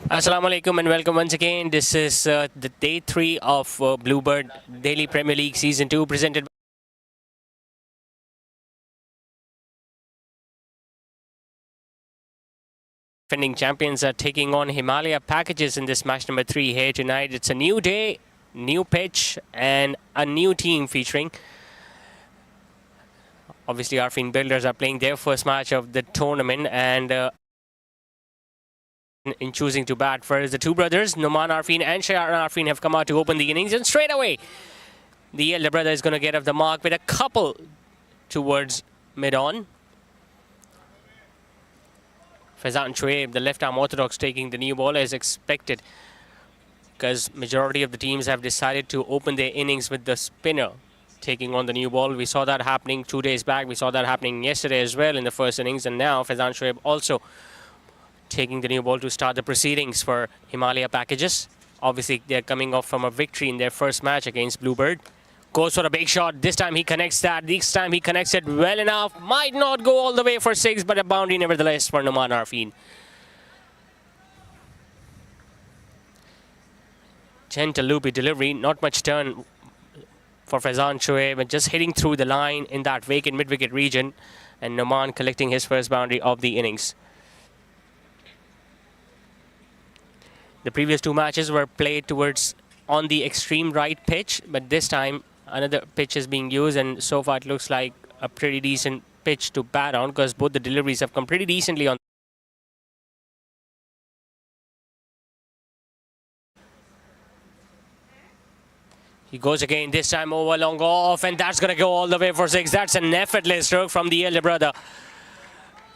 Assalamu alaikum and welcome once again. This is the day 3 of Bluebird Daily Premier League Season 2 presented by defending champions are taking on Himalaya packages in this match number 3 here tonight. It's a new day, new pitch and a new team featuring. Obviously Arfeen Builders are playing their first match of the tournament and in choosing to bat first, the two brothers, Numan Arfeen and Shayan Arfeen, have come out to open the innings, and straight away the elder brother is going to get off the mark with a couple towards mid-on. Faizan Shoaib, the left-arm orthodox, taking the new ball as expected, because majority of the teams have decided to open their innings with the spinner taking on the new ball. We saw that happening 2 days back. We saw that happening yesterday as well in the first innings, and now Faizan Shoaib also taking the new ball to start the proceedings for Himalaya packages. Obviously, they're coming off from a victory in their first match against Bluebird. Goes for a big shot. This time he connects that. This time he connects it well enough. Might not go all the way for 6, but a boundary nevertheless for Numan Arfeen. Gentle loopy delivery. Not much turn for Faizan Shoaib, but just hitting through the line in that vacant mid-wicket region. And Numan collecting his first boundary of the innings. The previous 2 matches were played towards on the extreme right pitch, but this time another pitch is being used, and so far it looks like a pretty decent pitch to bat on, because both the deliveries have come pretty decently on. He goes again, this time over long off, and that's going to go all the way for 6. That's an effortless stroke from the elder brother.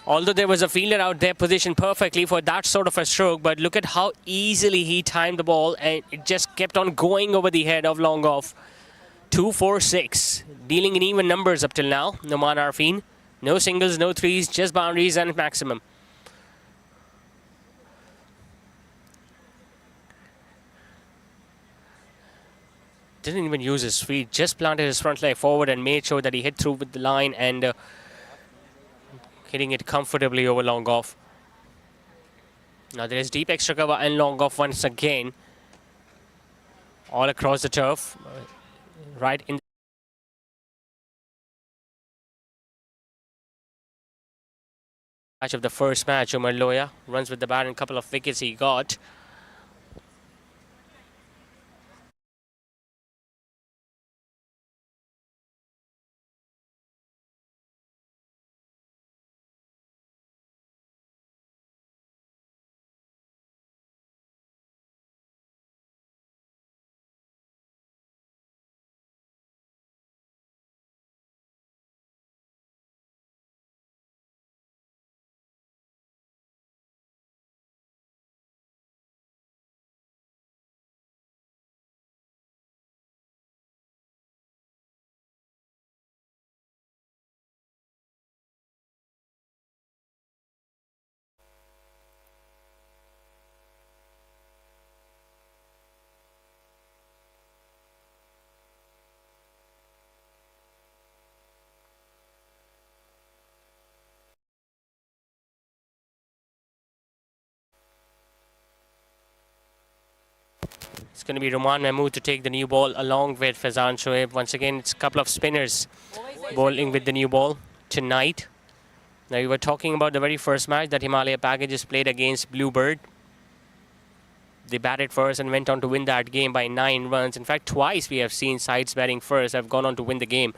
Although there was a fielder out there positioned perfectly for that sort of a stroke, but look at how easily he timed the ball, and it just kept on going over the head of long off. 2, 4, 6, dealing in even numbers up till now. Numan Arfeen, no singles, no threes, just boundaries and maximum. Didn't even use his feet, just planted his front leg forward and made sure that he hit through with the line and hitting it comfortably over long off. Now there is deep extra cover and long off once again. All across the turf. Right in the match of the first match, Himaliya runs with the bat and a couple of wickets he got. It's going to be Ruman Mahmood to take the new ball along with Faizan Shoaib. Once again, it's a couple of spinners bowling with the new ball tonight. Now, we were talking about the very first match that Himalaya packages played against Bluebird. They batted first and went on to win that game by 9 runs. In fact, twice we have seen sides batting first have gone on to win the game.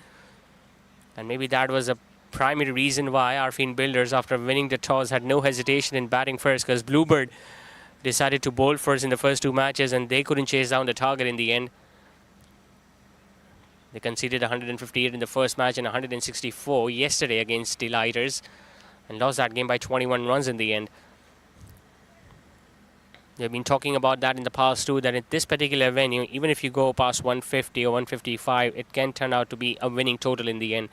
And maybe that was a primary reason why Arfeen Builders, after winning the toss, had no hesitation in batting first, because Bluebird decided to bowl first in the first 2 matches and they couldn't chase down the target in the end. They conceded 158 in the first match and 164 yesterday against Delighters and lost that game by 21 runs in the end. They've been talking about that in the past too, that at this particular venue, even if you go past 150 or 155, it can turn out to be a winning total in the end.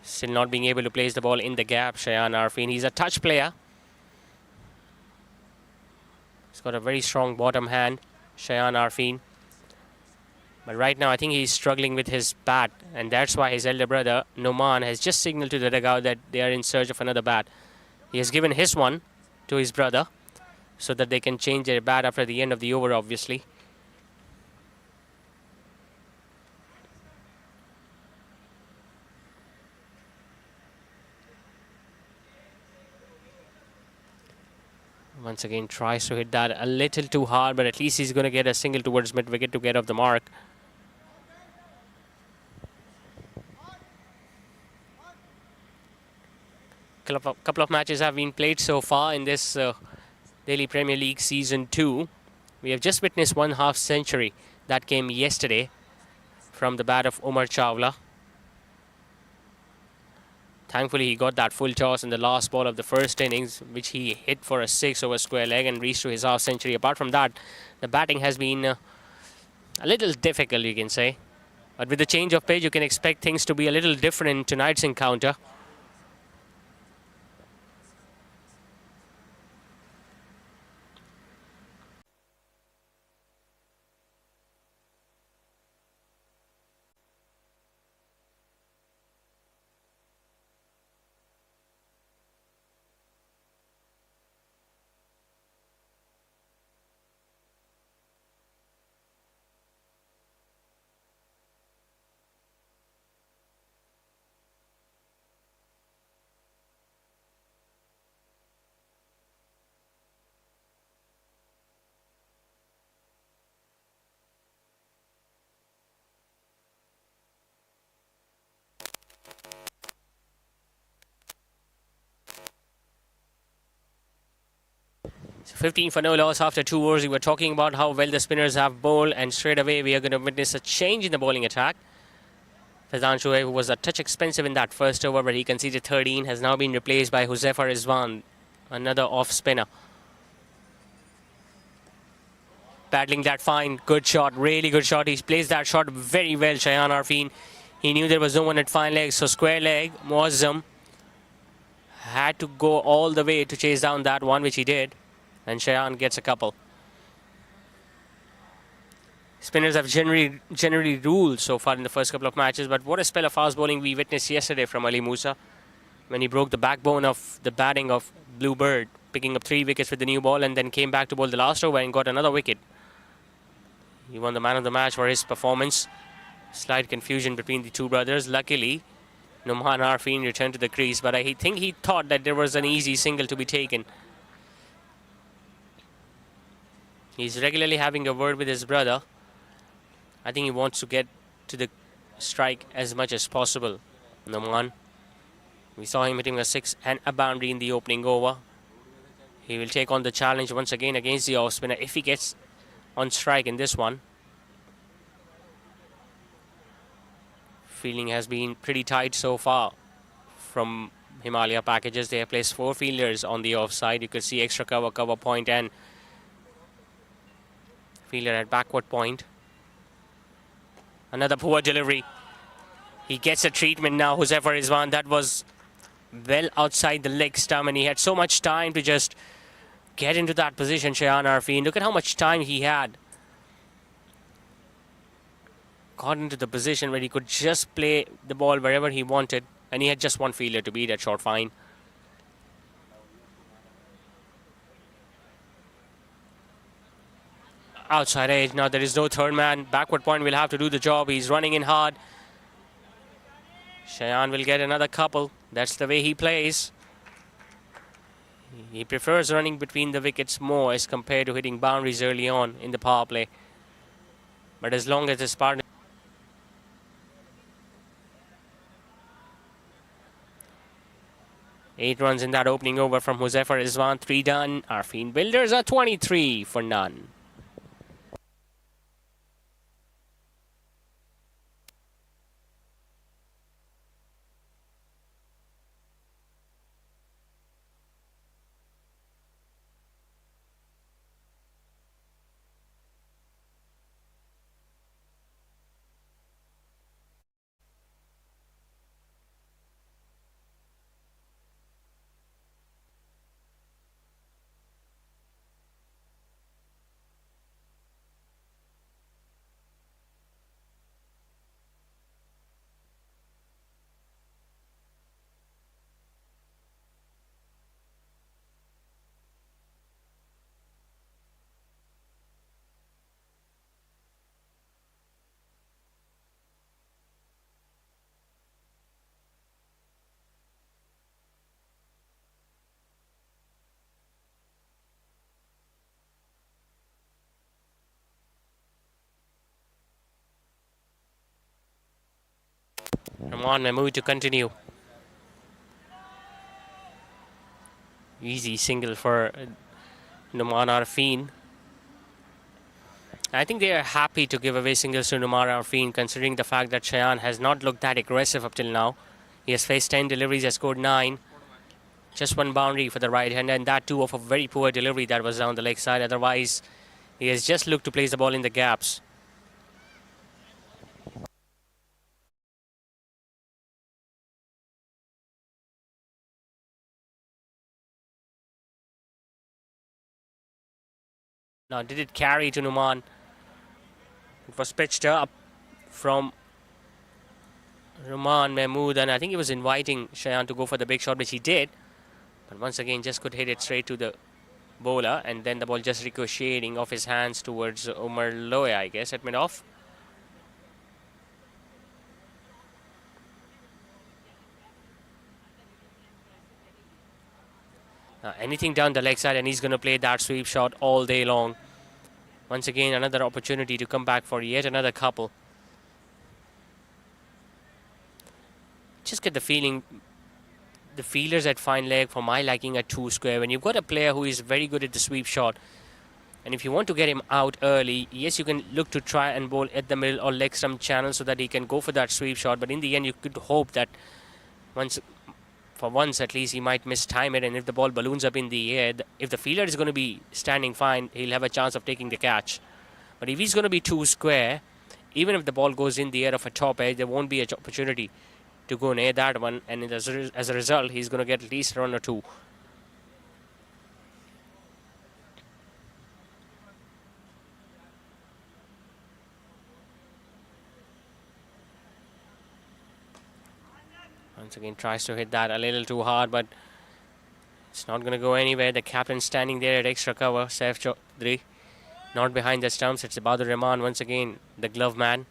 Still not being able to place the ball in the gap, Shayan Arfeen. He's a touch player. He's got a very strong bottom hand, Shayan Arfeen. But right now, I think he's struggling with his bat, and that's why his elder brother, Noman, has just signaled to the dugout that they are in search of another bat. He has given his one to his brother so that they can change their bat after the end of the over, obviously. Once again, tries to hit that a little too hard, but at least he's going to get a single towards mid-wicket to get off the mark. Couple of matches have been played so far in this Delhi Premier League Season 2. We have just witnessed one half century that came yesterday from the bat of Umar Chawla. Thankfully, he got that full toss in the last ball of the first innings, which he hit for a 6 over square leg and reached to his half century. Apart from that, the batting has been a little difficult, you can say. But with the change of pitch, you can expect things to be a little different in tonight's encounter. So 15 for no loss after 2 overs. We were talking about how well the spinners have bowled, and straight away we are going to witness a change in the bowling attack. Faizan Shoaib, who was a touch expensive in that first over, but he conceded 13, has now been replaced by Huzaifa Rizwan, another off spinner. Paddling that fine, good shot, really good shot. He placed that shot very well, Shayan Arfeen. He knew there was no one at fine leg, so square leg, Muazzam had to go all the way to chase down that one, which he did. And Shayan gets a couple. Spinners have generally ruled so far in the first couple of matches, but what a spell of fast bowling we witnessed yesterday from Ali Musa when he broke the backbone of the batting of Bluebird, picking up 3 wickets with the new ball and then came back to bowl the last over and got another wicket. He won the man of the match for his performance. Slight confusion between the two brothers. Luckily, Numan Arfeen returned to the crease, but I think he thought that there was an easy single to be taken. He's regularly having a word with his brother. I think he wants to get to the strike as much as possible. Numan. We saw him hitting a 6 and a boundary in the opening over. He will take on the challenge once again against the off spinner if he gets on strike in this one. Fielding has been pretty tight so far from Himalaya packages. They have placed 4 fielders on the offside. You could see extra cover point and fielder at backward point. Another poor delivery. He gets a treatment now, Huzaifa Rizwan. That was well outside the leg stump, and he had so much time to just get into that position, Shayan Arfeen. Look at how much time he had. Got into the position where he could just play the ball wherever he wanted, and he had just one fielder to beat at short fine. Outside edge. Now there is no third man. Backward point will have to do the job. He's running in hard. Shayan will get another couple. That's the way he plays. He prefers running between the wickets more as compared to hitting boundaries early on in the power play. But as long as his partner... 8 runs in that opening over from Huzaifa Rizwan. 3 done. Arfeen Builders are 23 for none. Rahman Mahmood to continue. Easy single for Numan Arfeen. I think they are happy to give away singles to Numan Arfeen, considering the fact that Shayan has not looked that aggressive up till now. He has faced 10 deliveries, has scored 9. Just one boundary for the right hand, and that too of a very poor delivery that was down the leg side. Otherwise, he has just looked to place the ball in the gaps. Now, did it carry to Numan? It was pitched up from Rahman Mahmood, and I think he was inviting Shayan to go for the big shot, which he did. But once again, just could hit it straight to the bowler, and then the ball just ricocheting off his hands towards Umar Loya, I guess, at mid-off. Anything down the leg side, and he's going to play that sweep shot all day long. Once again, another opportunity to come back for yet another couple. Just get the feeling the fielders at fine leg, for my liking, are too square. When you've got a player who is very good at the sweep shot, and if you want to get him out early, yes, you can look to try and bowl at the middle or leg stump channel so that he can go for that sweep shot. But in the end, you could hope that for once at least, he might mistime it, and if the ball balloons up in the air, if the fielder is going to be standing fine, he'll have a chance of taking the catch. But if he's going to be too square, even if the ball goes in the air of a top edge, there won't be an opportunity to go near that one, and as a result, he's going to get at least a run or two. Once again, tries to hit that a little too hard, but it's not going to go anywhere. The captain standing there at extra cover, Saif Chaudhary, not behind the stumps. It's Bahadur Rahman once again, the glove man.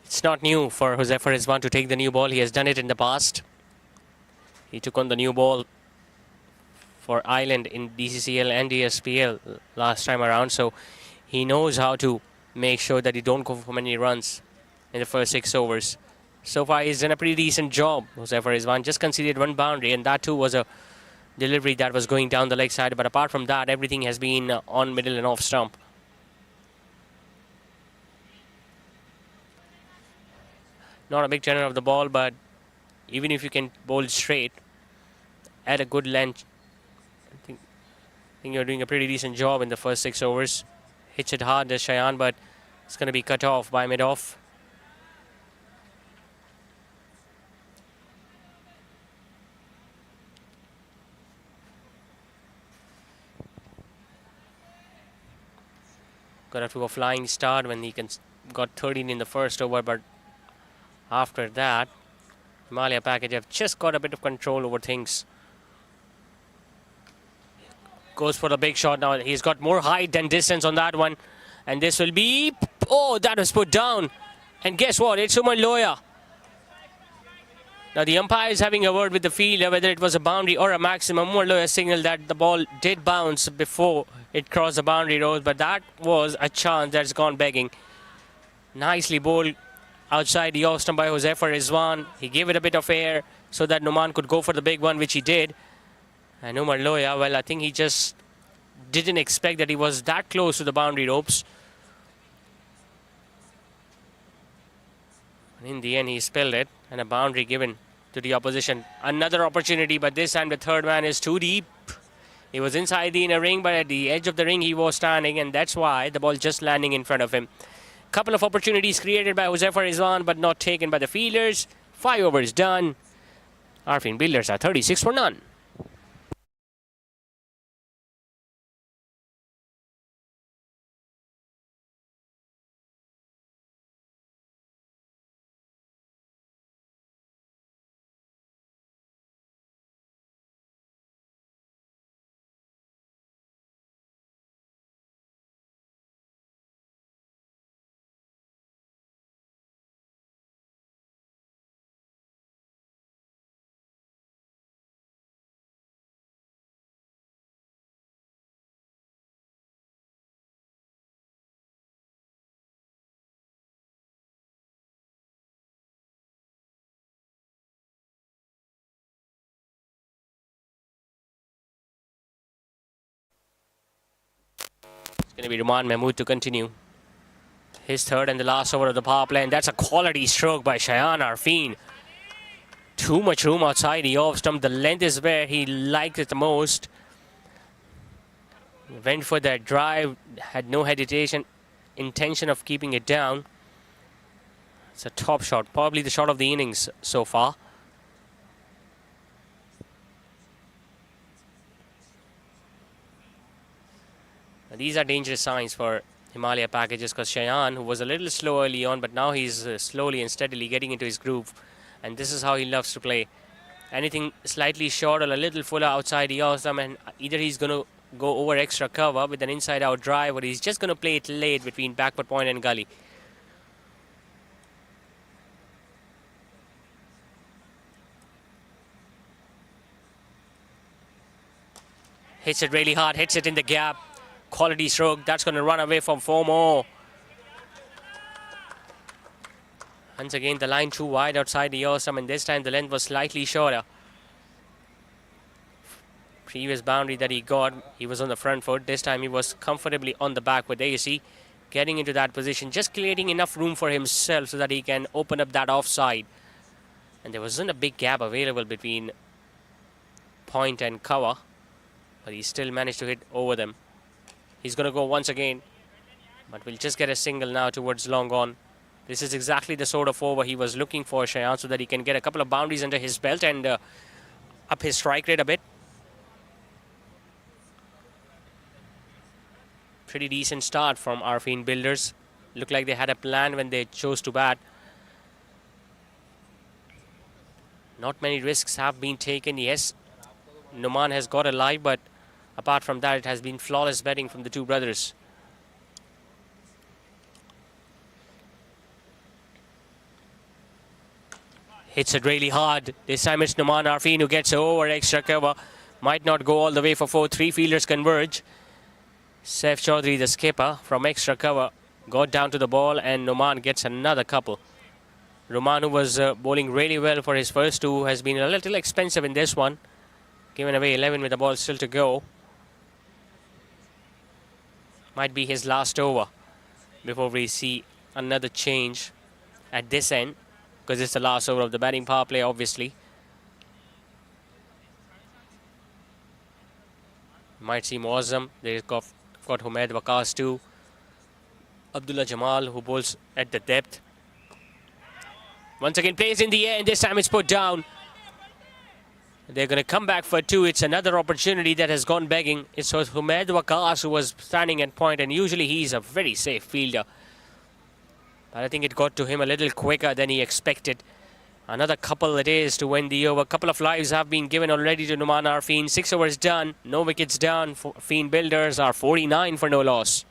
It's not new for Huzaifar Rizwan to take the new ball. He has done it in the past. He took on the new ball for Ireland in DCCL and DSPL last time around, so he knows how to make sure that he don't go for many runs in the first 6 overs. So far, he's done a pretty decent job. Huzaifar Rizwan just conceded one boundary, and that too was a delivery that was going down the leg side. But apart from that, everything has been on middle and off stump. Not a big turner of the ball, but even if you can bowl straight at a good length, I think you're doing a pretty decent job in the first 6 overs. Hits it hard as Shayan, but it's going to be cut off by mid-off. Got off to a flying start when he got 13 in the first over, but after that, Himalaya package have just got a bit of control over things. Goes for the big shot now. He's got more height than distance on that one. And this will be... Oh, that was put down. And guess what? It's Umar Loya. Now, the umpire is having a word with the fielder, whether it was a boundary or a maximum. Umar Loya signaled that the ball did bounce before it crossed the boundary road, but that was a chance that's gone begging. Nicely bowled outside the off stump by Huzaifar Rizwan. He gave it a bit of air, so that Numan could go for the big one, which he did. And Umar Loya, well, I think he just didn't expect that he was that close to the boundary ropes. And in the end, he spilled it, and a boundary given to the opposition. Another opportunity, but this time the third man is too deep. He was inside the inner ring, but at the edge of the ring he was standing, and that's why the ball just landing in front of him. Couple of opportunities created by Huzaifa Rizwan, but not taken by the fielders. 5 overs done. Arfeen Builders are 36 for none. It's going to be Ruman Mahmood to continue. His third and the last over of the power play, and that's a quality stroke by Shayan Arfeen. Too much room outside the off stump. The length is where he liked it the most. Went for that drive, had no hesitation, intention of keeping it down. It's a top shot, probably the shot of the innings so far. These are dangerous signs for Himalaya packages, because Shayan, who was a little slow early on, but now he's slowly and steadily getting into his groove. And this is how he loves to play. Anything slightly short or a little fuller outside the off stump, and either he's going to go over extra cover with an inside-out drive, or he's just going to play it late between backward point and gully. Hits it really hard, hits it in the gap. Quality stroke, that's going to run away from 4 more. Once again, the line too wide outside the off stump, and this time the length was slightly shorter. Previous boundary that he got, he was on the front foot. This time he was comfortably on the back foot. There you see, getting into that position, just creating enough room for himself so that he can open up that offside. And there wasn't a big gap available between point and cover, but he still managed to hit over them. He's going to go once again, but we'll just get a single now towards long on. This is exactly the sort of over he was looking for, Shayan, so that he can get a couple of boundaries under his belt and up his strike rate a bit. Pretty decent start from Arfeen Builders. Looked like they had a plan when they chose to bat. Not many risks have been taken. Yes, Numan has got a live, but apart from that, it has been flawless batting from the two brothers. Hits it really hard. This time it's Numan Arfeen who gets over extra cover. Might not go all the way for 4. 3 fielders converge. Saif Chaudhary, the skipper, from extra cover, got down to the ball, and Numan gets another couple. Ruman, who was bowling really well for his first 2, has been a little expensive in this one. Given away 11 with the ball still to go. Might be his last over before we see another change at this end, because it's the last over of the batting power play, obviously. Might see Muazzam. They've got Humaid Waqas too. Abdullah Jamal, who bowls at the depth. Once again, plays in the air, and this time it's put down. They're going to come back for 2. It's another opportunity that has gone begging. It was Humaid Waqas who was standing at point, and usually he's a very safe fielder. But I think it got to him a little quicker than he expected. Another couple it is to win the over. A couple of lives have been given already to Numan Arfeen. 6 overs done, no wickets down. Arfeen Builders are 49 for no loss.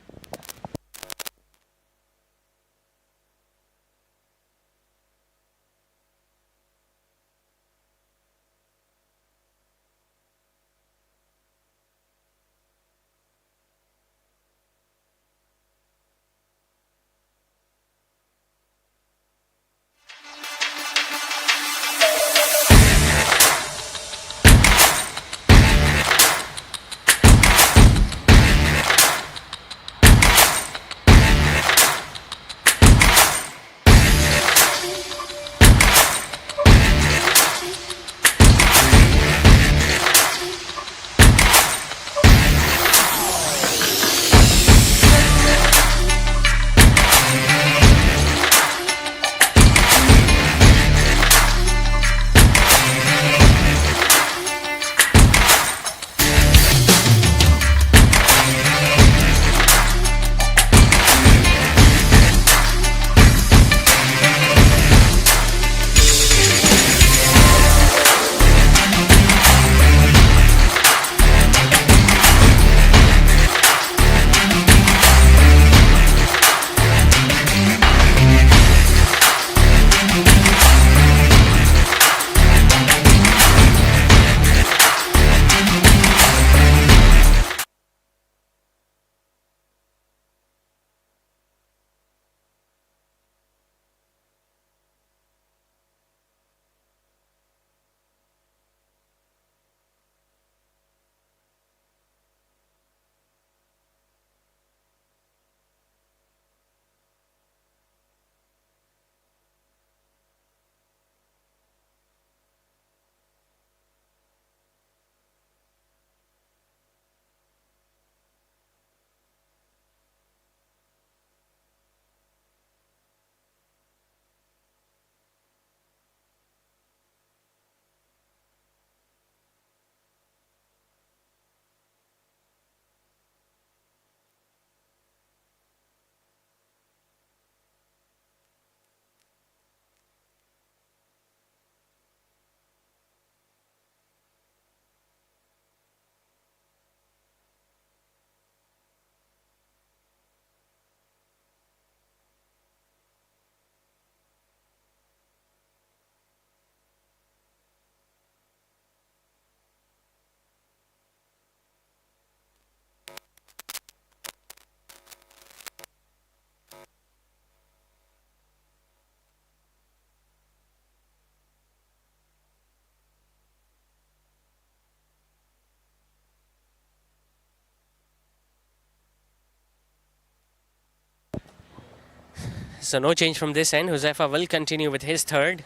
So no change from this end. Josefa will continue with his third.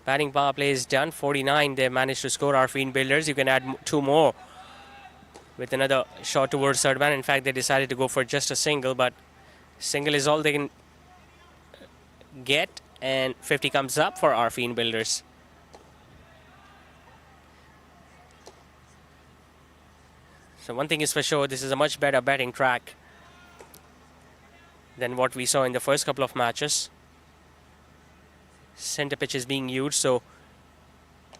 Batting power play is done. 49. They managed to score Arfeen Builders. You can add two more with another shot towards third man. In fact, they decided to go for just a single, but single is all they can get, and 50 comes up for Arfeen Builders. So one thing is for sure, this is a much better batting track than what we saw in the first couple of matches. Centre pitch is being used, so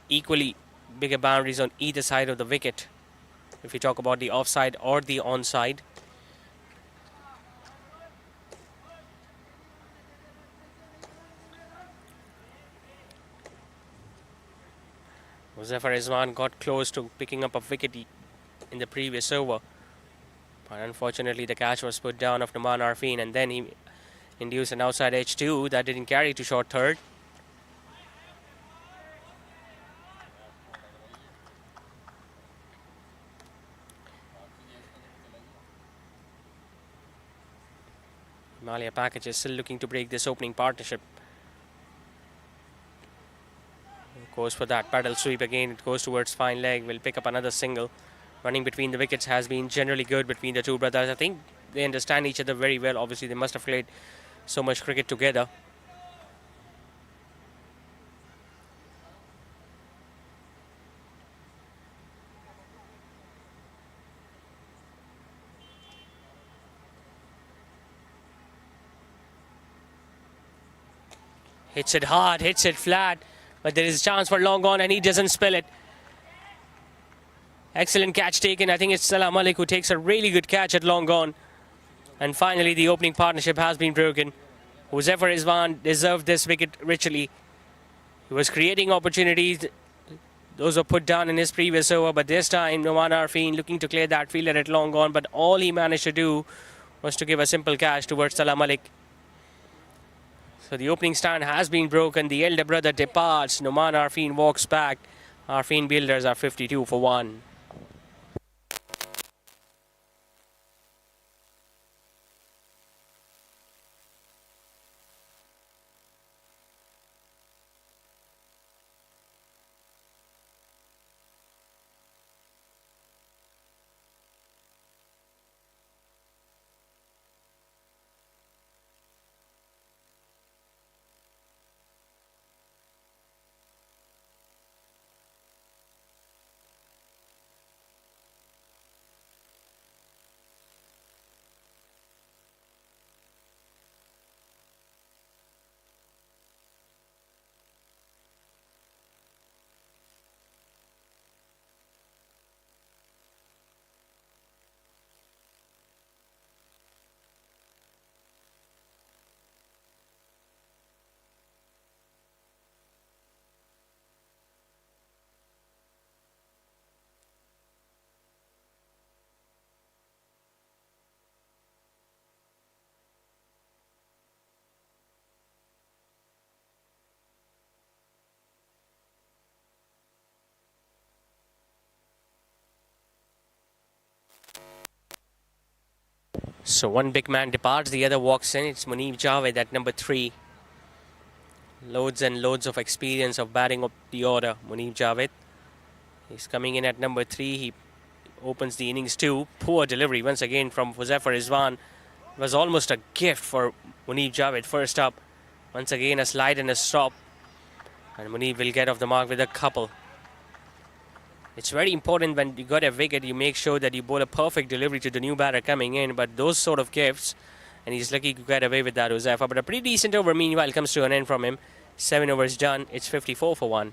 equally bigger boundaries on either side of the wicket. If you talk about the offside or the onside. Muzaffar Rizwan got close to picking up a wicket in the previous over, but unfortunately the catch was put down of Numan Arfeen, and then he induced an outside edge too that didn't carry to short third. Himalaya package is still looking to break this opening partnership. Goes for that paddle sweep again. It goes towards fine leg. Will pick up another single. Running between the wickets has been generally good between the two brothers. I think they understand each other very well. Obviously, they must have played so much cricket together. Hits it hard, hits it flat, but there is a chance for long on and he doesn't spill it. Excellent catch taken. I think it's Salam Malik who takes a really good catch at long on. And finally, the opening partnership has been broken. Muzaffar Rizwan deserved this wicket richly. He was creating opportunities. Those were put down in his previous over, but this time, Numan Arfeen looking to clear that fielder at long on, but all he managed to do was to give a simple catch towards Salam Malik. So the opening stand has been broken. The elder brother departs. Numan Arfeen walks back. Arfeen Builders are 52 for 1. So one big man departs, the other walks in. It's Muneeb Javed at number 3. Loads and loads of experience of batting up the order, Muneeb Javed. He's coming in at number 3. He opens the innings too. Poor delivery once again from Muzaffar Rizwan. It was almost a gift for Muneeb Javed. First up, once again a slide and a stop. And Muneeb will get off the mark with a couple. It's very important when you got a wicket, you make sure that you bowl a perfect delivery to the new batter coming in. But those sort of gifts, and he's lucky to get away with that, Josefa. But a pretty decent over, meanwhile, comes to an end from him. 7 overs done. It's 54 for 1.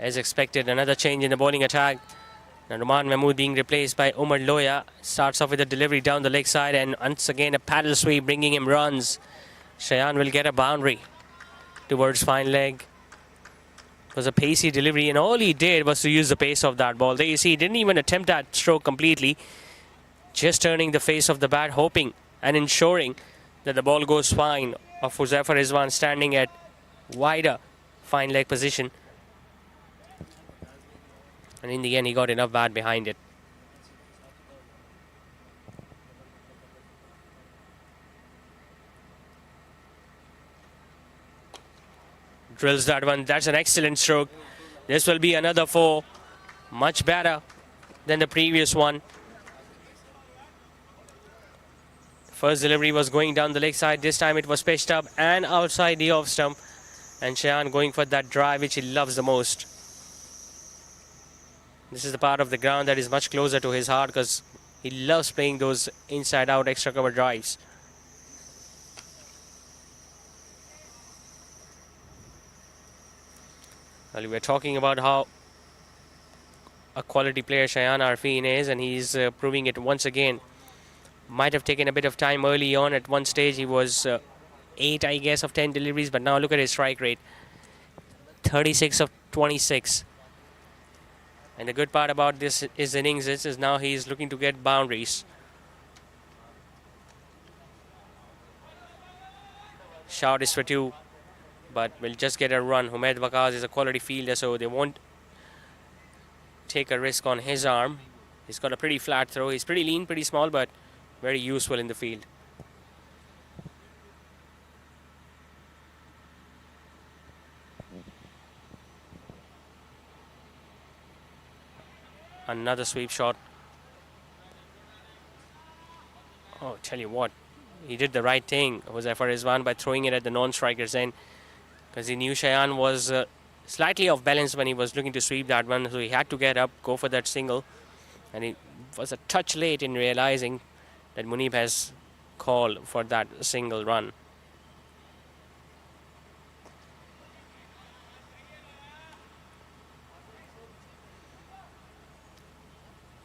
As expected, another change in the bowling attack. Now Numan Mahmood being replaced by Umar Loya. Starts off with a delivery down the leg side, and once again a paddle sweep bringing him runs. Shayan will get a boundary towards fine leg. It was a pacey delivery, and all he did was to use the pace of that ball. There you see, he didn't even attempt that stroke completely. Just turning the face of the bat, hoping and ensuring that the ball goes fine of Huzaifar Rizwan standing at wider fine leg position. And in the end, he got enough bat behind it. Drills that one. That's an excellent stroke. This will be another 4. Much better than the previous one. First delivery was going down the leg side. This time it was pitched up and outside the off stump. And Shayan going for that drive which he loves the most. This is the part of the ground that is much closer to his heart because he loves playing those inside out extra cover drives. Well, we were talking about how a quality player Shayan Arfeen is, and he's proving it once again. Might have taken a bit of time early on. At one stage he was 8, I guess, of 10 deliveries, but now look at his strike rate. 36 of 26. And the good part about this is innings is now he's looking to get boundaries. Shot is for 2, but will just get a run. Humaid Waqas is a quality fielder, so they won't take a risk on his arm. He's got a pretty flat throw. He's pretty lean, pretty small, but very useful in the field. Another sweep shot. Oh, tell you what, he did the right thing, Huzaifar Rizwan, by throwing it at the non-striker's end, because he knew Shayan was slightly off balance when he was looking to sweep that one, so he had to get up, go for that single, and he was a touch late in realizing that Munib has called for that single run.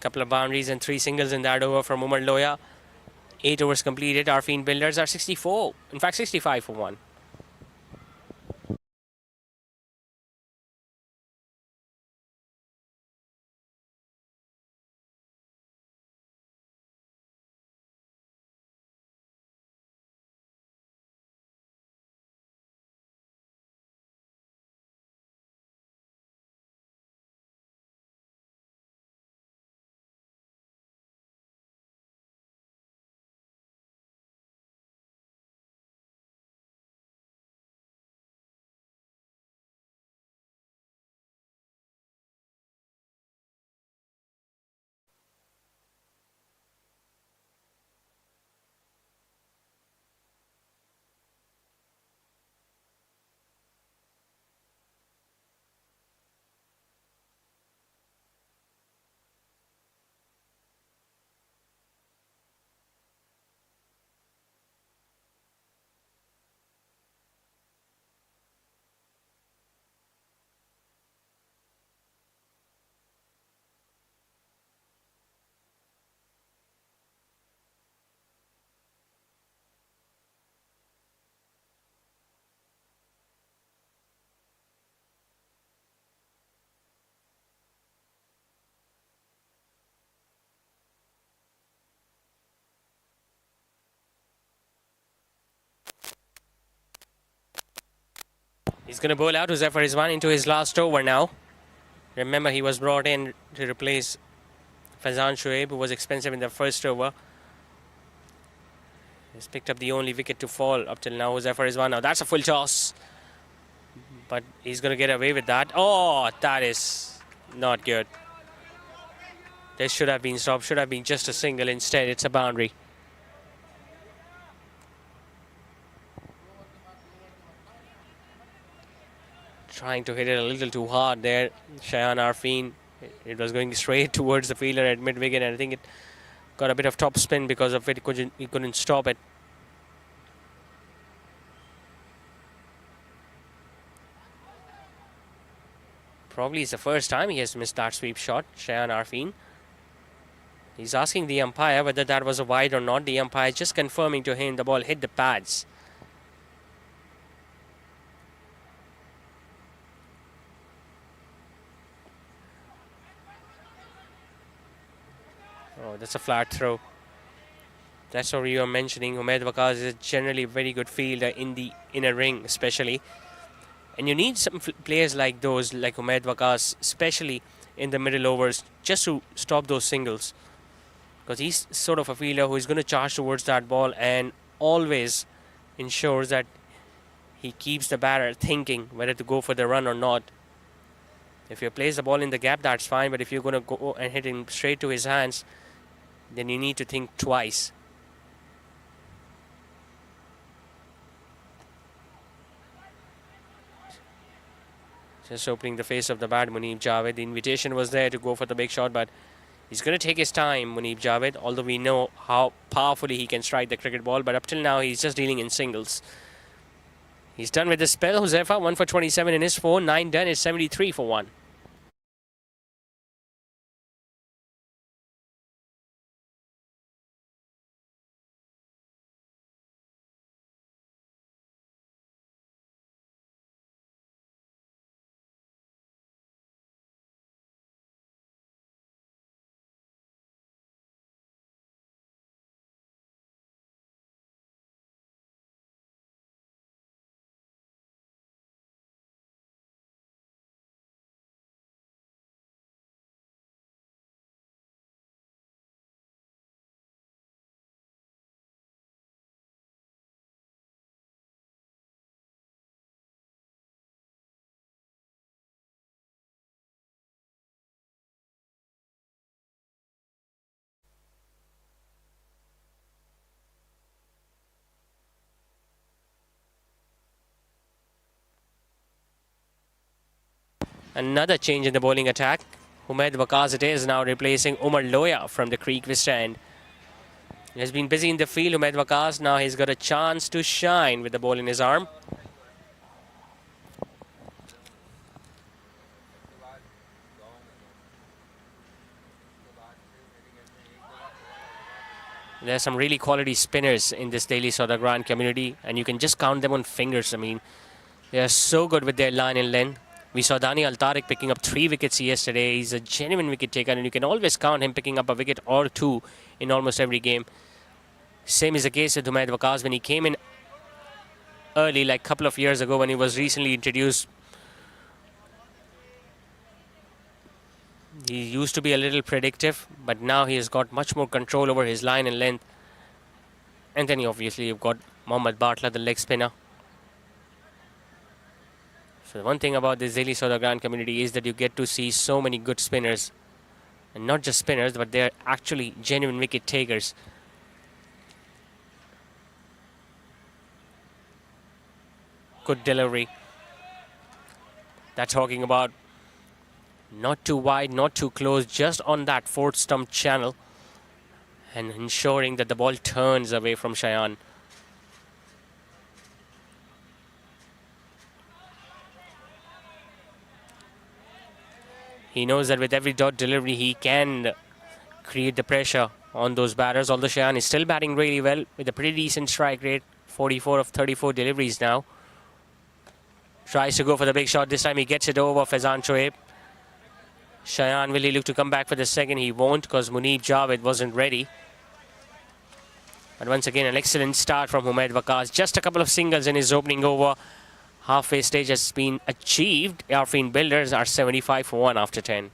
Couple of boundaries and 3 singles in that over from Umar Loya. 8 overs completed. Arfeen Builders are 64, in fact 65 for 1. He's going to bowl out Huzaifar Rizwan into his last over now. Remember, he was brought in to replace Faizan Shoaib, who was expensive in the first over. He's picked up the only wicket to fall up till now. Huzaifar Rizwan. Now that's a full toss, but he's going to get away with that. Oh, that is not good. This should have been stopped. Should have been just a single. Instead, it's a boundary. Trying to hit it a little too hard there, Shayan Arfeen. It was going straight towards the fielder at mid-wicket, and I think it got a bit of top spin because of it. He couldn't stop it. Probably it's the first time he has missed that sweep shot, Shayan Arfeen. He's asking the umpire whether that was a wide or not. The umpire just confirming to him the ball hit the pads. Oh, that's a flat throw. That's what you were mentioning. Umaid Waqas is a generally very good fielder in the inner ring, especially. And you need some players like those, like Umaid Waqas, especially in the middle overs, just to stop those singles. Because he's sort of a fielder who is going to charge towards that ball and always ensures that he keeps the batter thinking whether to go for the run or not. If you place the ball in the gap, that's fine. But if you're going to go and hit him straight to his hands, then you need to think twice. Just opening the face of the bat, Muneeb Javed. The invitation was there to go for the big shot, but he's going to take his time, Muneeb Javed, although we know how powerfully he can strike the cricket ball. But up till now, he's just dealing in singles. He's done with the spell. Huzefa, 1 for 27 in his 4. 9 done is 73 for 1. Another change in the bowling attack. Umaid Waqas it is now replacing Umar Loya from the creek Vista end. He has been busy in the field, Umaid Waqas. Now he's got a chance to shine with the ball in his arm. There are some really quality spinners in this Delhi Soda Grand community, and you can just count them on fingers. I mean, they are so good with their line and length. We saw Dani Al-Tariq picking up 3 wickets yesterday. He's a genuine wicket taker, and you can always count him picking up a wicket or 2 in almost every game. Same is the case with Umaid Waqas when he came in early, like a couple of years ago when he was recently introduced. He used to be a little predictive, but now he has got much more control over his line and length. And then obviously you've got Mohammad Bartla, the leg spinner. So one thing about this Delhi Soda Grand community is that you get to see so many good spinners. And not just spinners, but they're actually genuine wicket takers. Good delivery. That's talking about not too wide, not too close, just on that 4th stump channel. And ensuring that the ball turns away from Shayan. He knows that with every dot delivery, he can create the pressure on those batters. Although Shayan is still batting really well with a pretty decent strike rate. 44 of 34 deliveries now. Tries to go for the big shot. This time he gets it over Faizan Shoaib. Shayan, will he look to come back for the second? He won't, because Muneeb Javed wasn't ready. But once again, an excellent start from Umaid Waqas. Just a couple of singles in his opening over. Halfway stage has been achieved. Arfeen Builders are 75 for 1 after 10.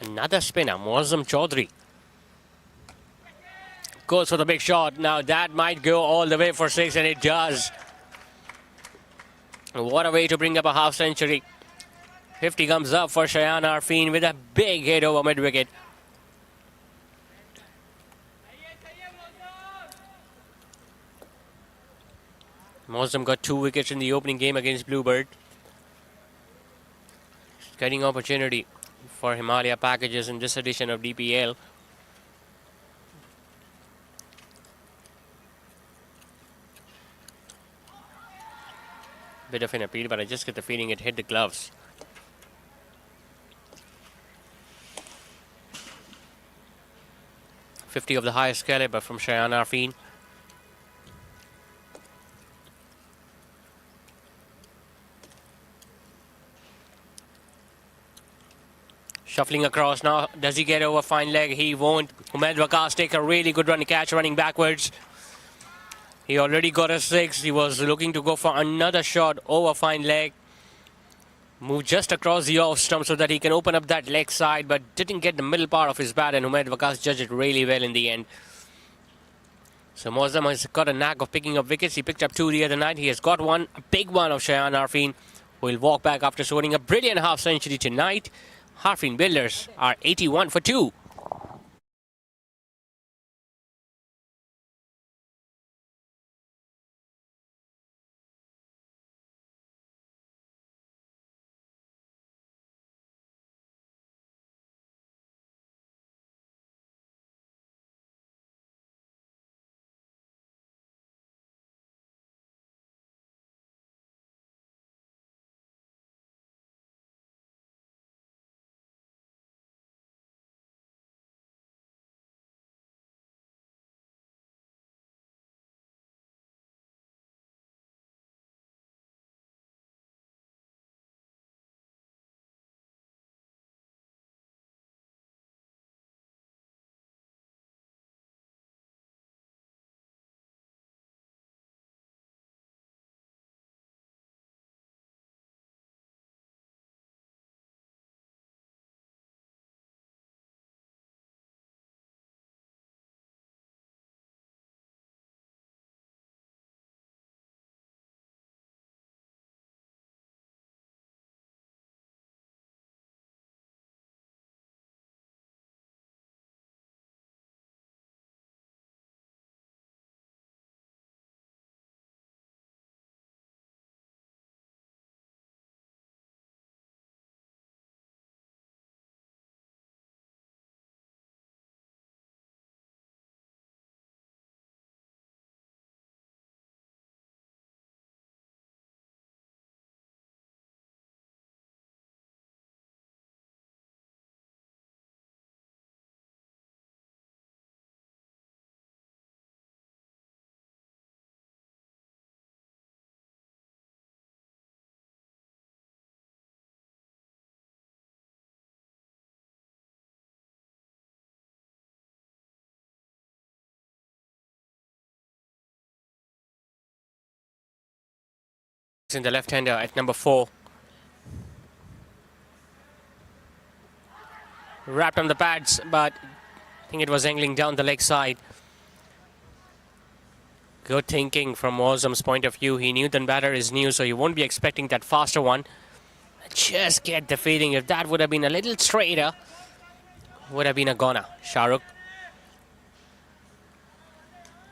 Another spinner, Mozam Chaudhary. Goes for the big shot. Now that might go all the way for 6, and it does. What a way to bring up a half century. 50 comes up for Shayan Arfeen with a big hit over mid-wicket. Mozam got 2 wickets in the opening game against Bluebird. Getting opportunity for Himalaya packages in this edition of DPL. Bit of an appeal, but I just get the feeling it hit the gloves. .50 of the highest caliber from Shayan Arfeen. Shuffling across now. Does he get over fine leg? He won't. Umed Waqas take a really good run catch running backwards. He already got a 6. He was looking to go for another shot over fine leg. Move just across the off stump so that he can open up that leg side, but didn't get the middle part of his bat, and Umed Waqas judged it really well in the end. So Mozam has got a knack of picking up wickets. He picked up 2 the other night. He has got one, a big one of Shayan Arfeen, who will walk back after scoring a brilliant half century tonight. Arfeen Builders are 81 for 2. In the left-hander at number 4. Wrapped on the pads, but I think it was angling down the leg side. Good thinking from Mozam's point of view. He knew the batter is new, so he won't be expecting that faster one. Just get the feeling if that would have been a little straighter, would have been a goner. Shahrukh.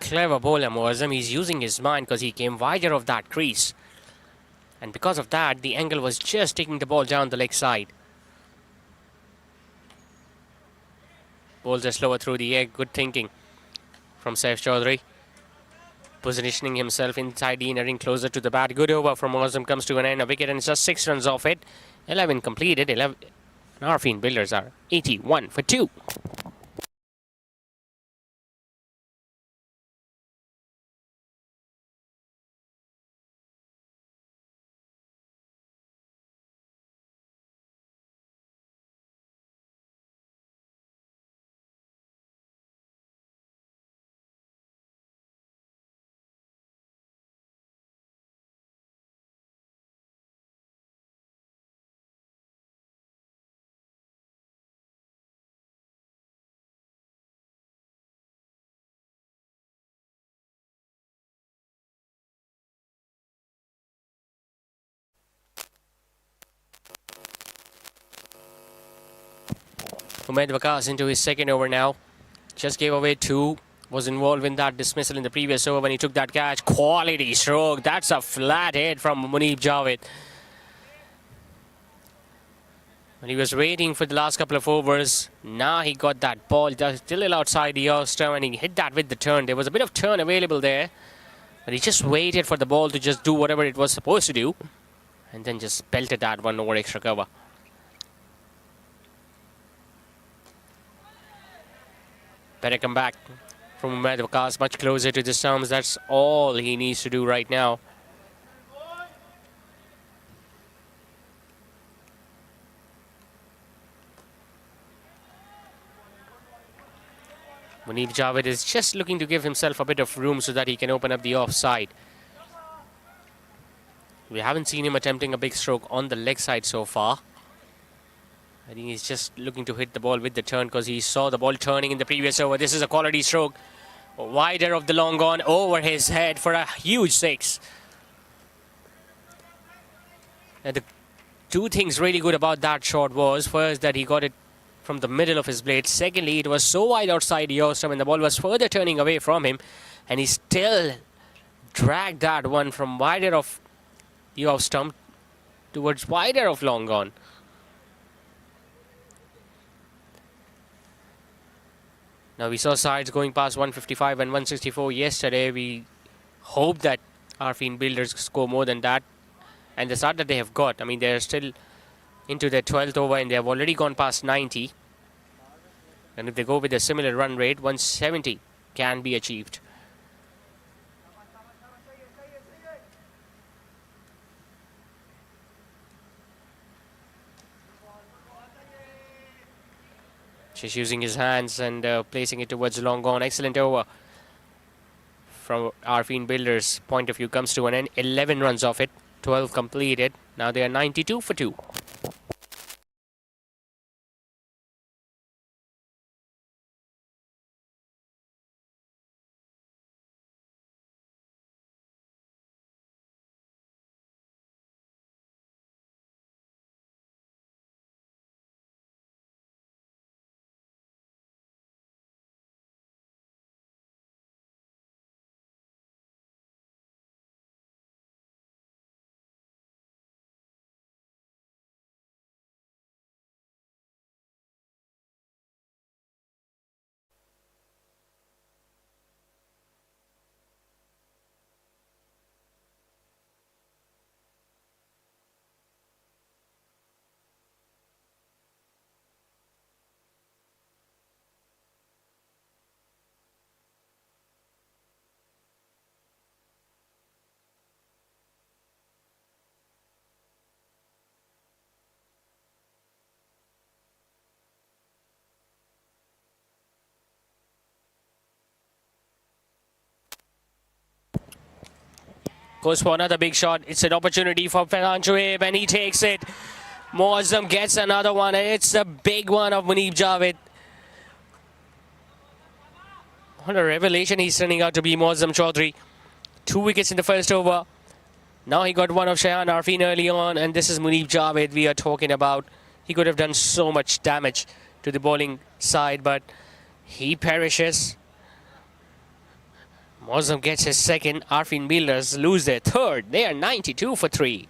Clever bowler Mozam. He's using his mind because he came wider of that crease. And because of that, the angle was just taking the ball down the leg side. Bowls are slower through the air. Good thinking from Saif Chaudhary. Positioning himself inside the inner ring, closer to the bat. Good over from Mozam comes to an end. A wicket and just 6 runs off it. 11 completed. 11. Arfeen Builders are 81 for 2. Umaid Waqas into his second over now. Just gave away 2. Was involved in that dismissal in the previous over when he took that catch. Quality stroke. That's a flat hit from Muneeb Javed. When he was waiting for the last couple of overs, now he got that ball just a little outside the off stump and he hit that with the turn. There was a bit of turn available there, but he just waited for the ball to just do whatever it was supposed to do and then just belted that one over extra cover. Better come back from Umaid Waqas, much closer to the stumps. That's all he needs to do right now. Muneeb Javed is just looking to give himself a bit of room so that he can open up the offside. We haven't seen him attempting a big stroke on the leg side so far. I think he's just looking to hit the ball with the turn because he saw the ball turning in the previous over. This is a quality stroke. Wider of the long on over his head for a huge 6. And the 2 things really good about that shot was, first, that he got it from the middle of his blade. Secondly, it was so wide outside the off stump and the ball was further turning away from him, and he still dragged that one from wider of the off stump towards wider of long on. Now we saw sides going past 155 and 164 yesterday. We hope that Arfeen builders score more than that, and the start that they have got, I mean, they're still into their 12th over and they have already gone past 90, and if they go with a similar run rate, 170 can be achieved. Just using his hands and placing it towards long on. Excellent over from Arfeen builders point of view. Comes to an end. 11 runs off it, 12 completed. Now they are 92 for 2. Goes for another big shot. It's an opportunity for Faizan Shoaib and he takes it. Muazzam gets another one and it's a big one of Muneeb Javed. What a revelation he's turning out to be, Muazzam Chaudhry. 2 wickets in the first over. Now he got one of Shayan Arfeen early on, and this is Muneeb Javed we are talking about. He could have done so much damage to the bowling side, but he perishes. Muazzam gets his second. Arfeen Builders lose their third. They are 92 for 3.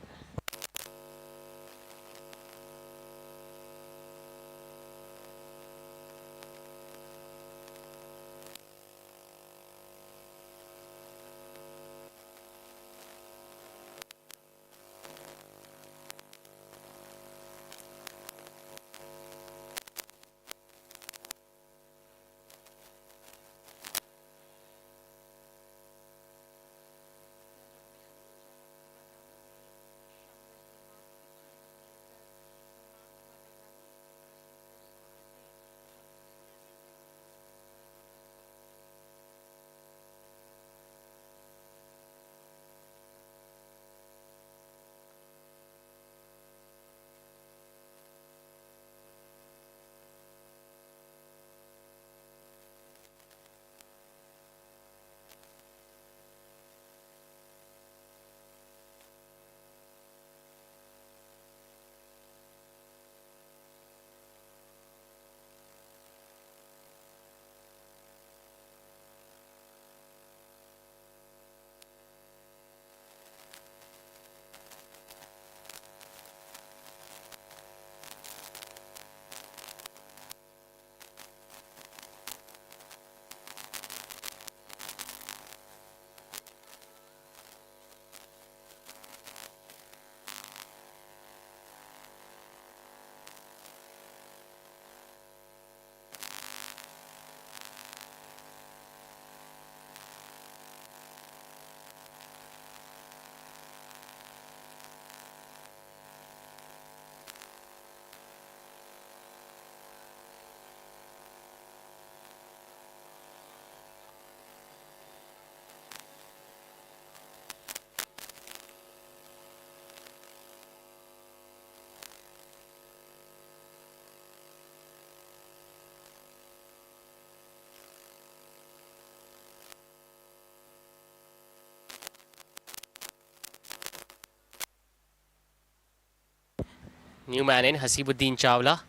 New man in, Hasibuddin Chawla.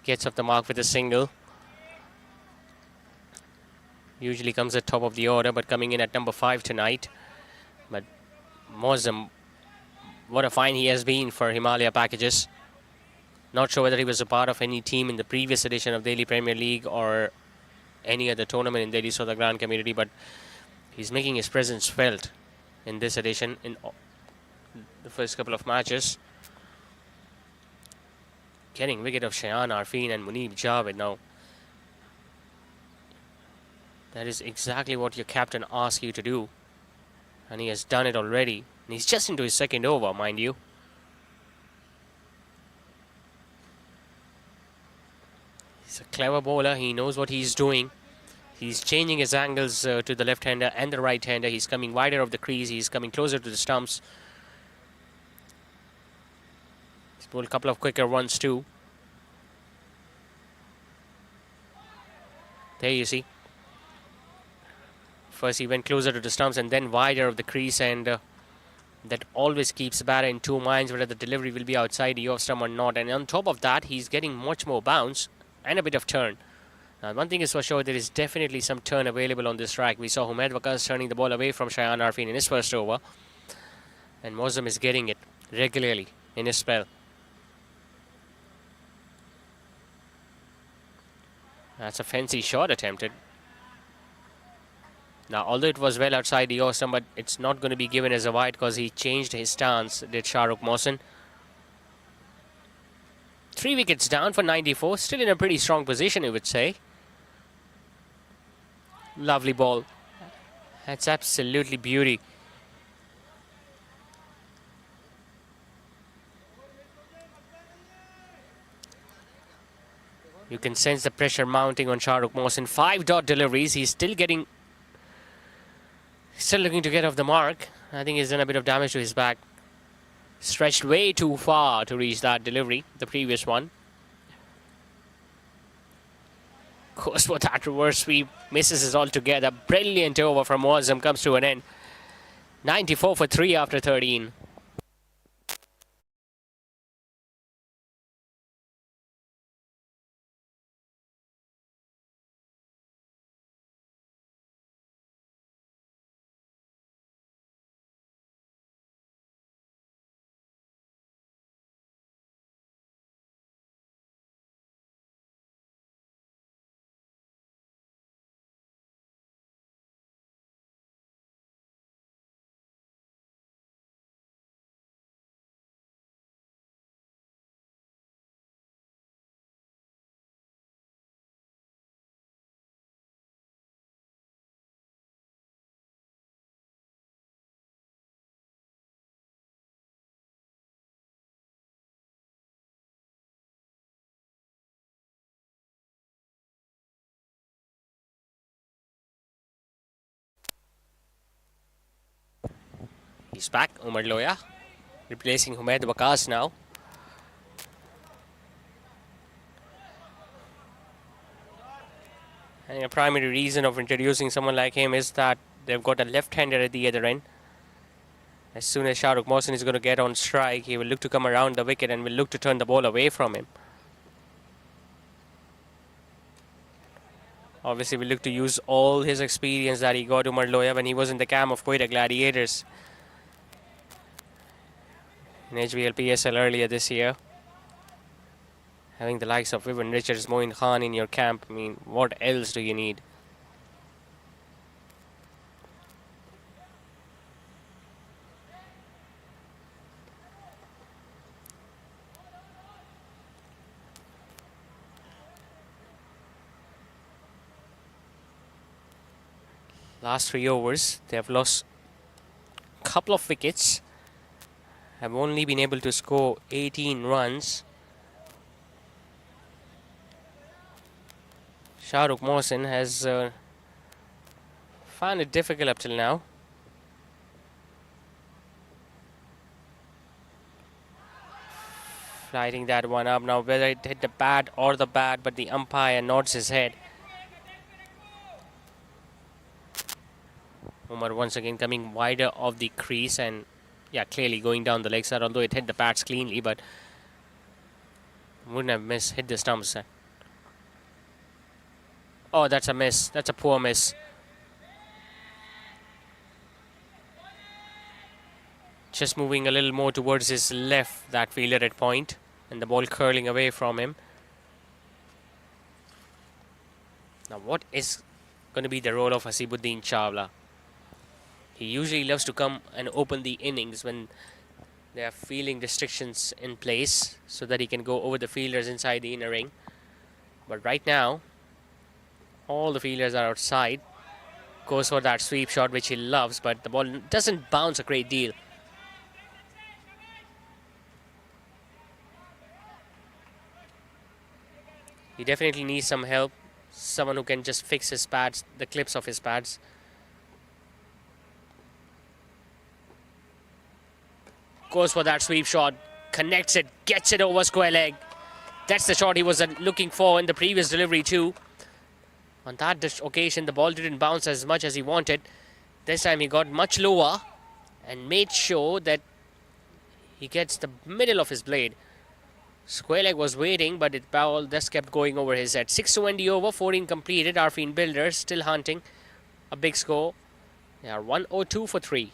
Gets off the mark with a single. Usually comes at top of the order, but coming in at number 5 tonight. But Mozam, what a find he has been for Himalaya packages. Not sure whether he was a part of any team in the previous edition of Delhi Premier League or any other tournament in Delhi Soda Grand community, but he's making his presence felt in this edition in the first couple of matches. Getting wicket of Shayan Arfeen and Munib Javed now. That is exactly what your captain asks you to do. And he has done it already. And he's just into his second over, mind you. He's a clever bowler. He knows what he's doing. He's changing his angles to the left-hander and the right-hander. He's coming wider of the crease. He's coming closer to the stumps. He's bowled a couple of quicker ones too. There you see. First he went closer to the stumps and then wider of the crease, and that always keeps the batter in two minds whether the delivery will be outside the off stump or not. And on top of that, he's getting much more bounce and a bit of turn. Now, one thing is for sure, there is definitely some turn available on this track. We saw Humaid Waqas turning the ball away from Shayan Arfeen in his first over, and Mozam is getting it regularly in his spell. That's a fancy shot attempted. Now, although it was well outside the off stump, but it's not going to be given as a wide because he changed his stance, did Shahrukh Mohsin. 3 wickets down for 94, still in a pretty strong position, I would say. Lovely ball. That's absolutely beauty. You can sense the pressure mounting on Shahrukh Mohsin. 5 dot deliveries. He's still looking to get off the mark. I think he's done a bit of damage to his back. Stretched way too far to reach that delivery, the previous one. Of course, what that reverse sweep misses it altogether. Brilliant over from Mozam comes to an end. 94 for 3 after 13. He's back, Umar Loya, replacing Humaid Waqas now. And a primary reason of introducing someone like him is that they've got a left-hander at the other end. As soon as Shahrukh Mohsin is going to get on strike, he will look to come around the wicket and will look to turn the ball away from him. Obviously, we look to use all his experience that he got, Umar Loya, when he was in the camp of Quetta Gladiators in HBL PSL earlier this year. Having the likes of Vivian Richards, Moin Khan in your camp, I mean, what else do you need? Last 3 overs, they have lost a couple of wickets. Have only been able to score 18 runs. Shahrukh Mohsin has found it difficult up till now. Flighting that one up now, whether it hit the bat or the bat, but the umpire nods his head. Umar once again coming wider of the crease, and Yeah, clearly going down the leg side, although it hit the pads cleanly, but wouldn't have hit the stumps. Oh, that's a miss. That's a poor miss. Just moving a little more towards his left, that fielder at point, and the ball curling away from him. Now, what is going to be the role of Hasibuddin Chawla? He usually loves to come and open the innings when there are fielding restrictions in place so that he can go over the fielders inside the inner ring. But right now, all the fielders are outside. Goes for that sweep shot, which he loves, but the ball doesn't bounce a great deal. He definitely needs some help. Someone who can just fix his pads, the clips of his pads. Goes for that sweep shot, connects it, gets it over square leg. That's the shot he was looking for in the previous delivery too. On that occasion, the ball didn't bounce as much as he wanted. This time he got much lower and made sure that he gets the middle of his blade. Square leg was waiting, but it ball just kept going over his head. 6-20 over, 14 completed. Arfeen Builders still hunting a big score. They are 102 for 3.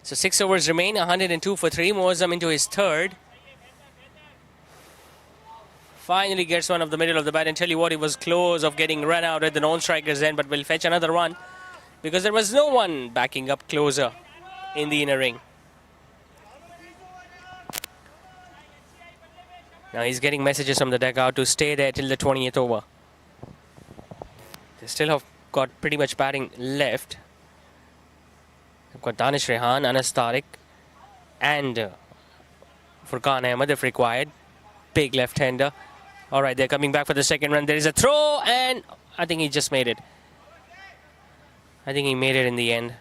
So 6 overs remain, 102 for 3. Moazzam into his third. Finally gets one of the middle of the bat, and tell you what, he was close of getting run out at the non-striker's end, but will fetch another run because there was no one backing up closer in the inner ring. Now he's getting messages from the dugout to stay there till the 20th over. They still have got pretty much batting left. They've got Danish Rehan, Anas Tariq, and Furqan Ahmed if required. Big left-hander. All right, they're coming back for the second run. There is a throw, and I think he just made it. I think he made it in the end.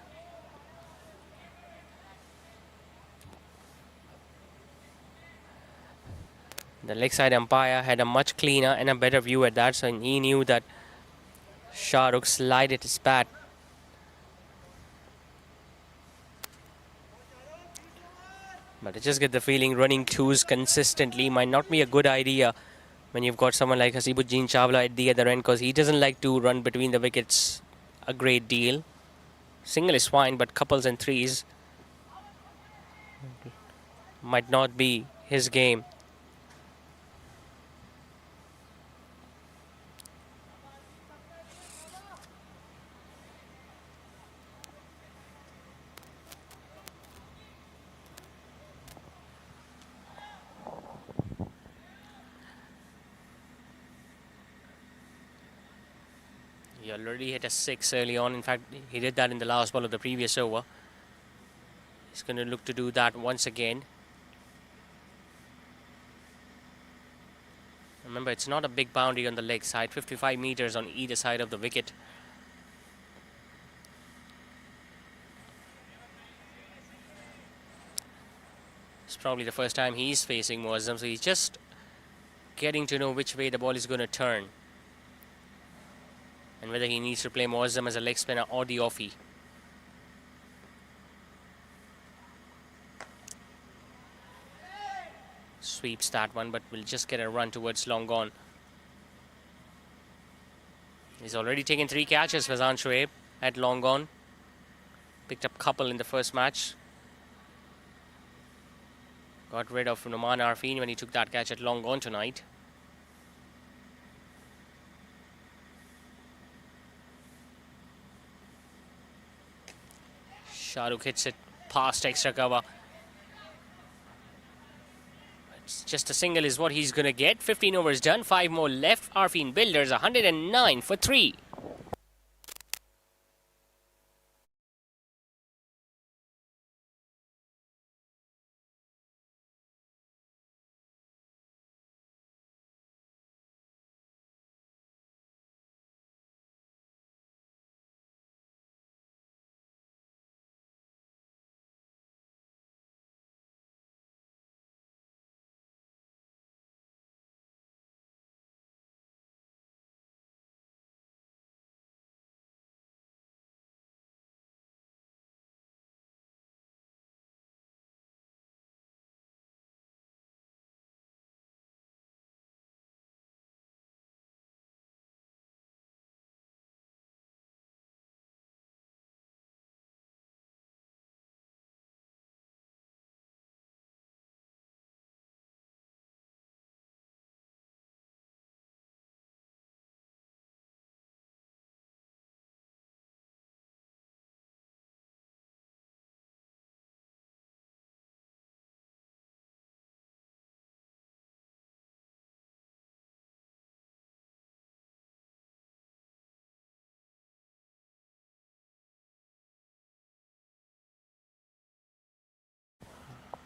The leg side umpire had a much cleaner and a better view at that, so he knew that Shah Rukh slided his bat. But I just get the feeling running twos consistently might not be a good idea when you've got someone like Hasibuddin Chawla at the other end, because he doesn't like to run between the wickets a great deal. Single is fine, but couples and threes might not be his game. He already hit a 6 early on. In fact, he did that in the last ball of the previous over. He's going to look to do that once again. Remember, it's not a big boundary on the leg side. 55 meters on either side of the wicket. It's probably the first time he's facing Muazzam, so he's just getting to know which way the ball is going to turn. And whether he needs to play Muazzam as a leg spinner or the offie. Sweeps that one, but will just get a run towards long gone. He's already taken 3 catches, Fazan Shoaib, at long gone. Picked up couple in the first match. Got rid of Numan Arfeen when he took that catch at long gone tonight. Shahrukh hits it past extra cover. It's just a single is what he's going to get. 15 overs done, 5 more left. Arfeen Builders 109 for 3.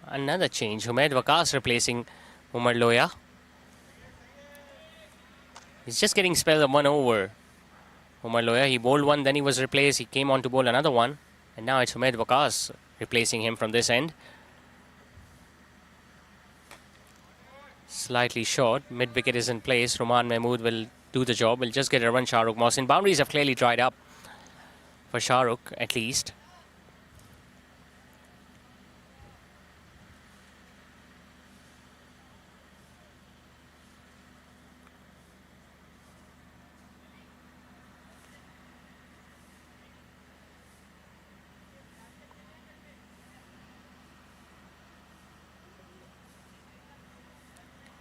Another change. Humaid Waqas replacing Umar Loya. He's just getting spelled of 1 over. Umar Loya, he bowled one, then he was replaced. He came on to bowl another one. And now it's Humaid Waqas replacing him from this end. Slightly short. Mid-wicket is in place. Roman Mahmood will do the job. Will just get a run, Shahrukh Mohsin. Boundaries have clearly dried up. For Shahrukh, at least.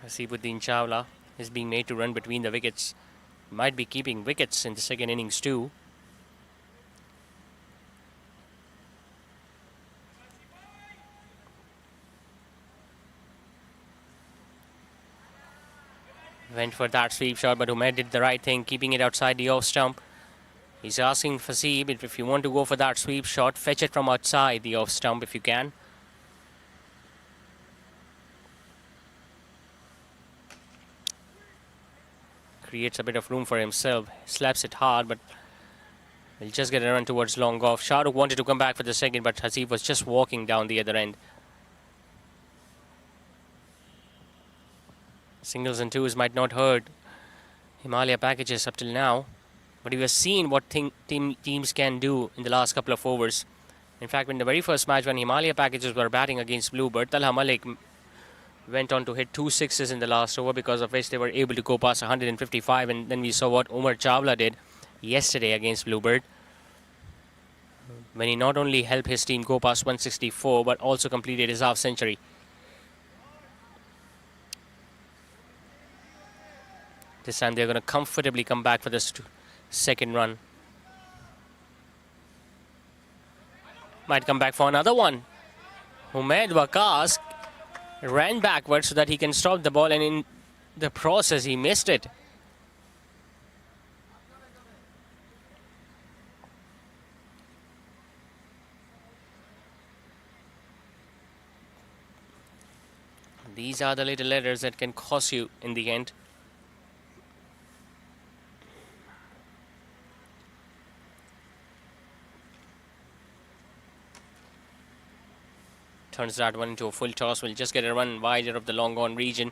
Hasibuddin Chawla is being made to run between the wickets. Might be keeping wickets in the second innings too. Went for that sweep shot, but Umair did the right thing, keeping it outside the off stump. He's asking Fasib if you want to go for that sweep shot, fetch it from outside the off stump if you can. Creates a bit of room for himself. Slaps it hard, but he'll just get a run towards long off. Shahrukh wanted to come back for the second, but Hasib was just walking down the other end. Singles and twos might not hurt Himalaya packages up till now, but we have seen what teams can do in the last couple of overs. In fact, in the very first match when Himalaya packages were batting against Bluebird, Talha Malik went on to hit 2 sixes in the last over, because of which they were able to go past 155. And then we saw what Umar Chawla did yesterday against Bluebird. when he not only helped his team go past 164 but also completed his half century. This time they're going to comfortably come back for this second run. Might come back for another one. Umaid Waqas ran backwards so that he can stop the ball, and in the process he missed it. These are the little errors that can cost you in the end. Turns that one into a full toss. We'll just get a run wider of the long on region.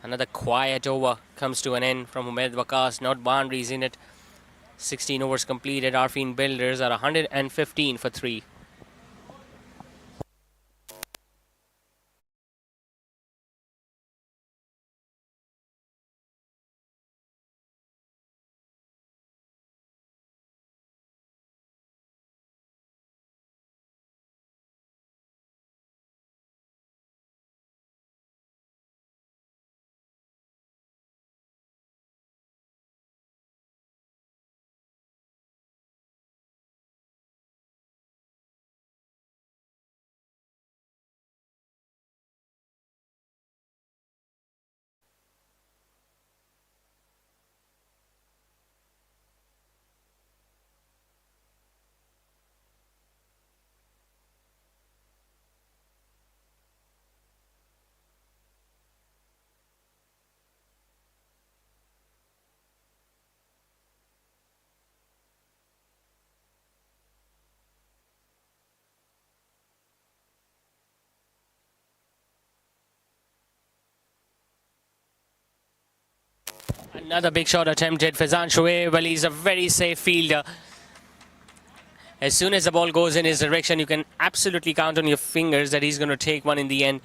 Another quiet over comes to an end from Umaid Waqas. Not boundaries in it. 16 overs completed. Arfeen Builders are 115 for 3. Another big shot attempted. Faizan Shoaib, well, he's a very safe fielder. As soon as the ball goes in his direction, you can absolutely count on your fingers that he's going to take one in the end.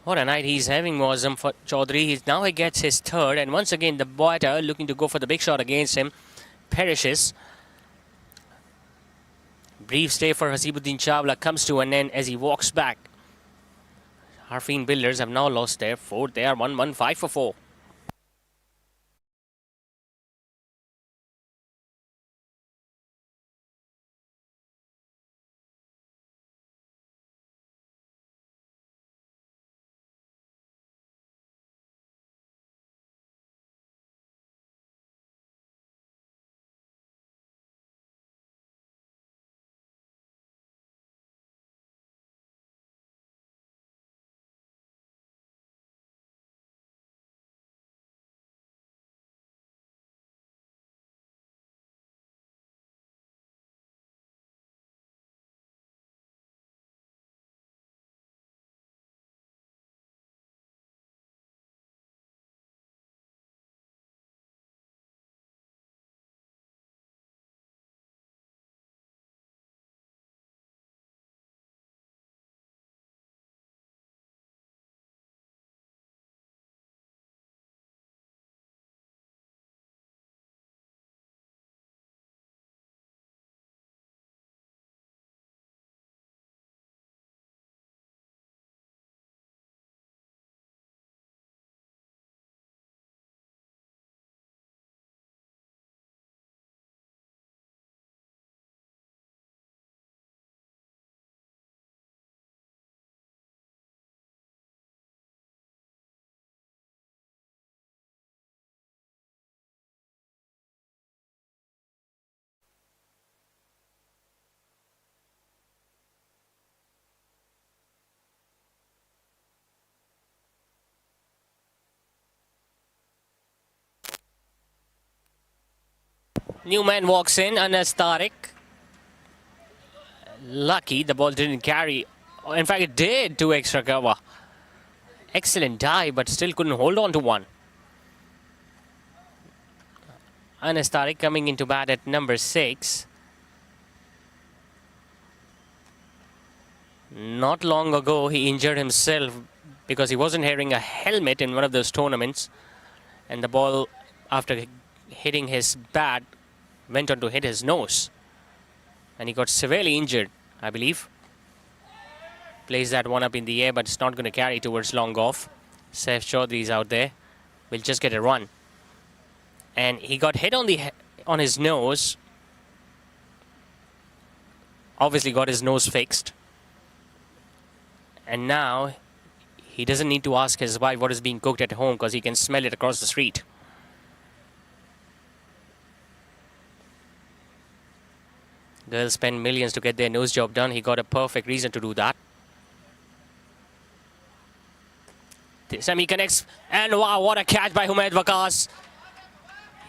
What a night he's having, Muazzam Chaudhry. Now he gets his third, and once again the batter looking to go for the big shot against him perishes. Brief stay for Hasibuddin Chawla comes to an end as he walks back. Arfeen Builders have now lost their fourth. They are 1-1-5 for 4. New man walks in, Anas Tariq. Lucky the ball didn't carry. In fact, it did to extra cover. Excellent dive, but still couldn't hold on to one. Anas Tariq coming into bat at number 6. Not long ago, he injured himself because he wasn't wearing a helmet in one of those tournaments. And the ball, after hitting his bat, went on to hit his nose. And he got severely injured, I believe. Plays that one up in the air, but it's not going to carry towards long off. Saif Chaudhary's out there. Will just get a run. And he got hit on his nose. Obviously got his nose fixed. And now he doesn't need to ask his wife what is being cooked at home because he can smell it across the street. Girls spend millions to get their nose job done. He got a perfect reason to do that. Semi connects, and wow, what a catch by Humaid Waqas.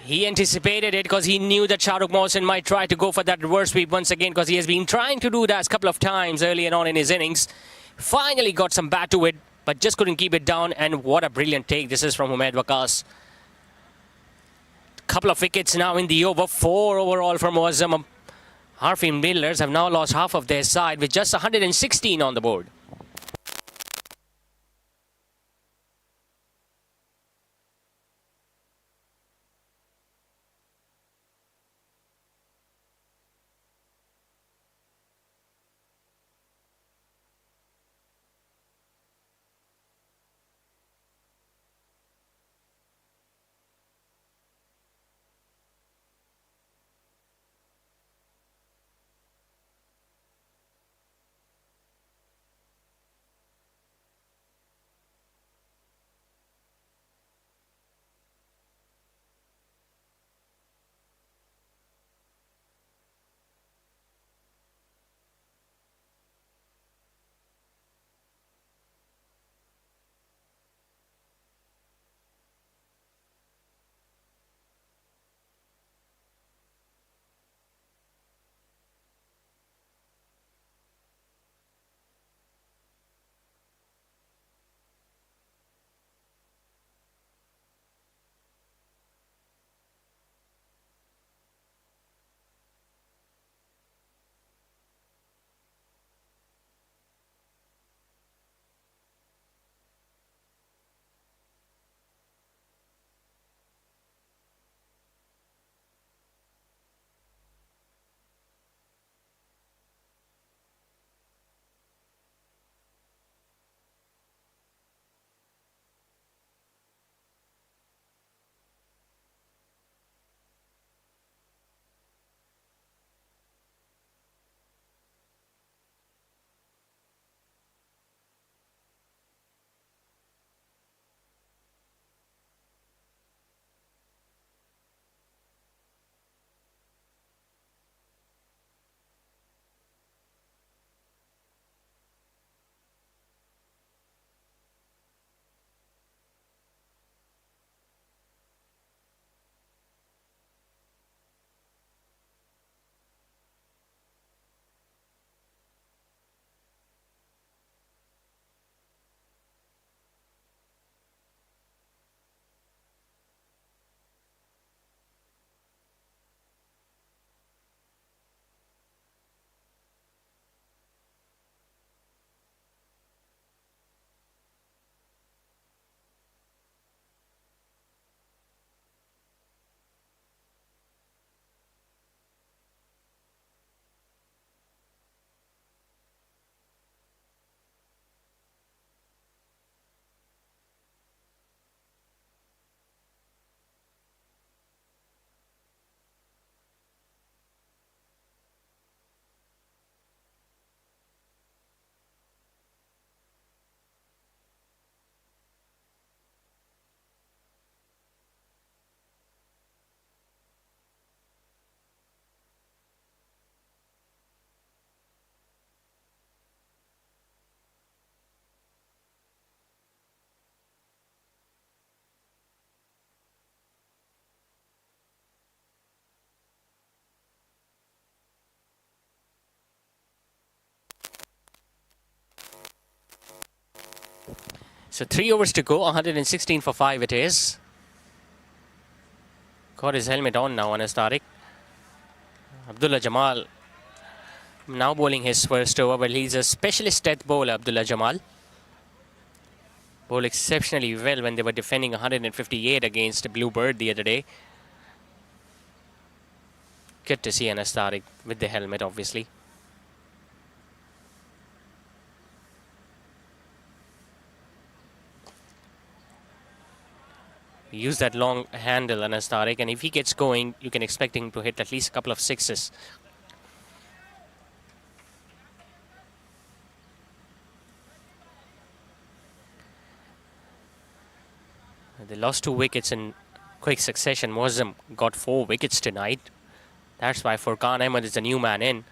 He anticipated it because he knew that Shahrukh Mohsin might try to go for that reverse sweep once again because he has been trying to do that a couple of times earlier on in his innings. Finally got some bat to it, but just couldn't keep it down, and what a brilliant take this is from Humaid Waqas. Couple of wickets now in the over, 4 overall for Muazzam. Arfeen Millers have now lost half of their side with just 116 on the board. So 3 overs to go, 116 for 5 it is. Got his helmet on now, Anas Tariq. Abdullah Jamal now bowling his first over. Well, he's a specialist death bowler, Abdullah Jamal. Bowled exceptionally well when they were defending 158 against Bluebird the other day. good to see Anas Tariq with the helmet, obviously. Use that long handle, Anas Tariq, and if he gets going, you can expect him to hit at least a couple of sixes. They lost 2 wickets in quick succession. Mozam got 4 wickets tonight. That's why Furqan Ahmed is the new man in.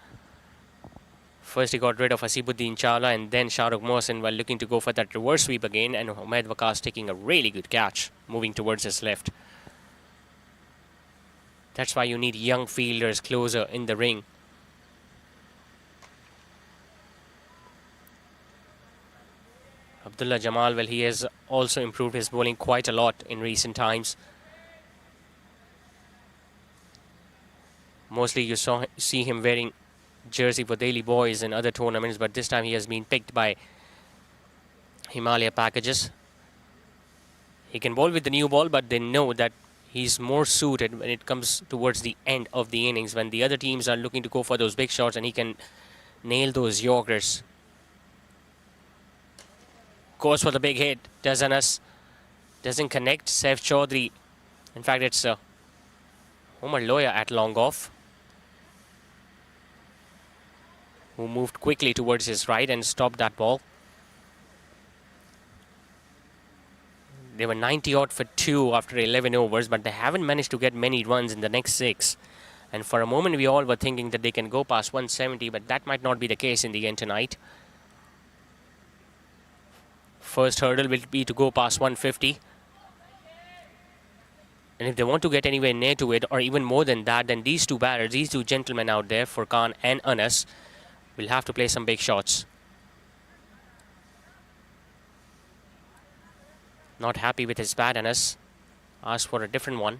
First he got rid of Asibuddin Chawla and then Shahrukh Mohsin while looking to go for that reverse sweep again, and Umaid Waqas taking a really good catch, moving towards his left. That's why you need young fielders closer in the ring. Abdullah Jamal, well, he has also improved his bowling quite a lot in recent times. Mostly you see him wearing jersey for Daily Boys and other tournaments, but this time he has been picked by Himalaya packages. He can bowl with the new ball, but they know that he's more suited when it comes towards the end of the innings, when the other teams are looking to go for those big shots, and he can nail those Yorkers. Goes for the big hit. Does Anas. Doesn't connect. Saif Chaudhary. In fact, it's Omar Loya at long off, who moved quickly towards his right and stopped that ball. They were 90 odd for 2 after 11 overs, but they haven't managed to get many runs in the next 6. And for a moment, we all were thinking that they can go past 170, but that might not be the case in the end tonight. First hurdle will be to go past 150. And if they want to get anywhere near to it, or even more than that, then these two batters, these two gentlemen out there, Furqan and Anas, will have to play some big shots. Not happy with his bat, Anas. Asked for a different one.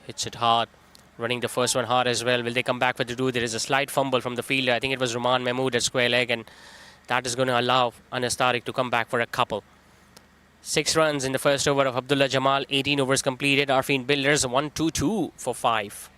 Hits it hard. Running the first one hard as well. Will they come back for the do? There is a slight fumble from the fielder. I think it was Rahman Mahmood at square leg, and that is going to allow Anas Tariq to come back for a couple. 6 runs in the first over of Abdullah Jamal. 18 overs completed. Arfeen Builders 1-2-2 for 5.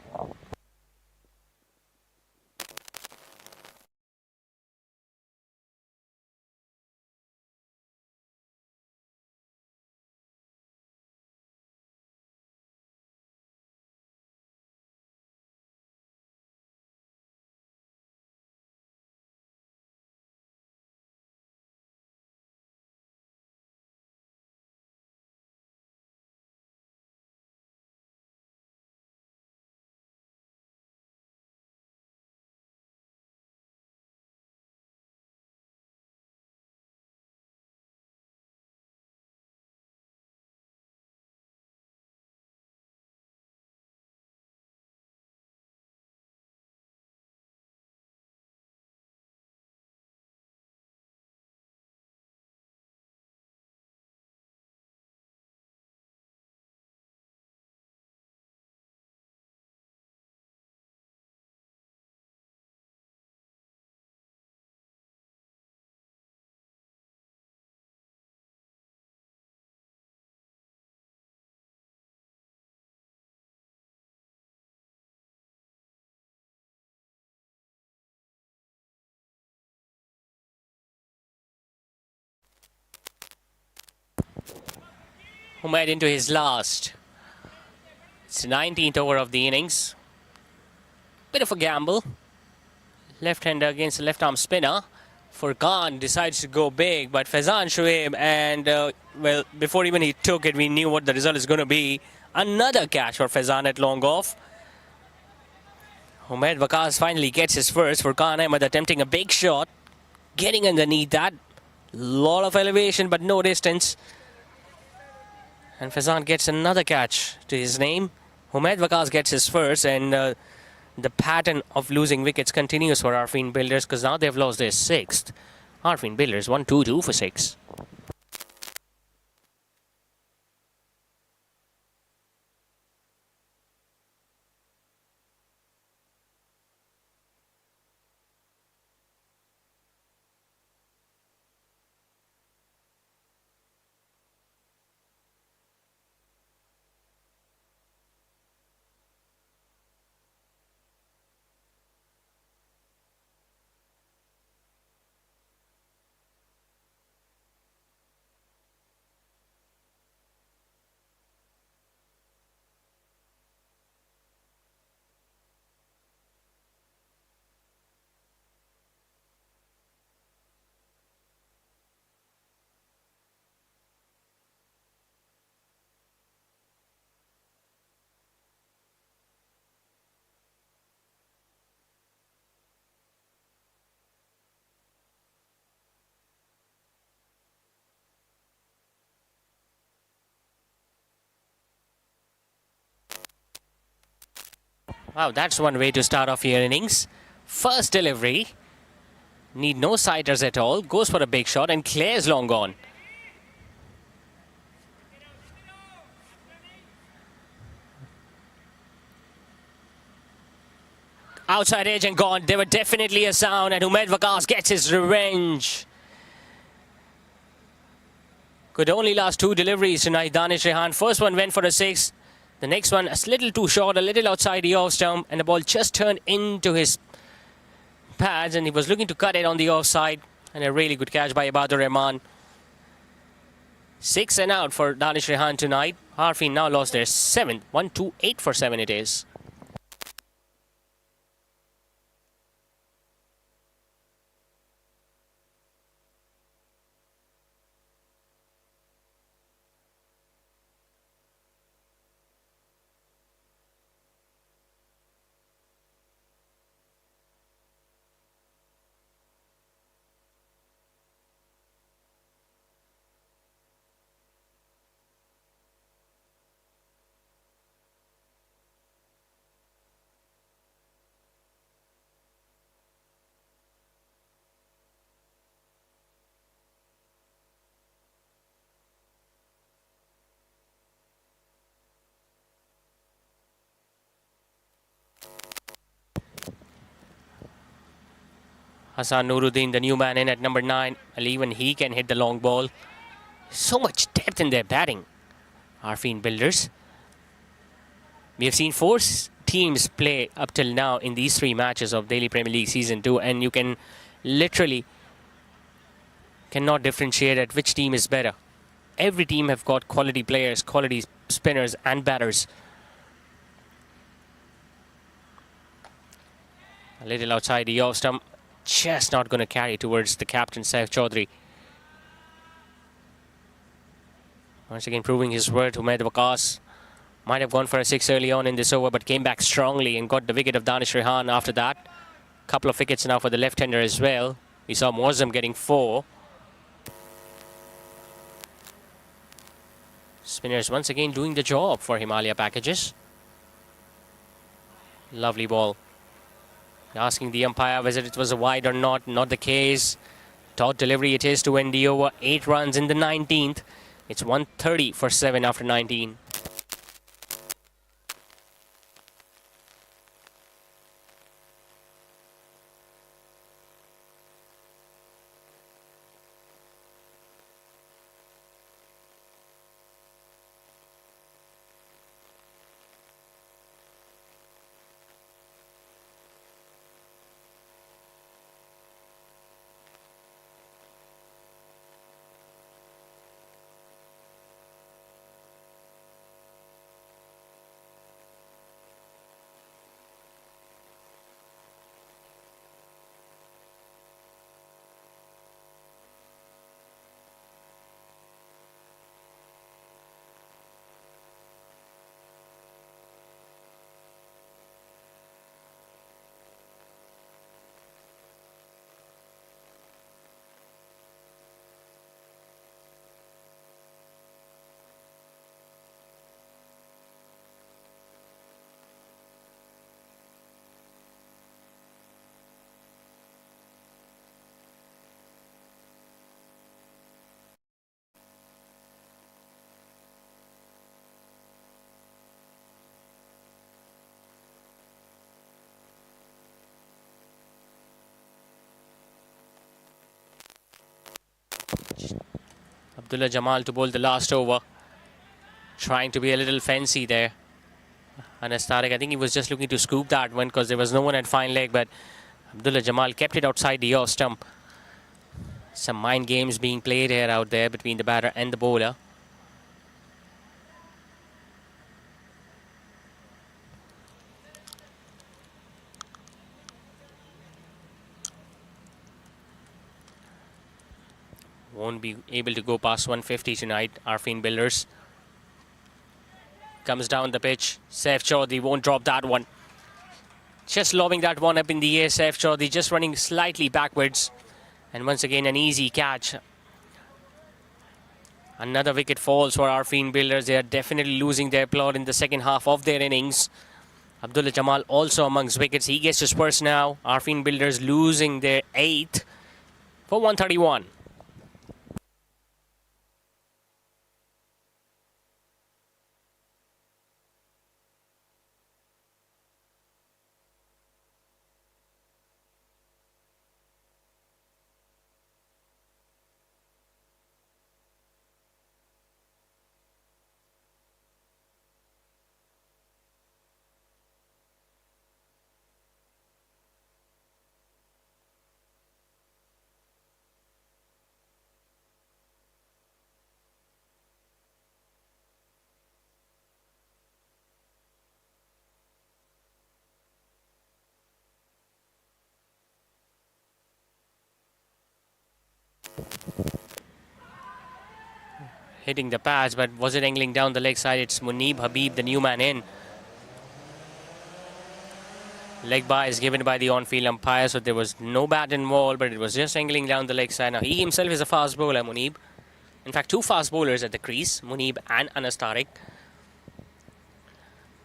Umaid into his last. It's the 19th over of the innings. Bit of a gamble. Left-hander against the left-arm spinner. Furqan decides to go big, but Faizan Shoaib, and well, before even he took it, we knew what the result is going to be. Another catch for Faizan at long off. Umaid Waqas finally gets his first. Furqan Ahmed attempting a big shot, getting underneath that. Lot of elevation, but no distance. And Faizan gets another catch to his name. Umaid Waqas gets his first, and The pattern of losing wickets continues for Arfine Builders because now they've lost their 6th. Arfine Builders 1-2-2 for 6. Wow, that's one way to start off your innings. First delivery. Need no siders at all. Goes for a big shot and clears long gone. Outside edge and gone. There were definitely a sound and Umed Waqas gets his revenge. Could only last 2 deliveries tonight, Danish Rehan. First one went for a 6. The next one a little too short, a little outside the off stump, and the ball just turned into his pads and he was looking to cut it on the offside. And a really good catch by Ibadur Rahman. 6 and out for Danish Rehan tonight. Arfeen now lost their 7th. 1-2-8 for 7 it is. Hassan Nuruddin, the new man in at number 9. And even he can hit the long ball. So much depth in their batting. Arfeen Builders. We have seen 4 teams play up till now in these 3 matches of Daily Premier League Season 2. And you can literally cannot differentiate at which team is better. Every team have got quality players, quality spinners and batters. A little outside the off stump. Just not going to carry towards the captain, Saif Chaudhary. Once again proving his worth, Umed Waqas might have gone for a 6 early on in this over, but came back strongly and got the wicket of Danish Rehan after that. Couple of wickets now for the left-hander as well. We saw Muazzam getting 4. Spinners once again doing the job for Himalaya packages. Lovely ball. Asking the umpire whether it was a wide or not. Not the case. Top delivery it is to end the over. 8 runs in the 19th. It's 130 for 7 after 19. Abdullah Jamal to bowl the last over. Trying to be a little fancy there. Anas Tariq, I think he was just looking to scoop that one because there was no one at fine leg, but Abdullah Jamal kept it outside the off stump. Some mind games being played here out there between the batter and the bowler. Won't be able to go past 150 tonight, Arfeen Builders. Comes down the pitch. Saif Chaudhary won't drop that one. Just lobbing that one up in the air. Saif Chaudhary just running slightly backwards. And once again, an easy catch. Another wicket falls for Arfeen Builders. They are definitely losing their plot in the second half of their innings. Abdullah Jamal also amongst wickets. He gets dispersed now. Arfeen Builders losing their 8th for 131. Hitting the pads, but was it angling down the leg side? It's Muneeb Habib, the new man in. Leg bye is given by the on-field umpire, so there was no bat involved, but it was just angling down the leg side. Now, he himself is a fast bowler, Muneeb. In fact, 2 fast bowlers at the crease, Muneeb and Anas Tariq.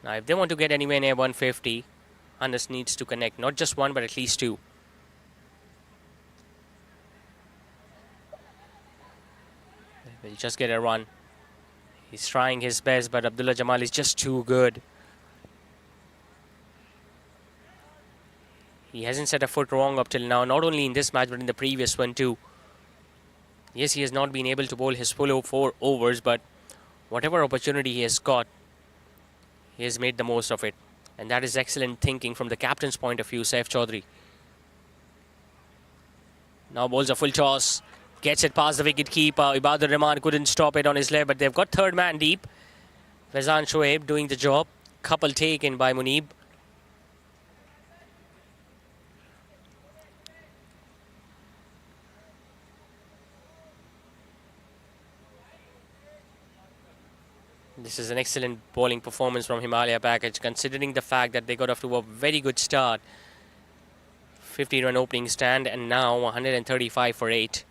Now, if they want to get anywhere near 150, Anas needs to connect, not just one, but at least 2. We'll just get a run. He's trying his best, but Abdullah Jamal is just too good. He hasn't set a foot wrong up till now, not only in this match, but in the previous one too. Yes, he has not been able to bowl his full 4 overs, but whatever opportunity he has got, he has made the most of it. And that is excellent thinking from the captain's point of view, Saif Chaudhary. Now bowls a full toss. Gets it past the wicket keeper. Ibadur Rahman couldn't stop it on his left, but they've got third man deep. Faizan Shoaib doing the job. Couple taken by Muneeb. This is an excellent bowling performance from Himalaya package, considering the fact that they got off to a very good start. 50-run opening stand, and now 135 for 8.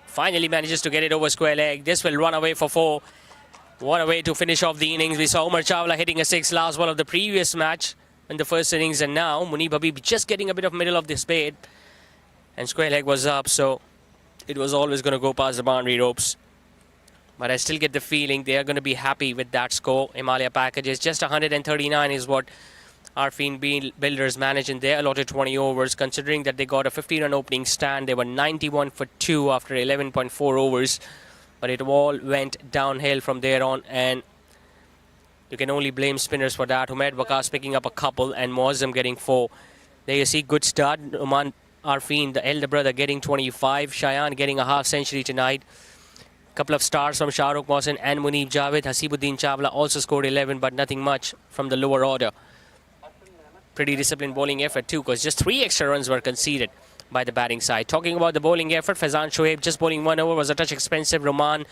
Finally manages to get it over square leg. This will run away for 4. What a way to finish off the innings. We saw Umar Chawla hitting a 6 last ball of the previous match in the first innings, and now Muneeb Habib just getting a bit of middle of the spade. And square leg was up, so it was always going to go past the boundary ropes. But I still get the feeling they are going to be happy with that score. Himalaya packages just 139 is what Arfeen Builders managed in their allotted 20 overs. Considering that they got a 50-run opening stand, they were 91 for 2 after 11.4 overs. But it all went downhill from there on, and you can only blame spinners for that. Humaid Waqas picking up a couple and Muazzam getting 4. There you see, good start. Oman Arfeen, the elder brother, getting 25. Shayan getting a half century tonight. Couple of stars from Shahrukh Mohsin and Muneeb Javed. Hasibuddin Chawla also scored 11, but nothing much from the lower order. Pretty disciplined bowling effort too, because just 3 extra runs were conceded by the batting side. Talking about the bowling effort, Faizan Shoaib just bowling 1 over was a touch expensive. Roman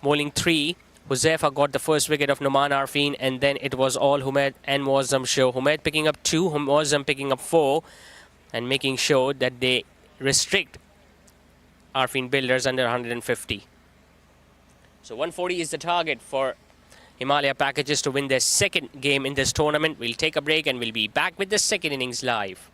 bowling 3. Huzaifa got the first wicket of Numan Arfeen, and then it was all Humaid and Muazzam show. Humaid picking up 2, Muazzam picking up 4, and making sure that they restrict Arfeen Builders under 150. So 140 is the target for Himalaya packages to win their second game in this tournament. We'll take a break and we'll be back with the second innings live.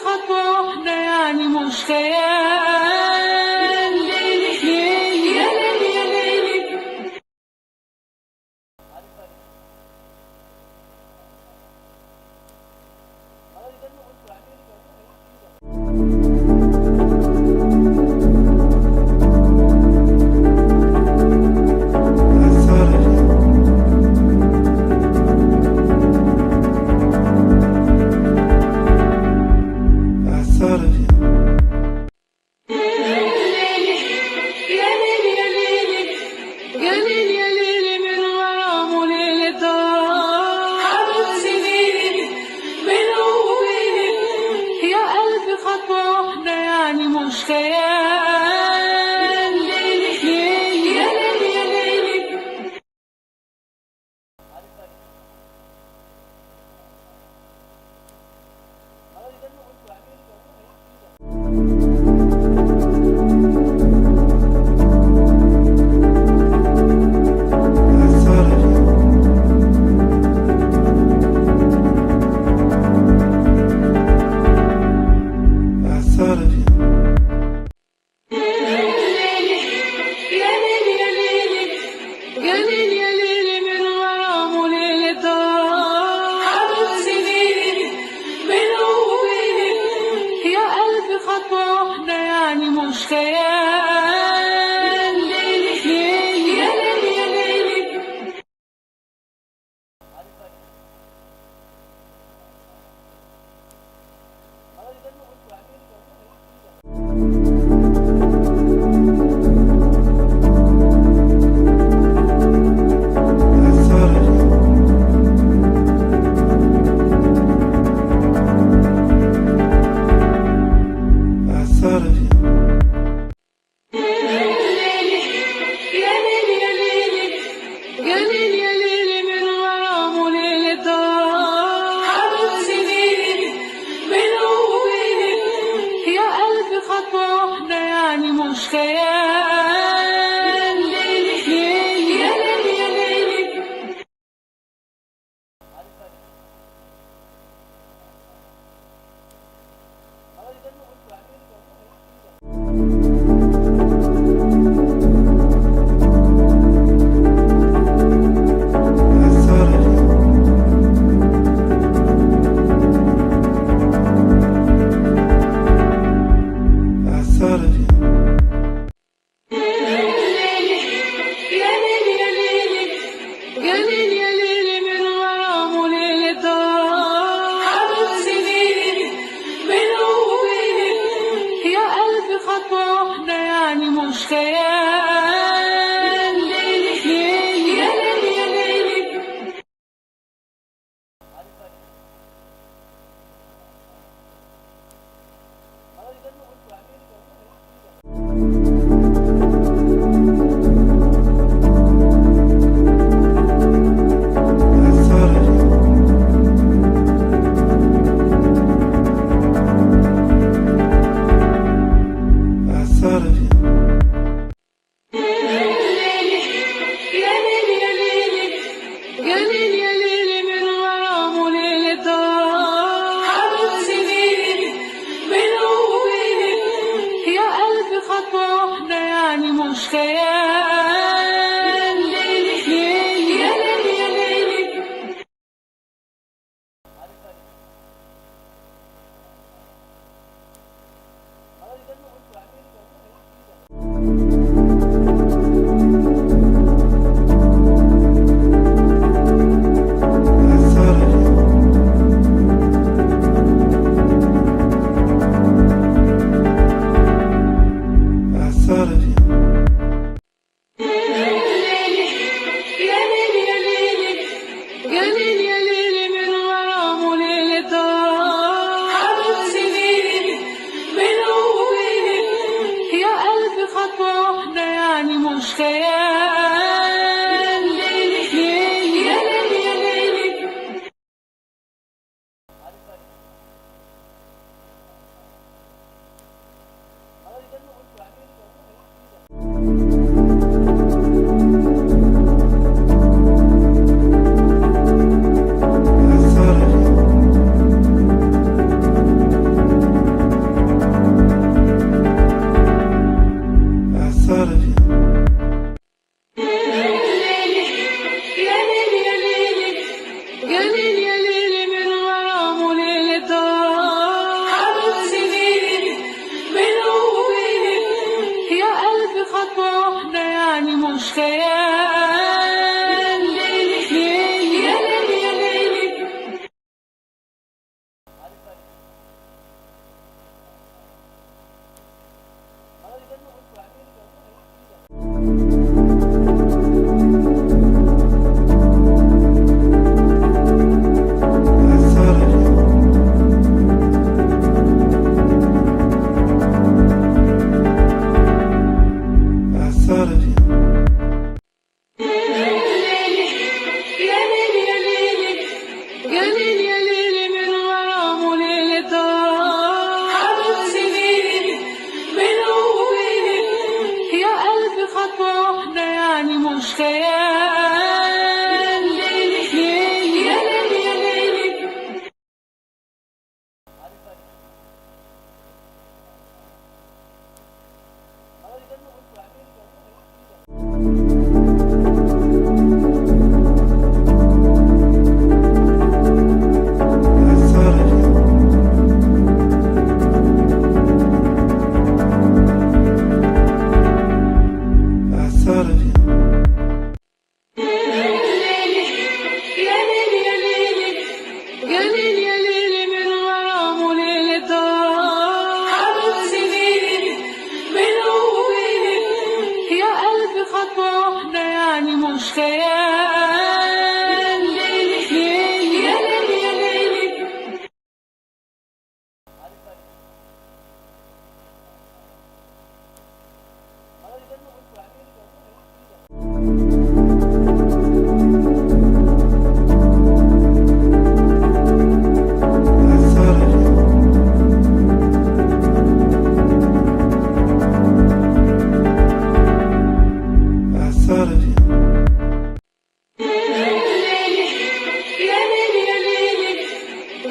خطوة واحدة يعني مش خيال. ليلي ليلي يا ليلي يا ليلي.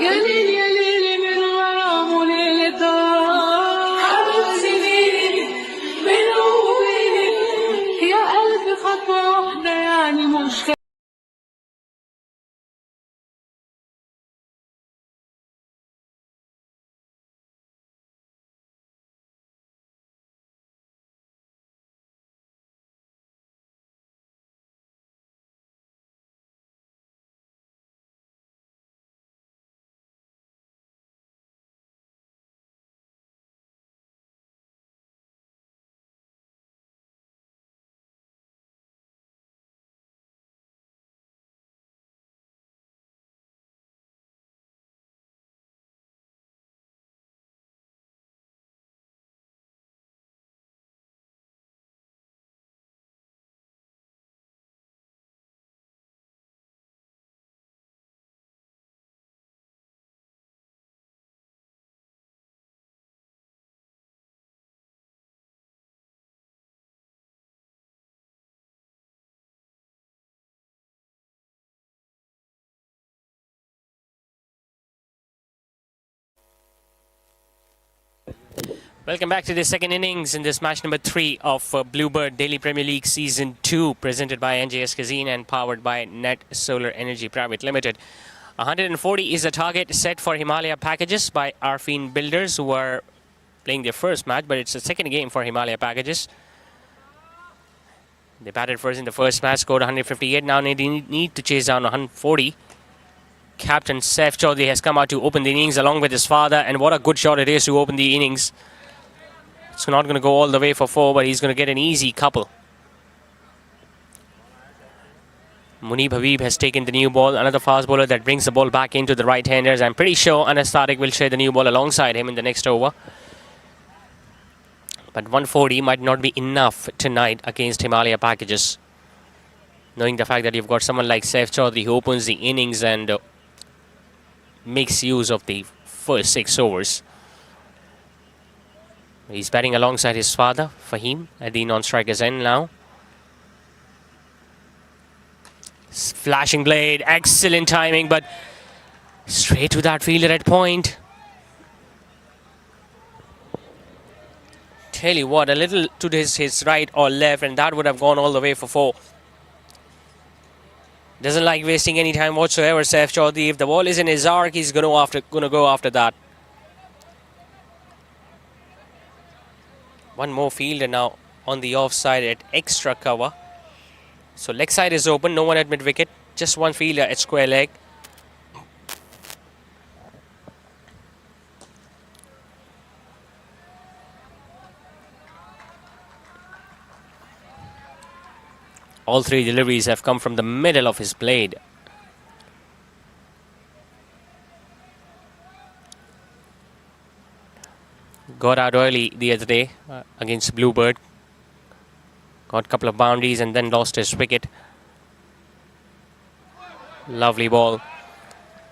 يا ليل يا ليل من غرام وليل طار حبل سنيني بينه وبينك يا قلبي خطوة واحدة يعني مش Welcome back to the second innings in this match number 3 of Bluebird Daily Premier League Season 2, presented by NJS Casino and powered by Net Solar Energy Private Limited. 140 is the target set for Himalaya packages by Arfeen builders, who are playing their first match, but it's the second game for Himalaya packages. They batted first in the first match, scored 158. Now they need to chase down 140. Captain Saif Chaudhary has come out to open the innings along with his father, and what a good shot it is to open the innings. It's not going to go all the way for 4, but he's going to get an easy couple. Munib Habib has taken the new ball, another fast bowler that brings the ball back into the right-handers. I'm pretty sure Anas Tariq will share the new ball alongside him in the next over. But 140 might not be enough tonight against Himalaya packages. Knowing the fact that you've got someone like Saif Chaudhary who opens the innings and makes use of the first 6 overs. He's batting alongside his father, Fahim, at the non-striker's end now. Flashing blade, excellent timing, but straight to that fielder at point. Tell you what, a little to his right or left, and that would have gone all the way for 4. Doesn't like wasting any time whatsoever, Saif Chaudhary. If the ball is in his arc, he's going to go after that. One more fielder now on the offside at extra cover. So leg side is open, no one at mid-wicket. Just one fielder at square leg. All 3 deliveries have come from the middle of his blade. Got out early the other day against Bluebird. Got a couple of boundaries and then lost his wicket. Lovely ball.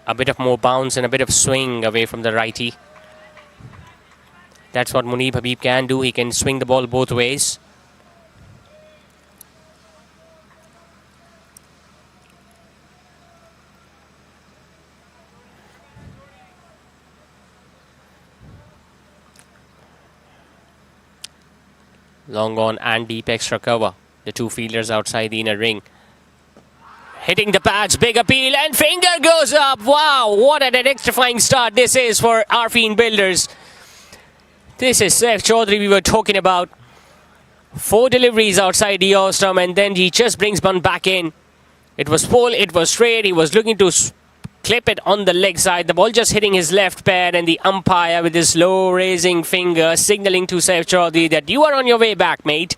A bit of more bounce and a bit of swing away from the righty. That's what Munib Habib can do. He can swing the ball both ways. Long on and deep extra cover. The 2 fielders outside the inner ring. Hitting the pads, big appeal, and finger goes up. Wow, what an electrifying start this is for Arfeen builders. This is Saif Chaudhary we were talking about. 4 deliveries outside the off stump, and then he just brings one back in. It was full, it was straight. He was looking to clip it on the leg side. The ball just hitting his left pad, and the umpire with his low raising finger signaling to Saif Chaudhary that you are on your way back, mate.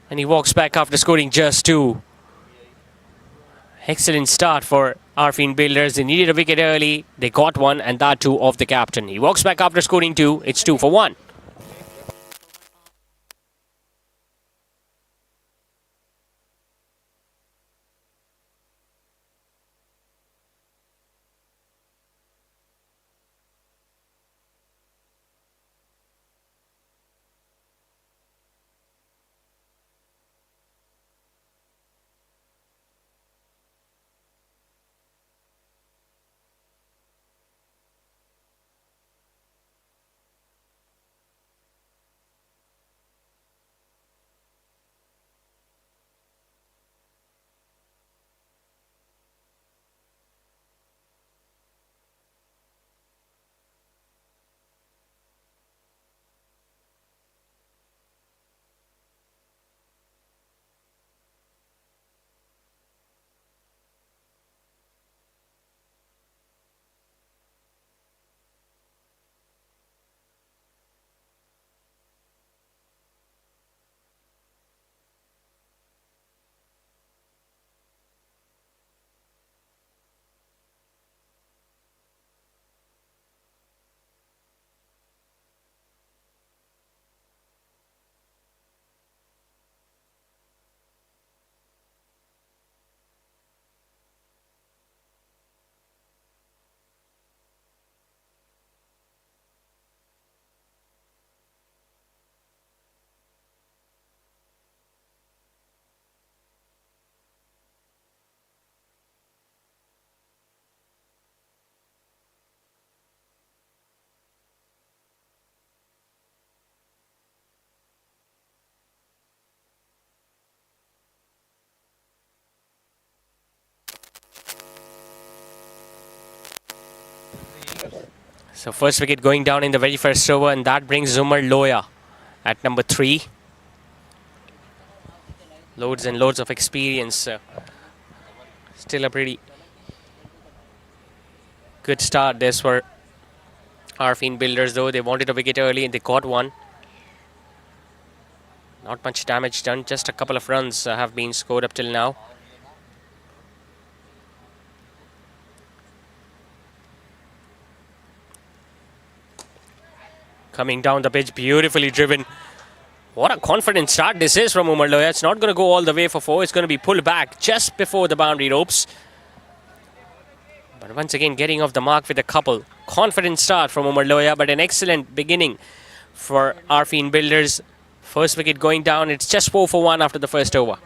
And he walks back after scoring just 2. Excellent start for Arfeen builders. They needed a wicket early. They got one, and that too of the captain. He walks back after scoring 2. It's 2 for 1. So first wicket going down in the very first over, and that brings Umar Loya at number 3. Loads and loads of experience. Still a pretty good start this for Arfeen Builders, though. They wanted a wicket early and they got one. Not much damage done, just a couple of runs have been scored up till now. Coming down the pitch, beautifully driven. What a confident start this is from Umar Loya. It's not going to go all the way for 4. It's going to be pulled back just before the boundary ropes. But once again, getting off the mark with a couple. Confident start from Umar Loya, but an excellent beginning for Arfeen Builders. First wicket going down. It's just 4 for 1 after the first over.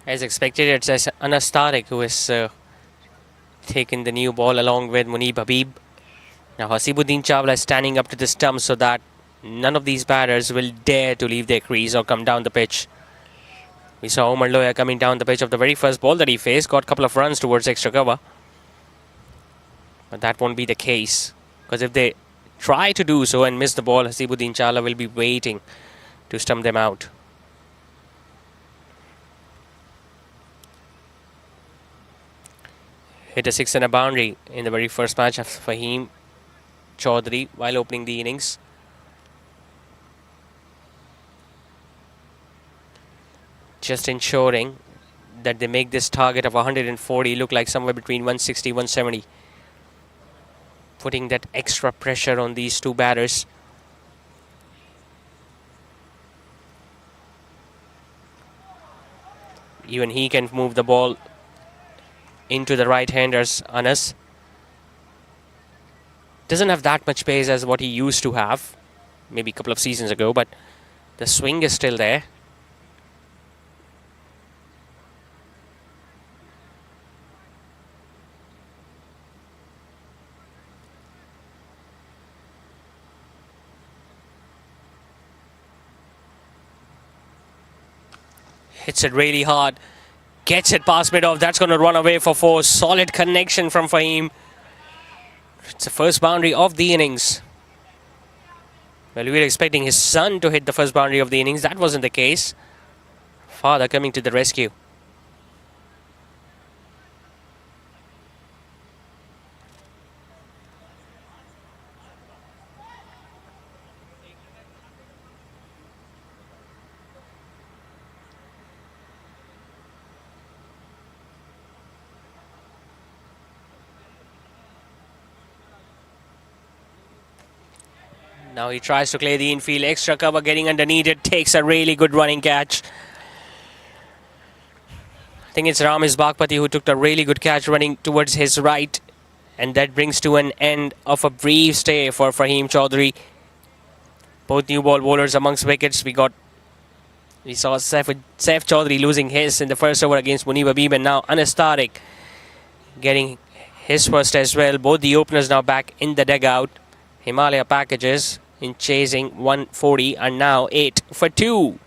As expected, it's Anas Tariq who has taken the new ball along with Munib Habib. Now Hasibuddin Chawla is standing up to the stump so that none of these batters will dare to leave their crease or come down the pitch. We saw Umar Loya coming down the pitch of the very first ball that he faced, got a couple of runs towards extra cover. But that won't be the case, because if they try to do so and miss the ball, Hasibuddin Chawla will be waiting to stump them out. Hit a 6 and a boundary in the very first match of Fahim Chaudhary while opening the innings. Just ensuring that they make this target of 140 look like somewhere between 160, 170. Putting that extra pressure on these two batters. Even he can move the ball into the right-handers, Anas. Doesn't have that much pace as what he used to have, maybe a couple of seasons ago, but the swing is still there. Hits it really hard. Gets it past mid-off. That's going to run away for 4. Solid connection from Fahim. It's the first boundary of the innings. Well, we were expecting his son to hit the first boundary of the innings. That wasn't the case. Father coming to the rescue. Now he tries to clear the infield. Extra cover getting underneath it. Takes a really good running catch. I think it's Ramesh Bagpati who took a really good catch running towards his right. And that brings to an end of a brief stay for Fahim Chaudhary. Both new ball bowlers amongst wickets. We saw Saif Chaudhary losing his in the first over against Munib Habib. And now Anas Tariq getting his first as well. Both the openers now back in the dugout. Himalaya packages in chasing 140 and now 8 for 2.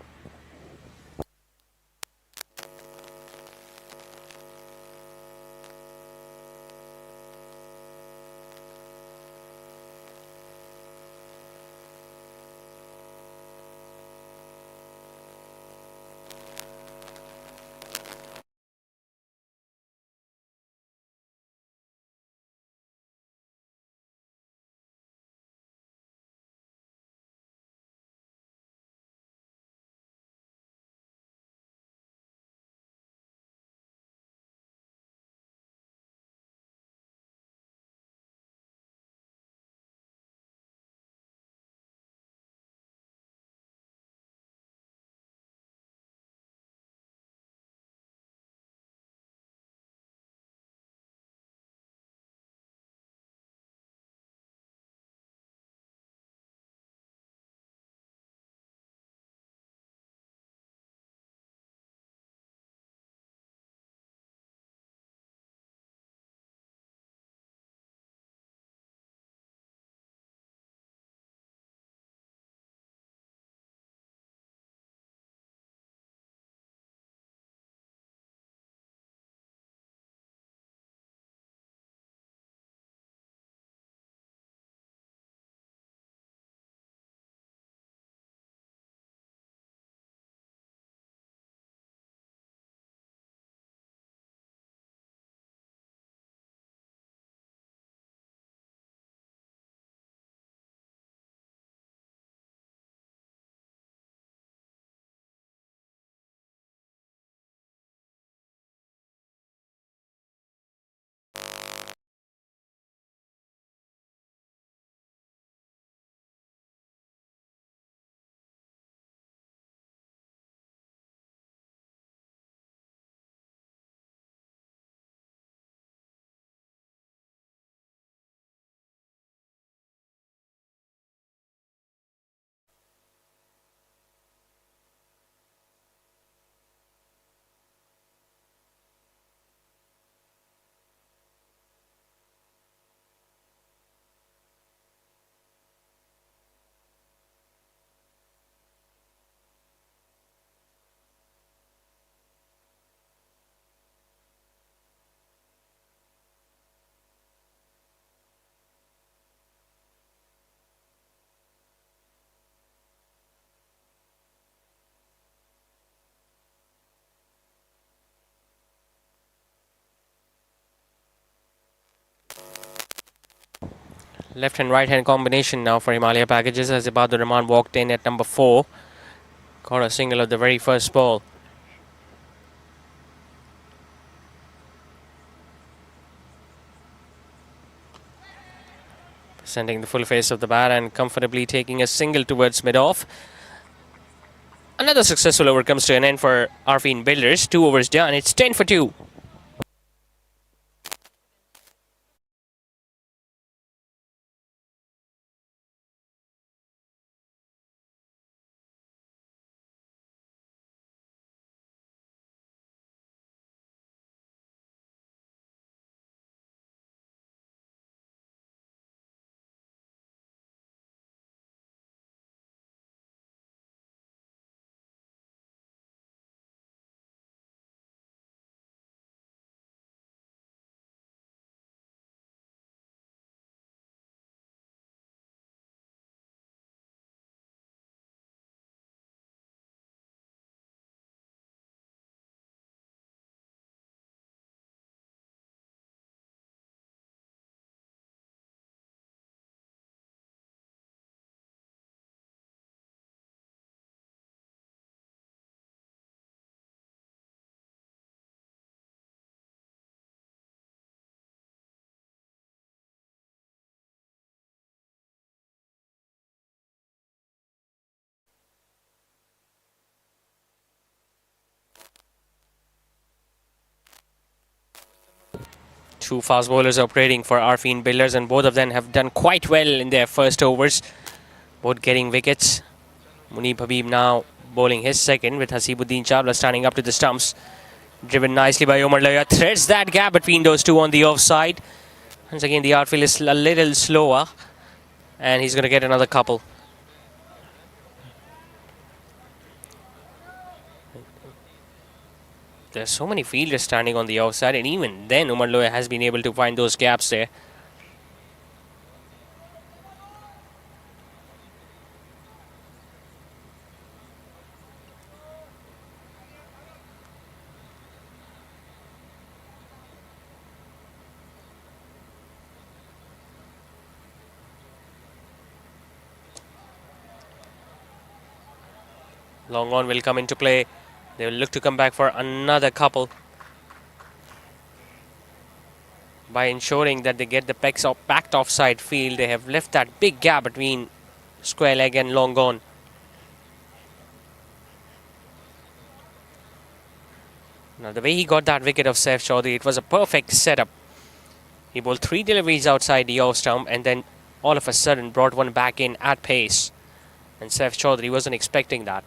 Left and right hand combination now for Himalaya packages as Ibadur Rahman walked in at number 4. Caught a single of the very first ball. Sending the full face of the bat and comfortably taking a single towards mid-off. Another successful over comes to an end for Arfeen Builders. 2 overs done. It's 10 for 2. Two fast bowlers operating for Arfeen Builders, and both of them have done quite well in their first overs, both getting wickets. Munib Habib now bowling his second, with Hasibuddin Chawla standing up to the stumps. Driven nicely by Omar Laya, threads that gap between those two on the offside. Once again, the outfield is a little slower, and he's going to get another couple. There's so many fielders standing on the outside, and even then, Umar Loya has been able to find those gaps there. Long on will come into play. They will look to come back for another couple by ensuring that they get the pecks off backed offside field. They have left that big gap between square leg and long on. Now the way he got that wicket of Saif Chaudhary, it was a perfect setup. He bowled 3 deliveries outside the off stump and then all of a sudden brought one back in at pace. And Saif Chaudhary wasn't expecting that.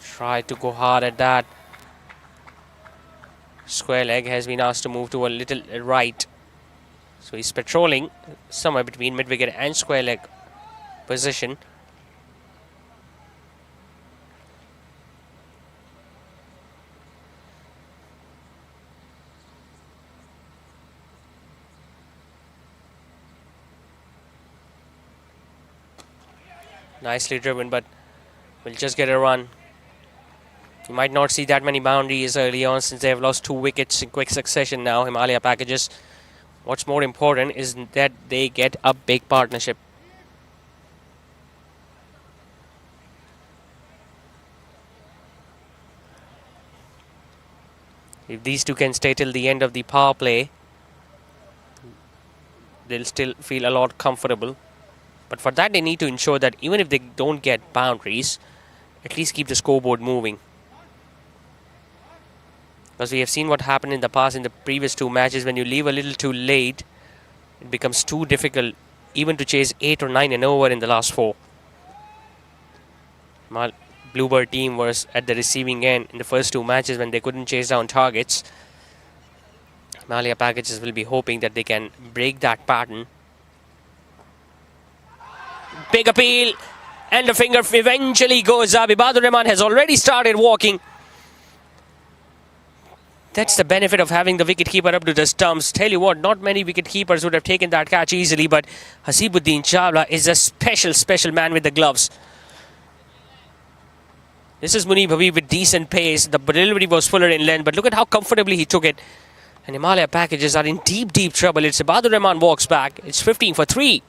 Tried to go hard at that. Square leg has been asked to move to a little right. So he's patrolling somewhere between mid-wicket and square leg position. Nicely driven, but we'll just get a run. You might not see that many boundaries early on since they have lost 2 wickets in quick succession now, Himalaya packages. What's more important is that they get a big partnership. If these two can stay till the end of the power play, they'll still feel a lot comfortable. But for that, they need to ensure that even if they don't get boundaries, at least keep the scoreboard moving. Because we have seen what happened in the past in the previous 2 matches. When you leave a little too late, it becomes too difficult even to chase 8 or 9 and over in the last 4. Bluebird team was at the receiving end in the first 2 matches when they couldn't chase down targets. Himalaya packages will be hoping that they can break that pattern. Big appeal, and the finger eventually goes up. Ibadur Rahman has already started walking. That's the benefit of having the wicketkeeper up to the stumps. Tell you what, not many wicketkeepers would have taken that catch easily, but Hasibuddin Chawla is a special man with the gloves. This is Munib Habib with decent pace. The delivery was fuller in length, but look at how comfortably he took it. And Himalaya packages are in deep trouble. It's Ibadur Rahman walks back. It's 15 for 3.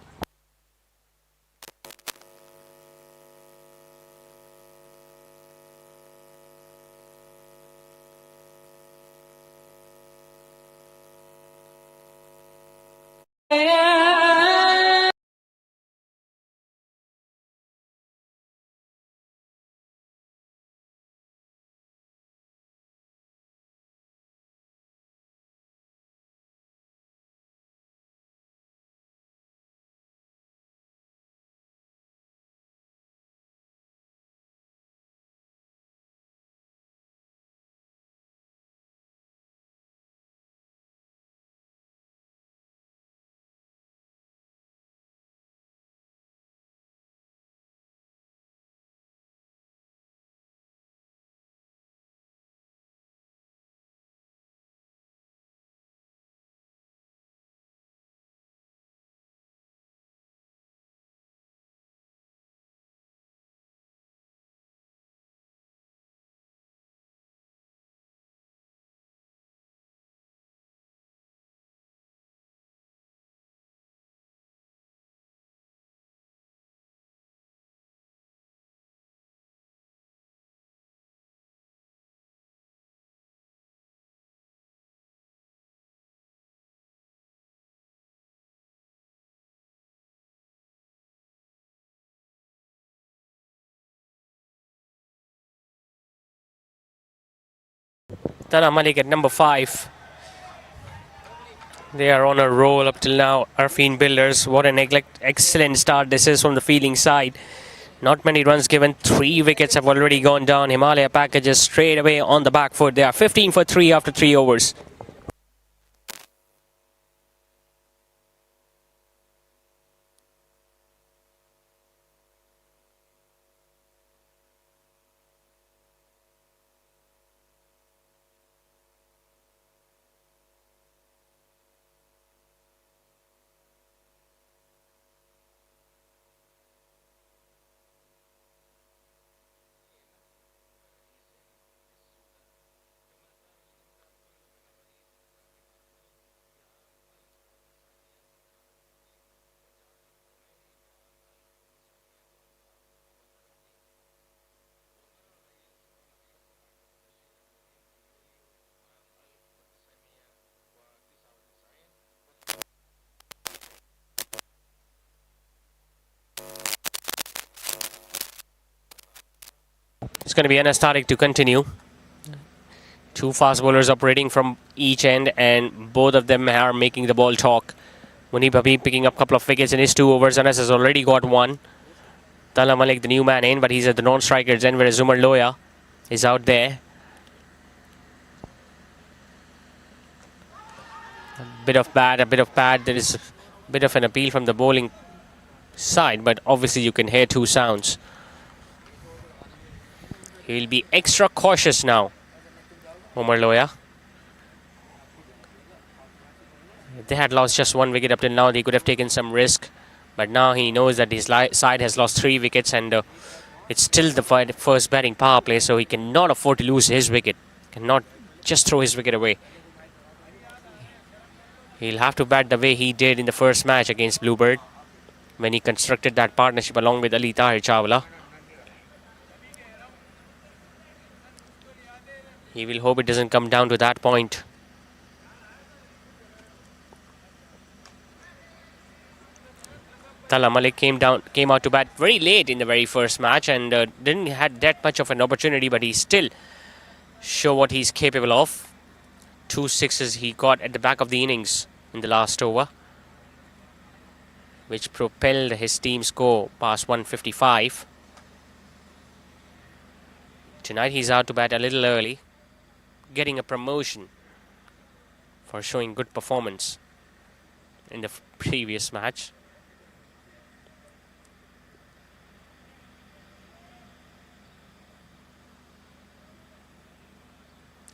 Tana Malik at number 5. They are on a roll up till now. Arfeen Builders, what an excellent start this is from the fielding side. Not many runs given. 3 wickets have already gone down. Himalaya packages straight away on the back foot. They are 15 for 3 after 3 overs. It's going to be anastatic to continue. 2 fast bowlers operating from each end, and both of them are making the ball talk. Munib Habib picking up a couple of wickets in his 2 overs. Anas has already got 1. Tala Malik, the new man in, but he's at the non-strikers end, whereas Zumar Loya is out there. A bit of bad, a bit of bad. There is a bit of an appeal from the bowling side, but obviously you can hear 2 sounds. He will be extra cautious now, Umar Loya. If they had lost just 1 wicket up till now, they could have taken some risk. But now he knows that his side has lost 3 wickets, and it's still the first batting power play, so he cannot afford to lose his wicket. Cannot just throw his wicket away. He'll have to bat the way he did in the first match against Bluebird, when he constructed that partnership along with Ali Tahir Chawla. He will hope it doesn't come down to that point. Tala Malik came out to bat very late in the very first match, and didn't had that much of an opportunity, but he still show what he's capable of. 2 sixes he got at the back of the innings in the last over, which propelled his team score past 155. Tonight he's out to bat a little early, getting a promotion for showing good performance in the previous match.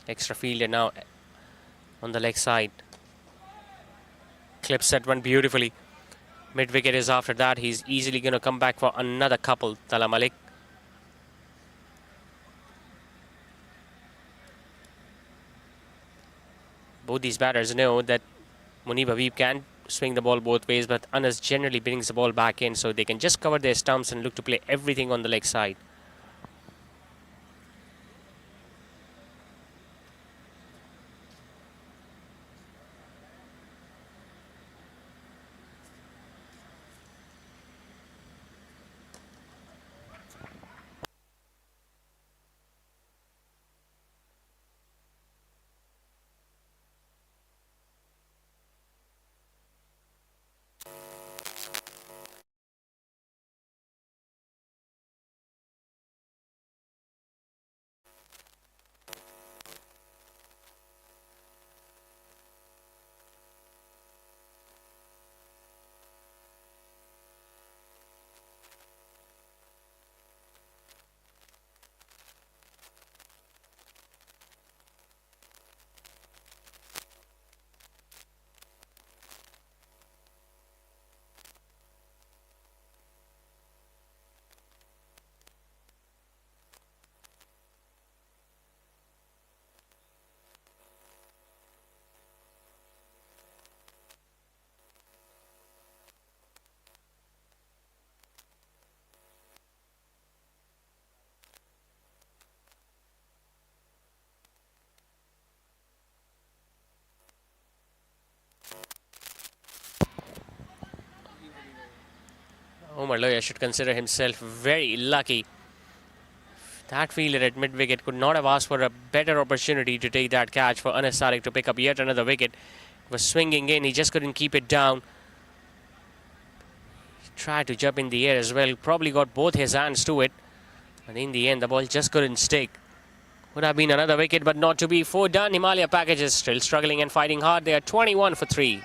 Extra fielder now on the leg side. Clips that one beautifully. Mid wicket is after that. He's easily going to come back for another couple, Tala Malik. Both these batters know that Munib Habib can swing the ball both ways, but Anas generally brings the ball back in, so they can just cover their stumps and look to play everything on the leg side. Umar Loya should consider himself very lucky. That fielder at mid-wicket could not have asked for a better opportunity to take that catch for Anas Tariq to pick up yet another wicket. It was swinging in, he just couldn't keep it down. Tried to jump in the air as well. Probably got both his hands to it. And in the end, the ball just couldn't stick. Would have been another wicket, but not to be. 4 done. Himalaya Packages still struggling and fighting hard. They are 21 for 3.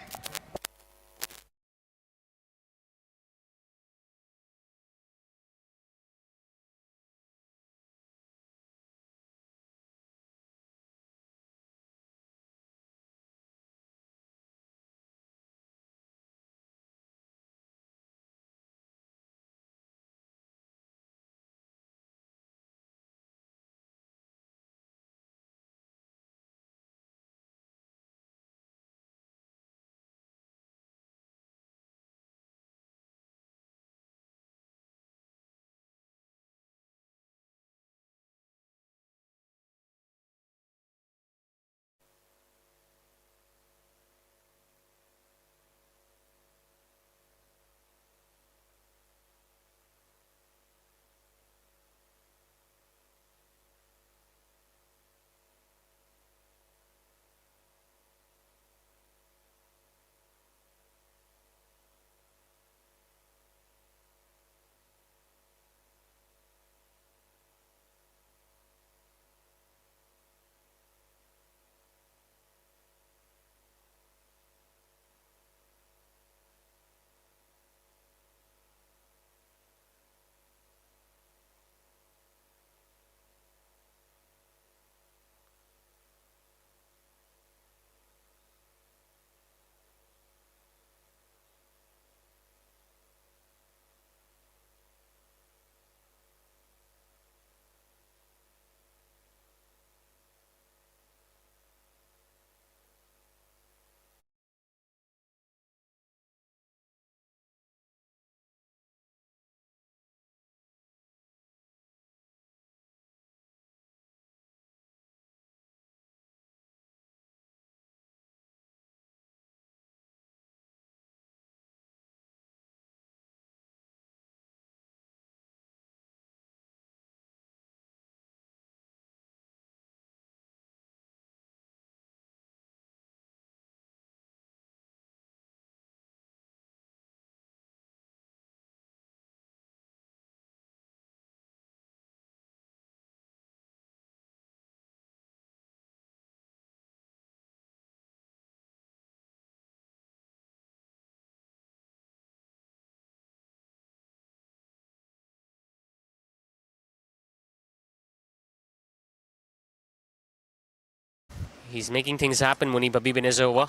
He's making things happen. Munib Habib in his over.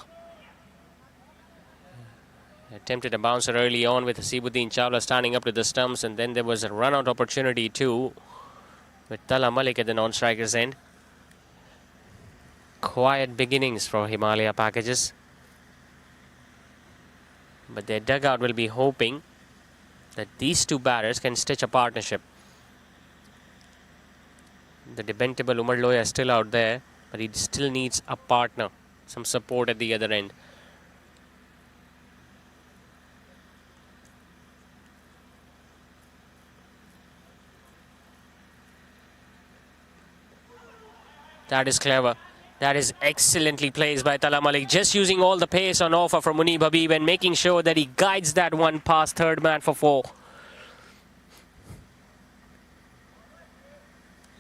Attempted a bouncer early on with Hasibuddin Chawla standing up to the stumps, and then there was a run-out opportunity too with Tala Malik at the non-striker's end. Quiet beginnings for Himalaya Packages, but their dugout will be hoping that these two batters can stitch a partnership. The dependable Umar Loya is still out there, but he still needs a partner, some support at the other end. That is clever. That is excellently placed by Tala Malik, just using all the pace on offer from Munib Habib and making sure that he guides that one past third man for 4.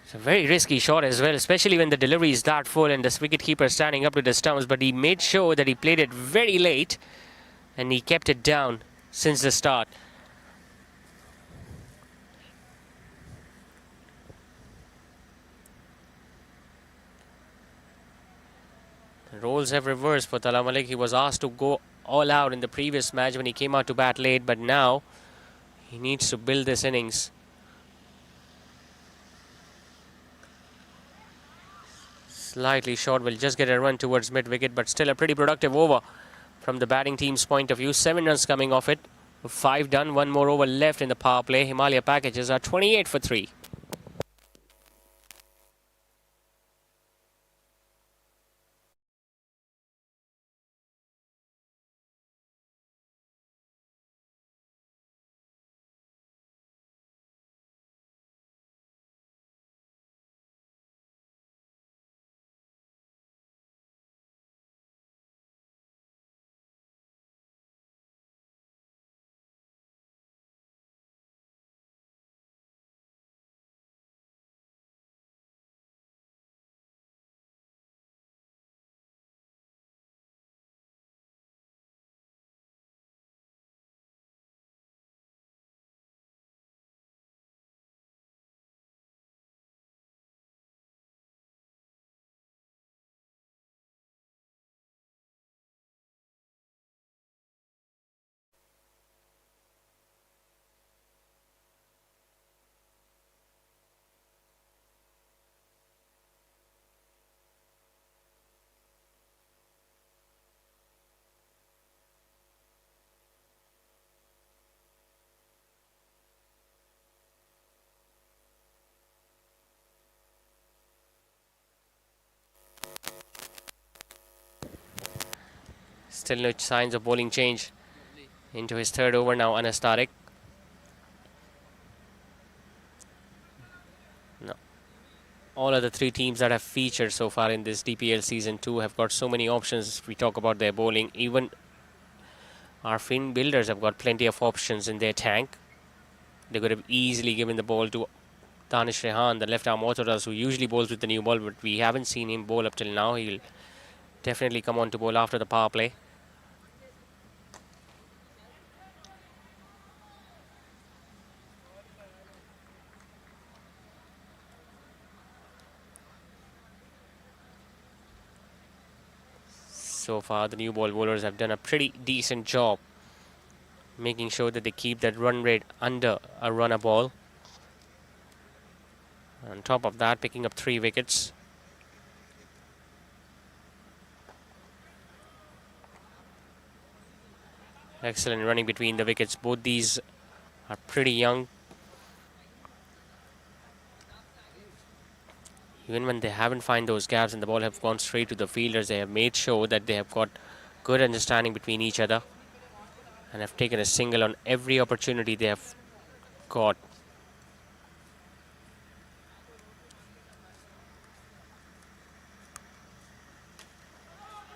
It's a very risky shot as well, especially when the delivery is that full and the wicketkeeper standing up to the stumps, but he made sure that he played it very late and he kept it down since the start. Roles have reversed for Tala Malik. He was asked to go all out in the previous match when he came out to bat late, but now he needs to build this innings. Slightly short, will just get a run towards mid-wicket, but still a pretty productive over from the batting team's point of view. 7 runs coming off it. 5 done, 1 more over left in the power play. Himalaya Packages are 28 for 3. Still no signs of bowling change into his third over now, Anas Tariq. No. All of the three teams that have featured so far in this DPL Season 2 have got so many options. If we talk about their bowling, even Arfeen builders have got plenty of options in their tank. They could have easily given the ball to Danish Rehan, the left-arm orthodox, who usually bowls with the new ball, but we haven't seen him bowl up till now. He'll definitely come on to bowl after the power play. So far, the new ball bowlers have done a pretty decent job making sure that they keep that run rate under a run a ball. On top of that, picking up 3 wickets. Excellent running between the wickets. Both these are pretty young. Even when they haven't found those gaps and the ball have gone straight to the fielders, they have made sure that they have got good understanding between each other and have taken a single on every opportunity they have got.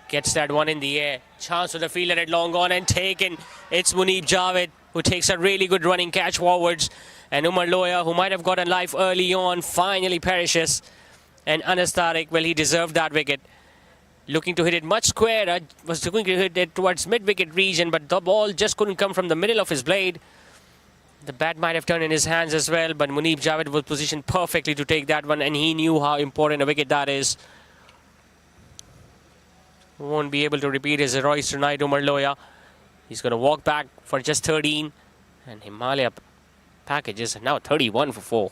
Gets that one in the air. Chance for the fielder had long gone and taken. It's Muneeb Javed who takes a really good running catch forwards. And Umar Loya, who might have gotten life early on, finally perishes. And Anas Tariq, well, he deserved that wicket. Looking to hit it much squarer. Was looking to hit it towards mid-wicket region, but the ball just couldn't come from the middle of his blade. The bat might have turned in his hands as well, but Muneeb Javed was positioned perfectly to take that one, and he knew how important a wicket that is. Won't be able to repeat his heroics tonight, Umar Loya. He's going to walk back for just 13. And Himalaya packages now 31 for 4.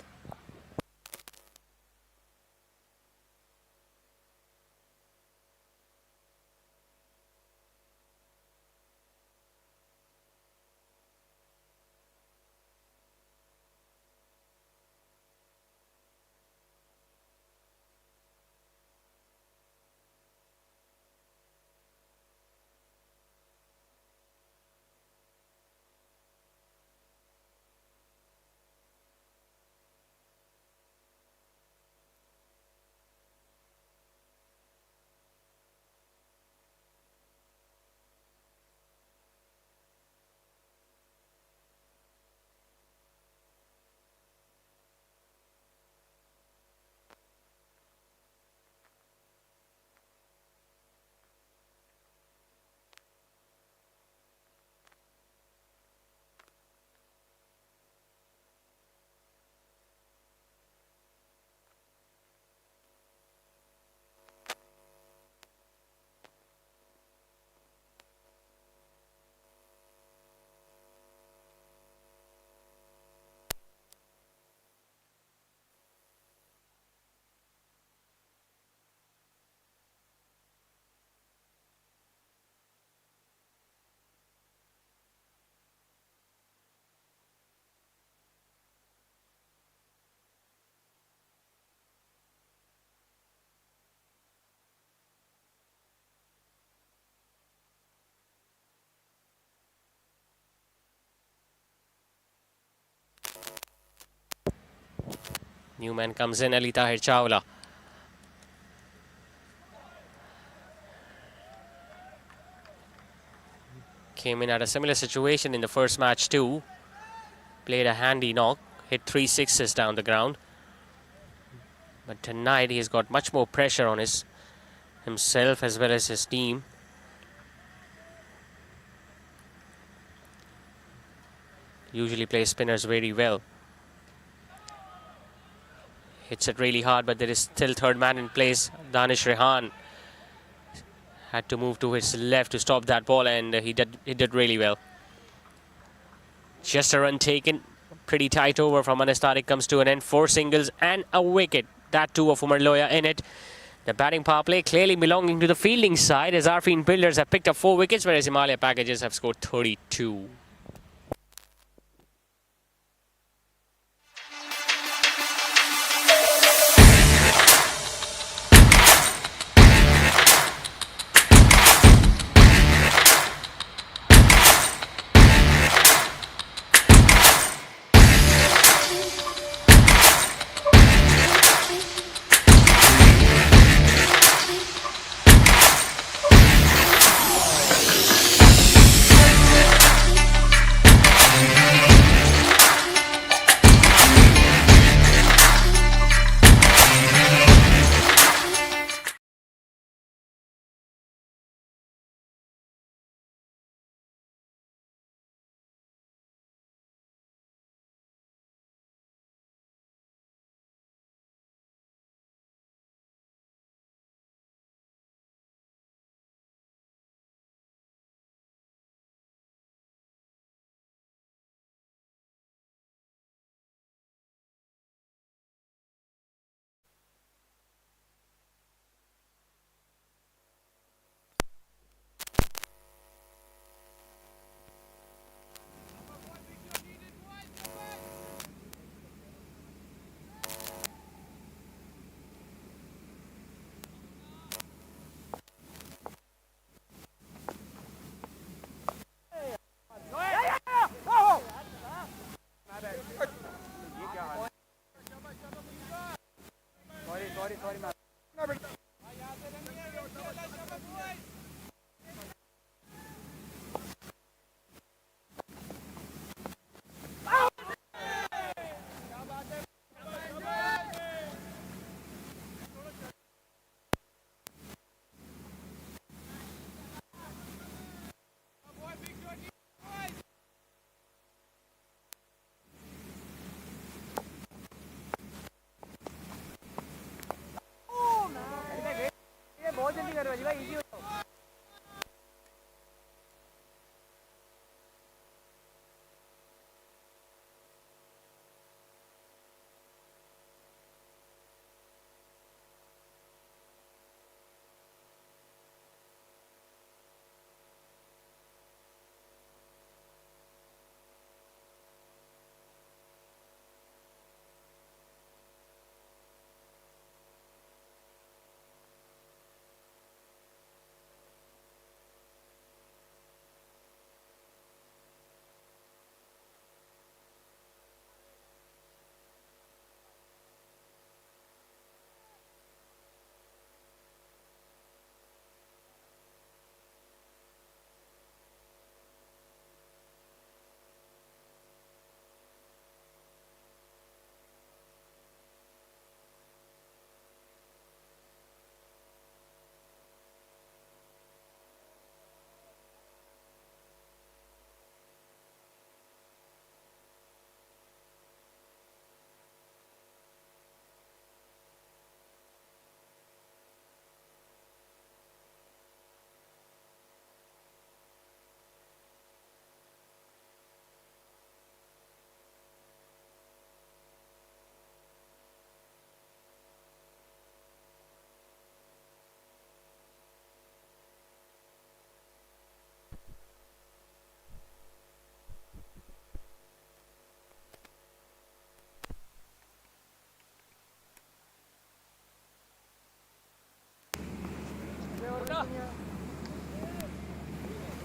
New man comes in, Ali Tahir Chawla. Came in at a similar situation in the first match too. Played a handy knock, hit 3 sixes down the ground. But tonight he's got much more pressure on himself as well as his team. Usually plays spinners very well. Hits it really hard, but there is still third man in place. Danish Rehan had to move to his left to stop that ball, and he did really well. Just a run taken. Pretty tight over from Anas Tariq comes to an end. 4 singles and a wicket. That too of Umar Loya in it. The batting power play clearly belonging to the fielding side, as Arfeen builders have picked up 4 wickets, whereas Himalaya packages have scored 32.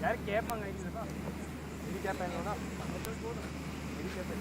यार cap मंगाई थी ना मेरी cap पहन लो ना मेरी cap पहन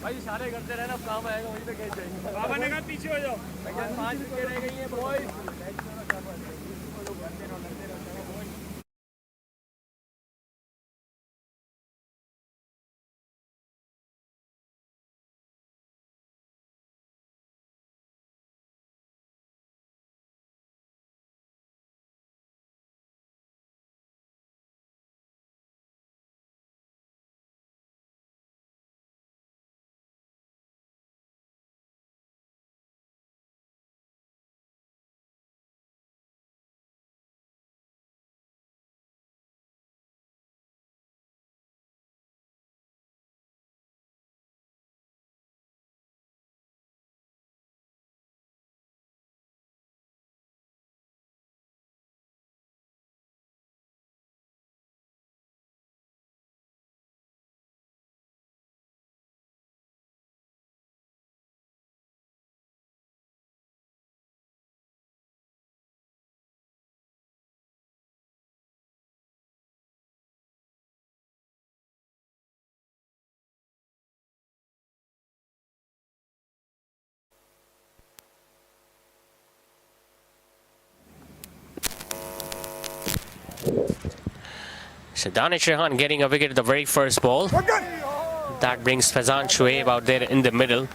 भाई इशारे करते रहना काम आएगा वहीं पे कैच जाएंगे बाबा ने कहा पीछे हो जाओ 5 विकेट रह गई है boy So Danish Rehan getting a wicket at the very first ball. That brings Faizan Shoaib out there in the middle.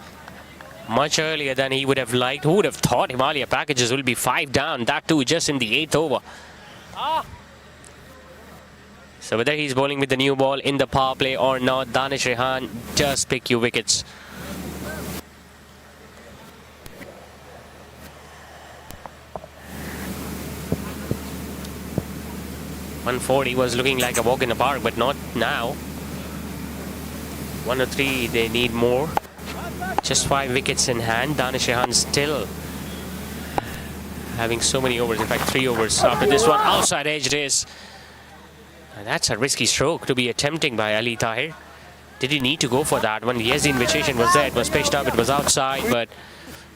Much earlier than he would have liked. Who would have thought Himalaya packages will be 5 down, that too just in the 8th over. So whether he's bowling with the new ball in the power play or not, Danish Rehan does pick you wickets. .140 was looking like a walk in the park, but not now. 103, they need more. Just 5 wickets in hand. Danish Rehan still having so many overs, in fact 3 overs after this one. Outside edge it is. And that's a risky stroke to be attempting by Ali Tahir. Did he need to go for that one? Yes, the invitation was there. It was pitched up, it was outside, but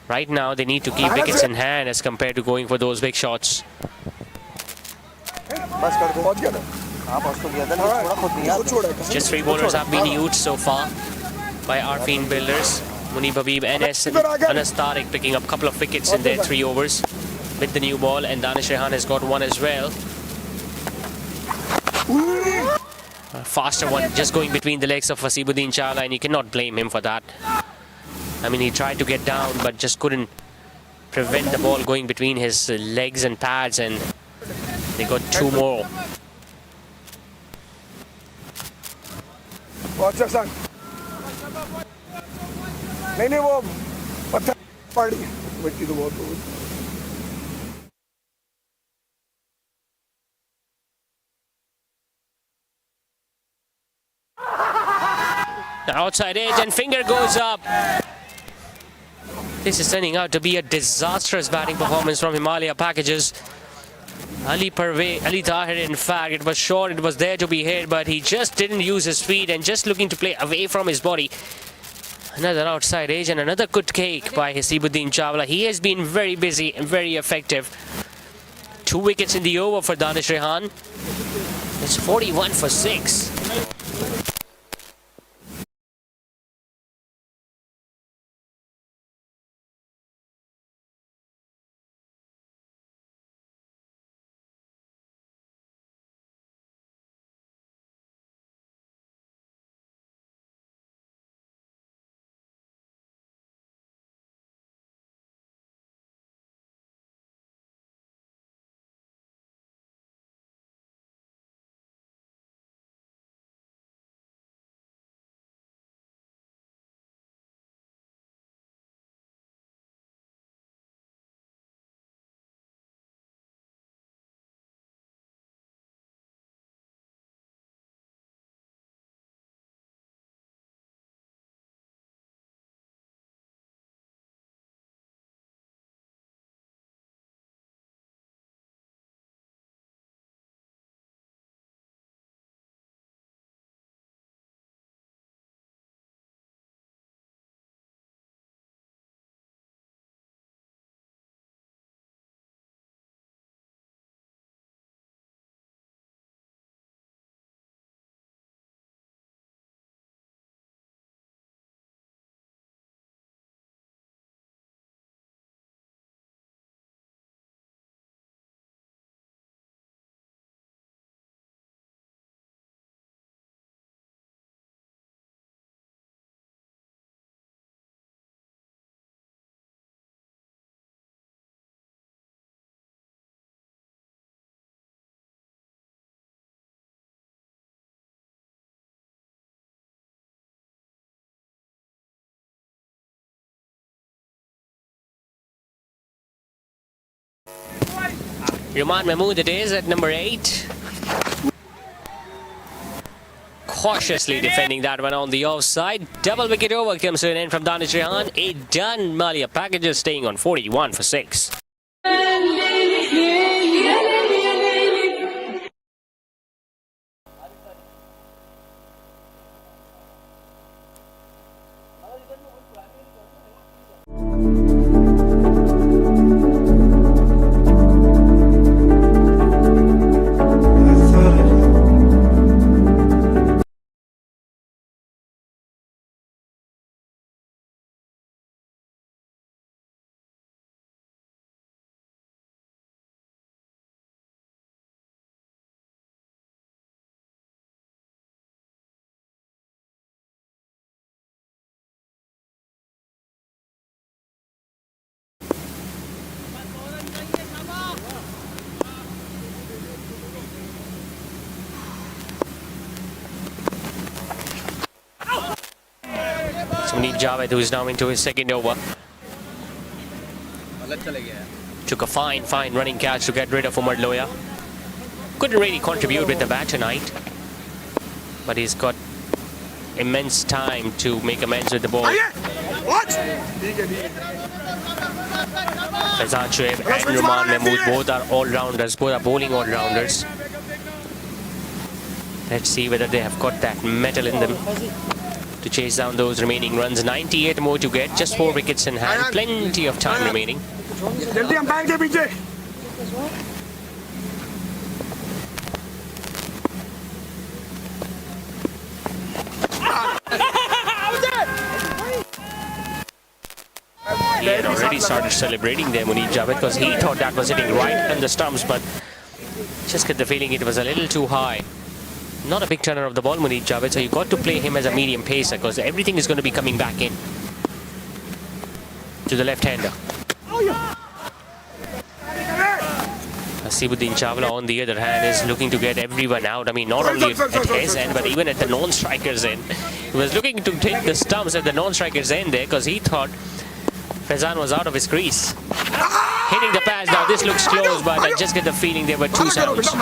right now they need to keep wickets in hand as compared to going for those big shots. Just 3 bowlers have been used so far by Arfeen builders. Munib Habib, NS and Anas Tariq picking up a couple of wickets in their 3 overs with the new ball, and Danish Rehan has got one as well. A faster one just going between the legs of Wasibuddin Chawla, and you cannot blame him for that. I mean, he tried to get down but just couldn't prevent the ball going between his legs and pads, and they got 2 more. नहीं वो पत्थर पड़ी मिट्टी तो बहुत हो गई. The outside edge and finger goes up. This is turning out to be a disastrous batting performance from Himalaya packages. Ali Tahir, in fact, it was sure it was there to be hit, but he just didn't use his feet and just looking to play away from his body. Another outside edge and another good cake by Wasibuddin Chawla. He has been very busy and very effective. 2 wickets in the over for Danish Rehan. It's 41 for 6. Yaman Mahmood it is at number 8. Cautiously defending that one on the offside. Double wicket over comes to an end from Danish Rehan. A done. Himalaya packages staying on 41 for 6. Munib Javed, who is now into his second over. Took a fine running catch to get rid of Umar Loya. Couldn't really contribute with the bat tonight, but he's got immense time to make amends with the ball. Faizan Shoaib and Ruman Mahmood both are all-rounders, both are bowling all-rounders. Let's see whether they have got that metal in them to chase down those remaining runs. 98 more to get, just 4 wickets in hand, plenty of time remaining. He had already started celebrating there, Munib Javed, because he thought that was hitting right on the stumps, but just get the feeling it was a little too high. Not a big turner of the ball, Munib Javed, so you got to play him as a medium pacer because everything is going to be coming back in to the left-hander. Asibuddin Chawla, on the other hand, is looking to get everyone out. I mean, not only at his end, but even at the non-striker's end. He was looking to take the stumps at the non-striker's end there because he thought Faizan was out of his crease. Hitting the pads now, this looks close, but I just get the feeling there were 2 sounds.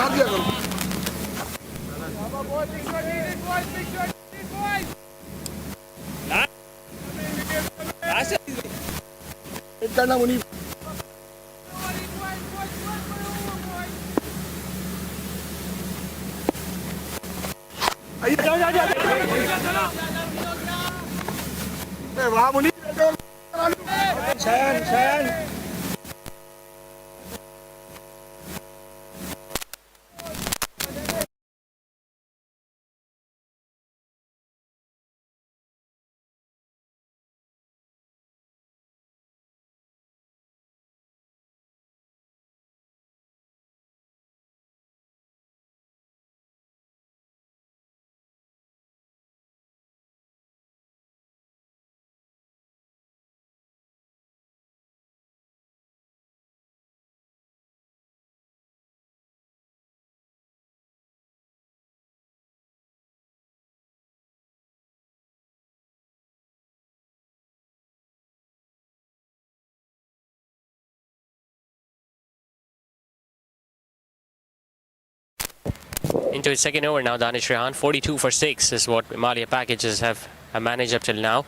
Into his second over now, Danish Rehan. 42 for 6 is what Himalaya packages have managed up till now.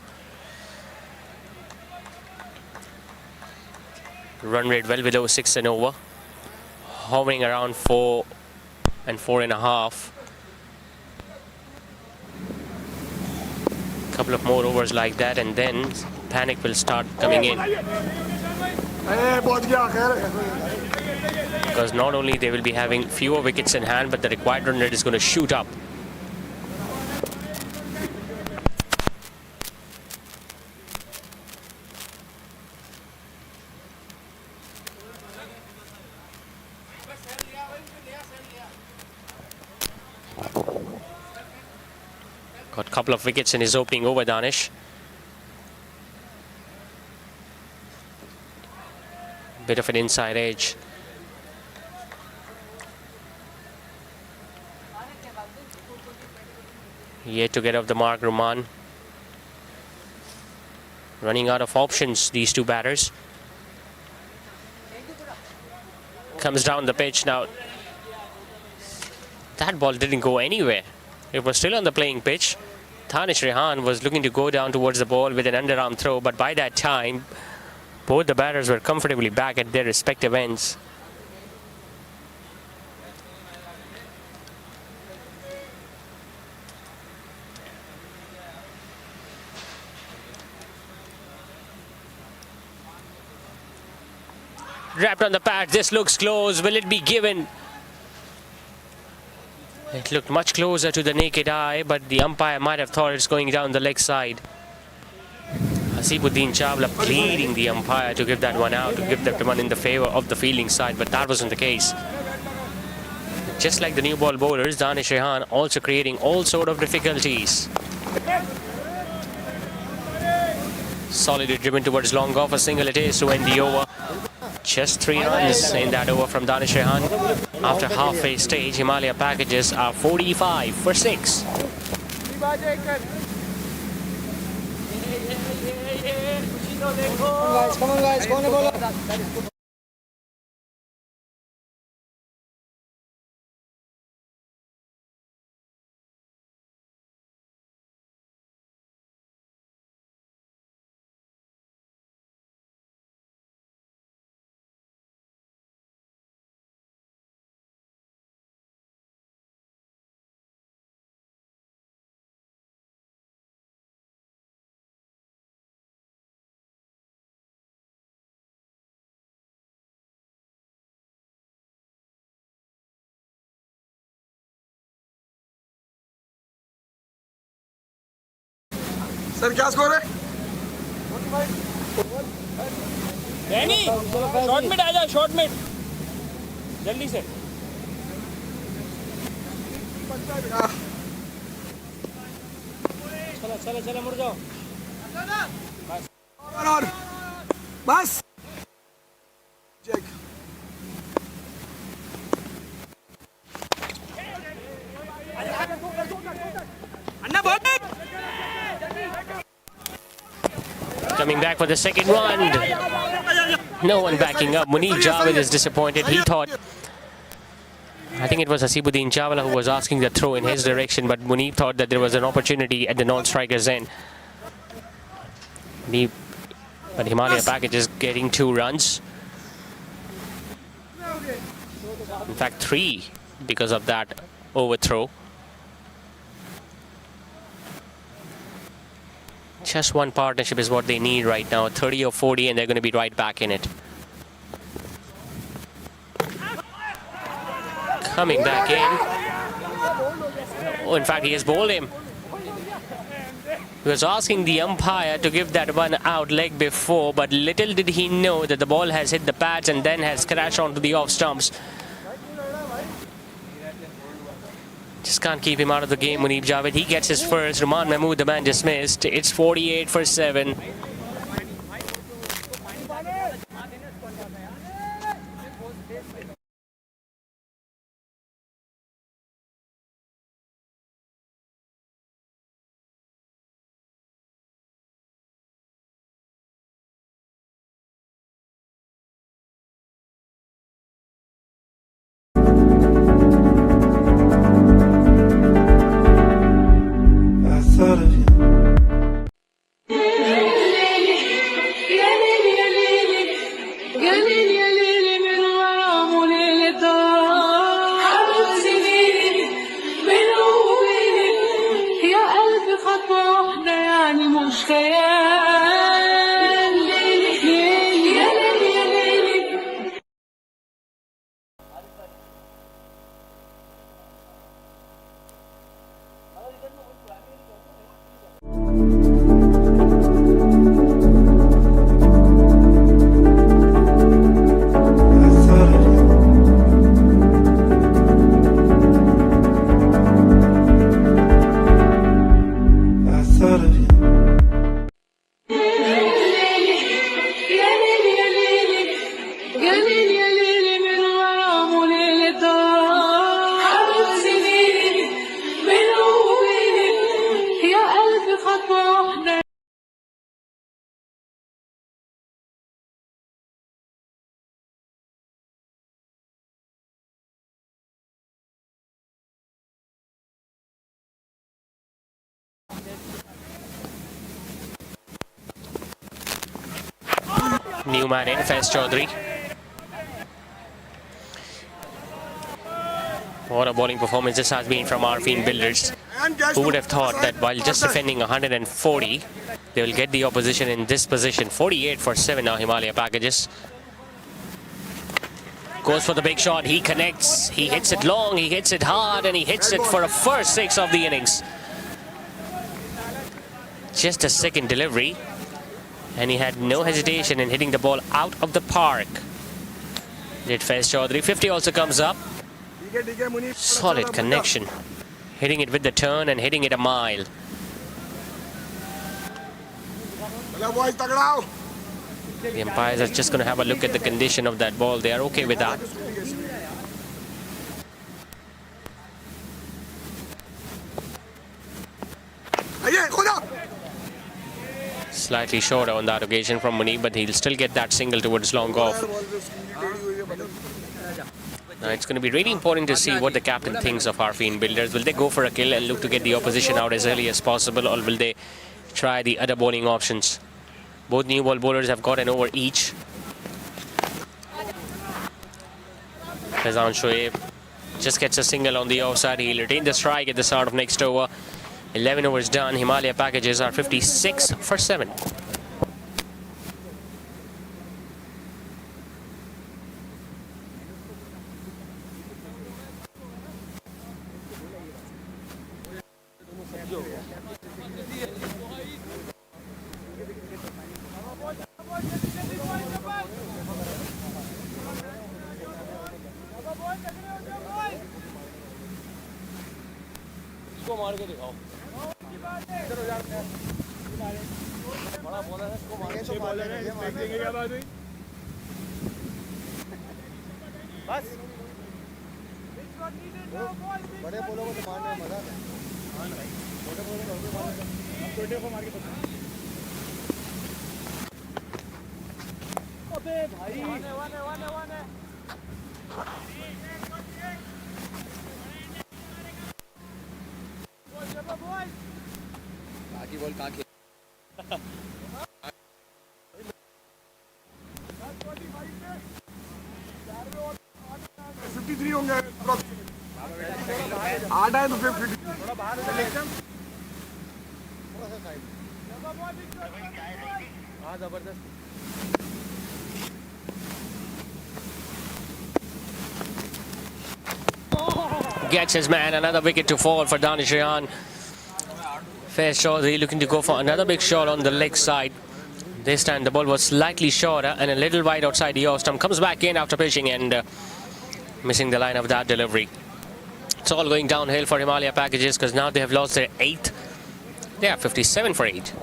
Run rate well below 6 and over. Hovering around 4 and 4.5. Couple of more overs like that and then panic will start coming in. Because not only they will be having fewer wickets in hand, but the required run rate is going to shoot up. Got a couple of wickets in his opening over, Danish. Bit of an inside edge. Yet to get off the mark, Ruman. Running out of options, these two batters. Comes down the pitch now. That ball didn't go anywhere. It was still on the playing pitch. Danish Rehan was looking to go down towards the ball with an underarm throw, but by that time, both the batters were comfortably back at their respective ends. Wrapped on the pad, this looks close. Will it be given? It looked much closer to the naked eye, but the umpire might have thought it's going down the leg side. Asibuddin Chawla pleading the umpire to give that one out, to give that one in the favour of the fielding side, but that wasn't the case. Just like the new ball bowlers, Danish Rehan also creating all sort of difficulties. Solidly driven towards long off, a single it is to end the over. Just 3 runs in that over from Danish Rehan. After halfway stage, Himalaya packages are 45 for 6. Come on guys, कौन है बोलो? Sir क्या score है? नहीं short mid आ जाओ, short mid जल्दी से। चलो चलो चलो मुड़ जाओ और बस चेक। अन्ना बोल। Coming back for the second run. No one backing up. Munib Javed is disappointed. He thought, I think it was Hasibuddin Chawla who was asking the throw in his direction, but Munib thought that there was an opportunity at the non-striker's end. But Himalaya package is getting 2 runs. In fact, 3 because of that overthrow. Just one partnership is what they need right now. 30 or 40 and they're going to be right back in it. Coming back in. Oh, in fact, he has bowled him. He was asking the umpire to give that one out leg before, but little did he know that the ball has hit the pads and then has crashed onto the off stumps. Just can't keep him out of the game, Munib Javed. He gets his first. Rahman Mahmood, the man, dismissed. It's 48 for 7. New man in, Faiz Chaudhary. What a bowling performance this has been from Arfeen builders. Who would have thought that while just defending 140, they will get the opposition in this position. 48 for 7 now, Himalaya packages. Goes for the big shot, he connects, he hits it long, he hits it hard, and he hits it for a first 6 of the innings. Just a second delivery, and he had no hesitation in hitting the ball out of the park. Did Faiz Chaudhary. 50 also comes up. Solid connection. Hitting it with the turn and hitting it a mile. The umpires are just going to have a look at the condition of that ball. They are okay with that. Slightly shorter on that occasion from Munib, but he'll still get that single towards long off. Now it's going to be really important to see what the captain thinks of Arfeen builders. Will they go for a kill and look to get the opposition out as early as possible, or will they try the other bowling options? Both new ball bowlers have got an over each. Faizan Shoaib just gets a single on the offside. He'll retain the strike at the start of next over. 11 overs done. Himalaya packages are 56 for 7. बड़े बोलो को तो मारने में मजा आता है। छोटे बोलो को मारने हम छोटे को मार के अबे भाई वाने बाकी बॉल कहाँ खेल 53 होंगे आठ आए तो फिर थोड़ा बाहर हाँ जबरदस्त Gets his man. Another wicket to fall for Danish Rayan. Fair shot. He's looking to go for another big shot on the leg side. This time the ball was slightly shorter and a little wide outside the off stump. Comes back in after pitching and missing the line of that delivery. It's all going downhill for Himalaya packages because now they have lost their 8th. They are 57 for 8.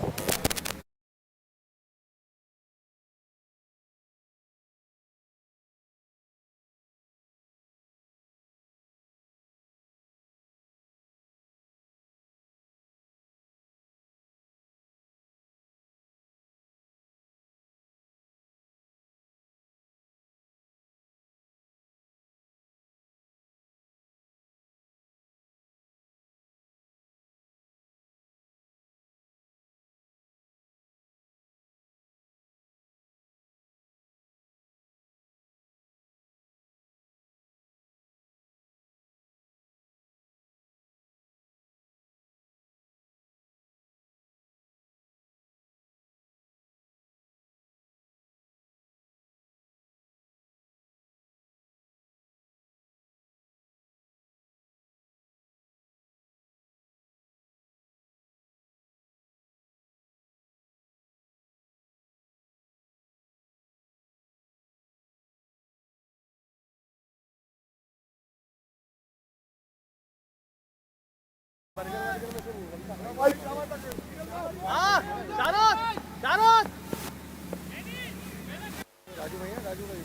Raju भाई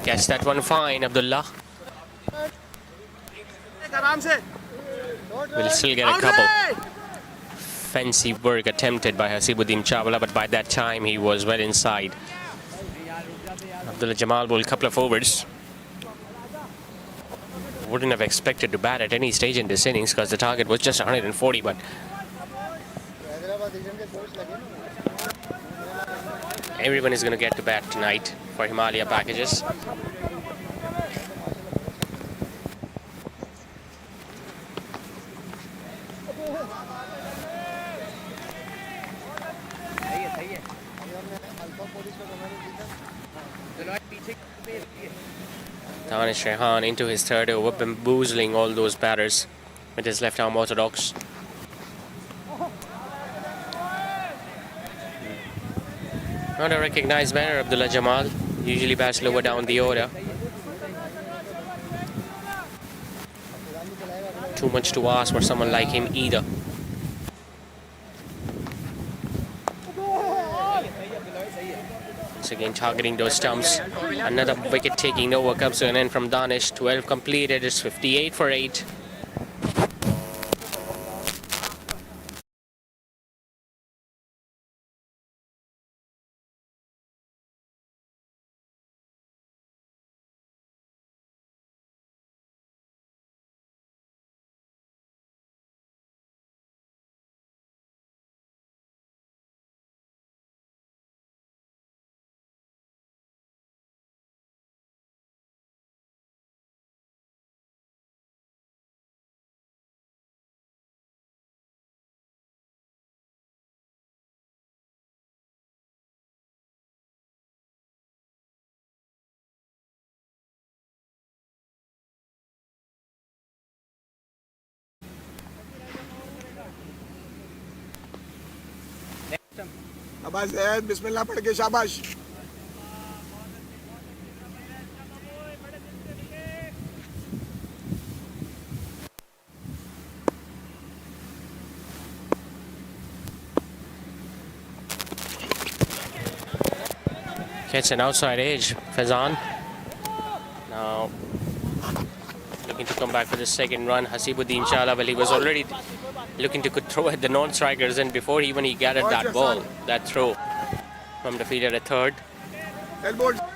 Catch that one fine, Abdullah. Will still get a couple. Fancy work attempted by Hasibuddin Chawla, but by that time he was well inside. Abdullah Jamal bowled a couple of overs. Wouldn't have expected to bat at any stage in this innings because the target was just 140, but everyone is going to get to bat tonight for Himalaya packages. Danish Rehan into his third over, bamboozling all those batters with his left arm orthodox. Not a recognised batter, Abdullah Jamal. Usually bats lower down the order. Too much to ask for someone like him either. Once again targeting those stumps. Another wicket taking over comes to an end from Danish. 12 completed. It's 58 for 8. शाबाश जैद बिस्मिल्लाह पढ़ के शाबाश Gets an outside edge. Faizan now looking to come back for the second run. Hasibuddin Chala, well, he was already looking to throw at the non-strikers, and before even he gathered that ball, that throw from the fielder at third.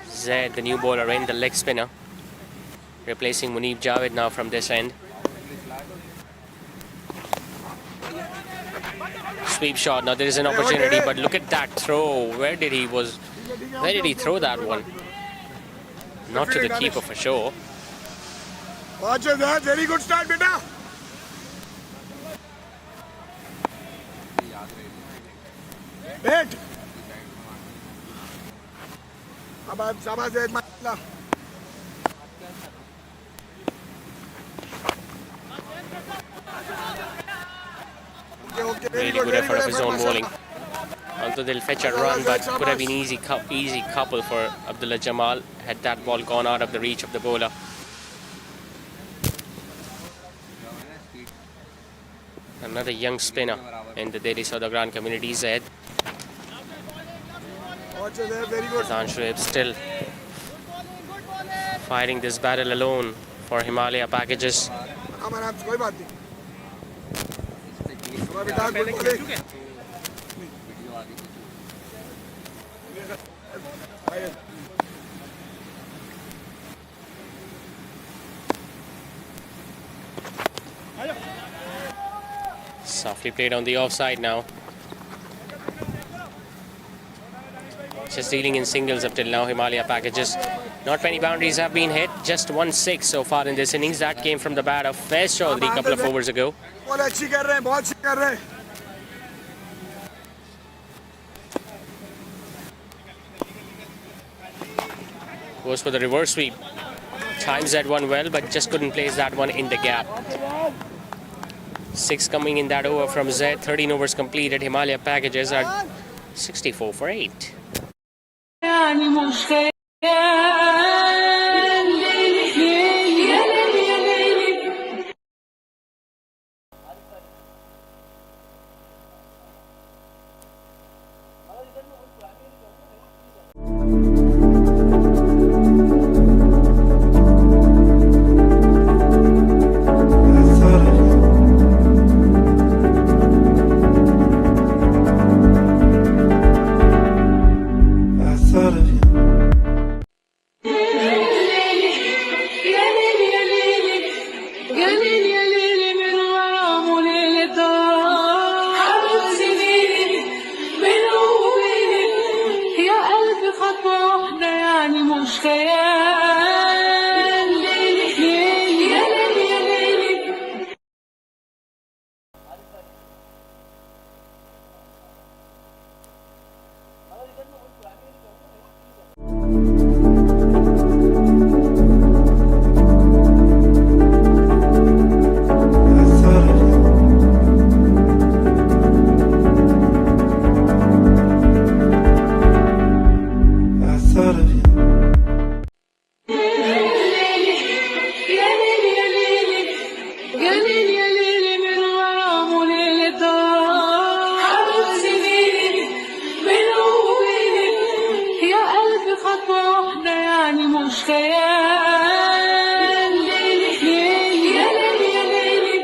Zaid, the new bowler, in the leg spinner, replacing Munib Javed now from this end. Sweep shot. Now there is an opportunity, but look at that throw. Where did he throw that one? Not to the keeper for sure. Very good start, beta. Wait. Shabash Zaid, mashallah. Really good effort of his own bowling. Although they'll fetch a run, but could have been easy couple for Abdullah Jamal had that ball gone out of the reach of the bowler. Another young spinner in the Delhi Saudagram community, Zaid. Faizan Shoaib still fighting this battle alone for Himalaya packages. Softly played on the offside now. Just dealing in singles up till now, Himalaya packages. Not many boundaries have been hit, just 1-6 so far in this innings. That came from the bat of Faiz Chaudhary a couple of overs ago. Goes for the reverse sweep. Times that one well, but just couldn't place that one in the gap. 6 coming in that over from Zaid. 13 overs completed. Himalaya packages are 64 for 8. ليلي يا ليلي يا ليلي.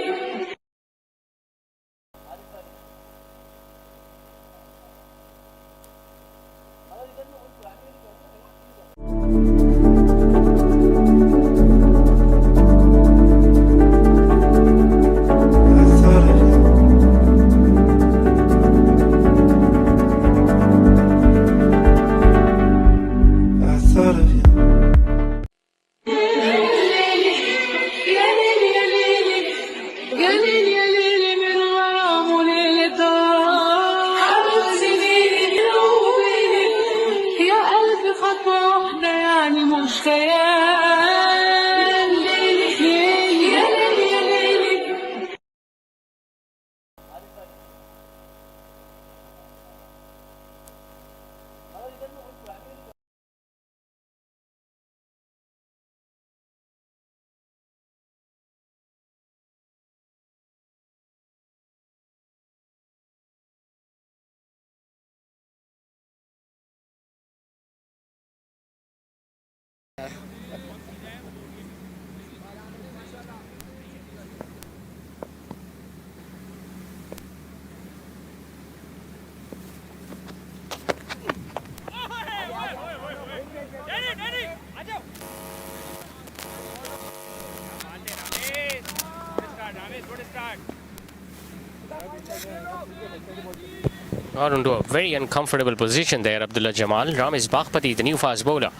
Got into a very uncomfortable position there, Abdullah Jamal. Ramesh Baghpati, the new fast bowler,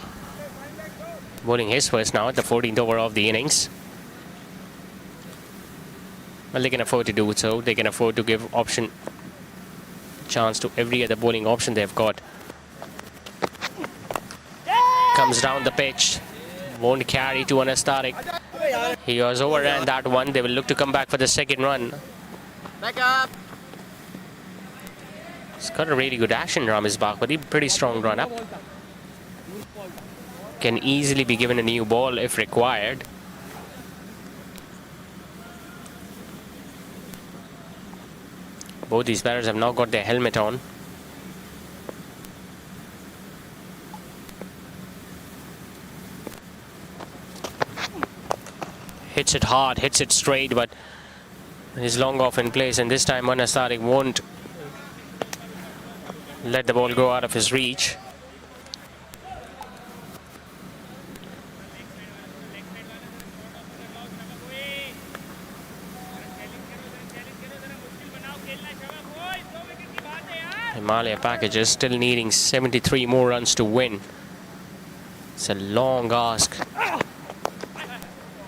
bowling his first now at the 14th over of the innings. Well, they can afford to do so. They can afford to give chance to every other bowling option they've got. Comes down the pitch. Won't carry to Anas Tariq. He was overran that one. They will look to come back for the second run. Back up. He's got a really good action, Ramesh Baghpati. Pretty strong run up. Can easily be given a new ball if required. Both these batters have now got their helmet on. Hits it hard, hits it straight, but he's long off in place, and this time Anas Tariq won't let the ball go out of his reach. Himalaya packages still needing 73 more runs to win. It's a long ask.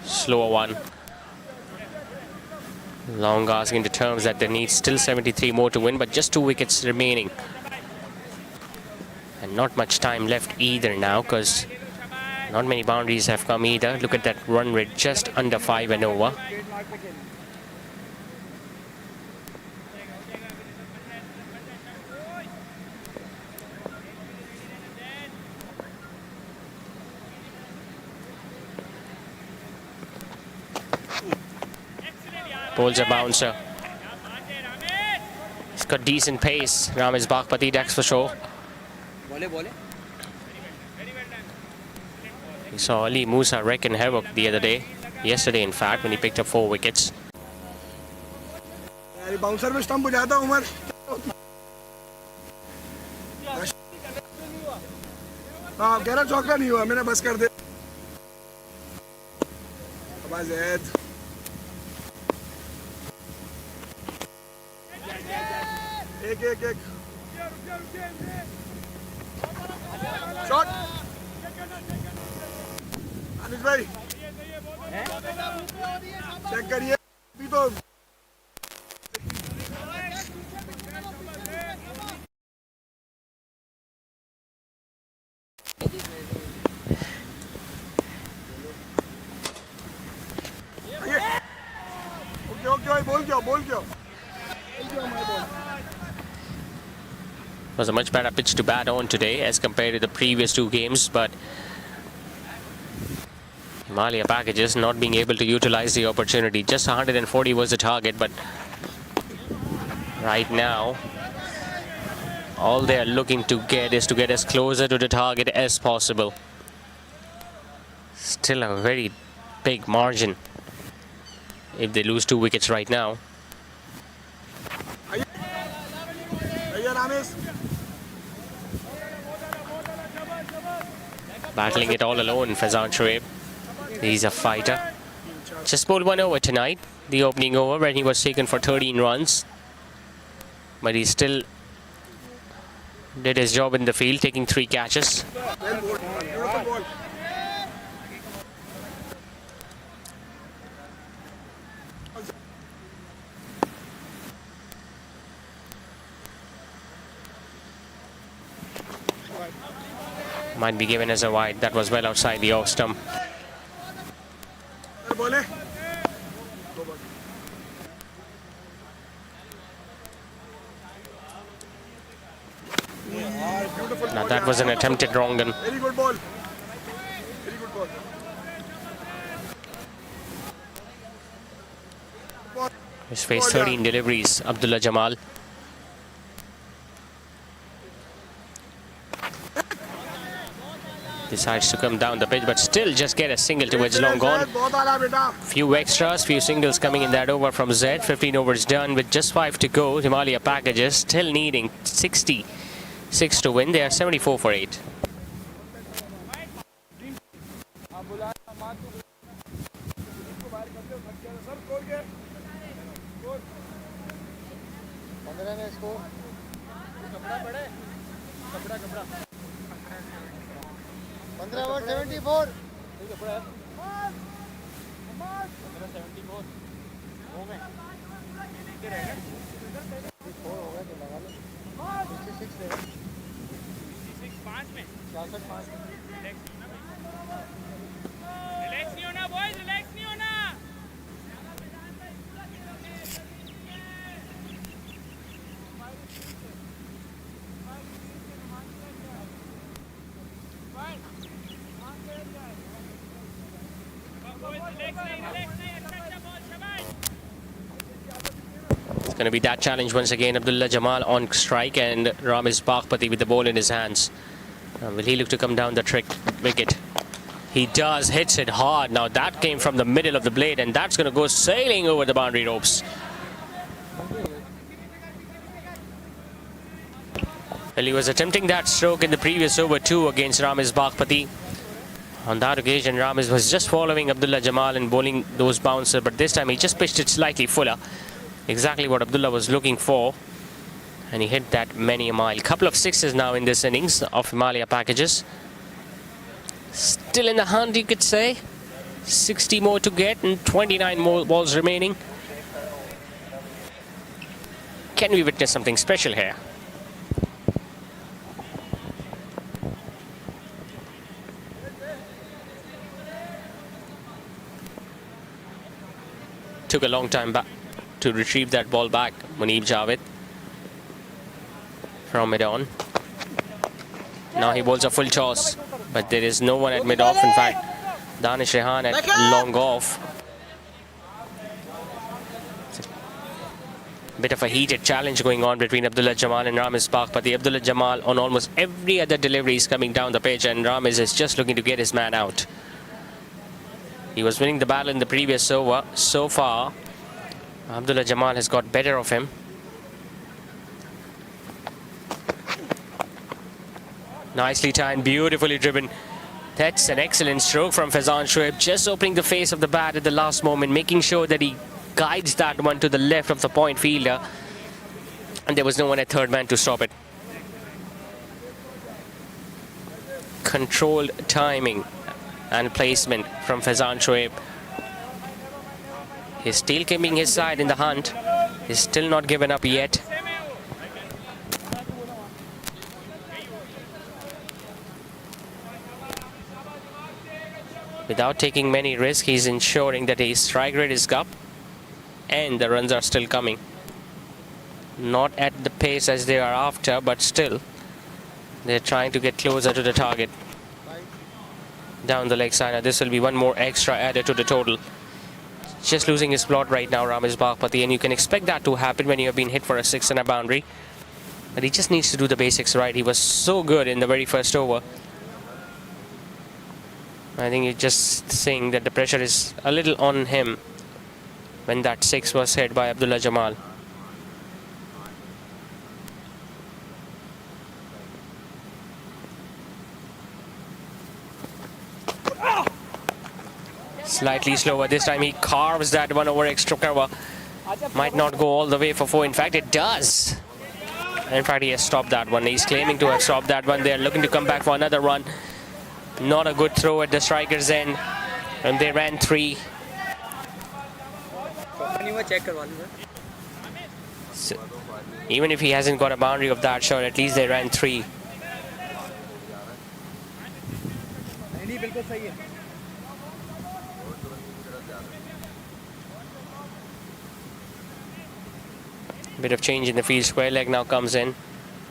Slower one. Long ask into terms that they need still 73 more to win, but just 2 wickets remaining. And not much time left either now, because not many boundaries have come either. Look at that run rate, just under 5 and over. Bowls a bouncer. He's got decent pace. Ramesh Baghpati, that's for sure. We saw Ali Musa wrecking havoc the other day. Yesterday, in fact, when he picked up 4 wickets. Bouncer में stump हो जाता उमर हाँ कह रहा चौका नहीं हुआ मैंने बस कर दे एक शॉट अनिश भाई चेक करिए अभी तो Was a much better pitch to bat on today as compared to the previous 2 games, but Himalaya packages not being able to utilize the opportunity. Just 140 was the target, but right now all they are looking to get is to get as closer to the target as possible. Still a very big margin if they lose 2 wickets right now. Battling it all alone, Faizan Shoaib. He's a fighter. Just bowled 1 over tonight, the opening over, when he was taken for 13 runs. But he still did his job in the field, taking 3 catches. Might be given as a wide. That was well outside the off stump. Now that was an attempted wrong gun. Very good ball. Very good ball. He's faced 13 deliveries, Abdullah Jamal. Decides to come down the pitch, but still just get a single towards long on. Few extras, few singles coming in that over from Z. 15 overs done with just 5 to go. Himalaya packages still needing 66 to win. They are 74 for 8. It's going to be that challenge once again. Abdullah Jamal on strike and Ramiz Baghpati with the ball in his hands. Will he look to come down the trick wicket? He does, hits it hard. Now that came from the middle of the blade and that's going to go sailing over the boundary ropes. Well, he was attempting that stroke in the previous over too against Ramiz Baghpati. On that occasion, Ramiz was just following Abdullah Jamal and bowling those bouncers, but this time he just pitched it slightly fuller. Exactly what Abdullah was looking for. And he hit that many a mile. Couple of sixes now in this innings of Himalaya packages. Still in the hunt, you could say. 60 more to get and 29 more balls remaining. Can we witness something special here? Took a long time back to retrieve that ball back. Muneeb Javed from mid-on. Now he bowls a full toss, but there is no one at mid-off. In fact, Danish Rehan at long off. Bit of a heated challenge going on between Abdullah Jamal and Ramiz Baghpati. Abdullah Jamal on almost every other delivery is coming down the pitch, and Ramiz is just looking to get his man out. He was winning the battle in the previous over. So far, Abdullah Jamal has got better of him. Nicely timed, beautifully driven. That's an excellent stroke from Faizan Shoaib, just opening the face of the bat at the last moment, making sure that he guides that one to the left of the point fielder. And there was no one at third man to stop it. Controlled timing and placement from Faizan Shoaib. He's still keeping his side in the hunt. He's still not given up yet. Without taking many risks, he's ensuring that his strike rate is up and the runs are still coming. Not at the pace as they are after, but still they're trying to get closer to the target. Down the leg side. Now this will be one more extra added to the total. Just losing his plot right now, Ramiz Baghpati, and you can expect that to happen when you have been hit for a 6 and a boundary. But he just needs to do the basics right. He was so good in the very first over. I think he's just saying that the pressure is a little on him when that 6 was hit by Abdullah Jamal. Slightly slower. This time he carves that one over extra cover. Might not go all the way for 4. In fact, it does. In fact, he has stopped that one. He's claiming to have stopped that one. They're looking to come back for another run. Not a good throw at the striker's end. And they ran 3. So, even if he hasn't got a boundary of that shot, at least they ran 3. Bit of change in the field. Square leg now comes in.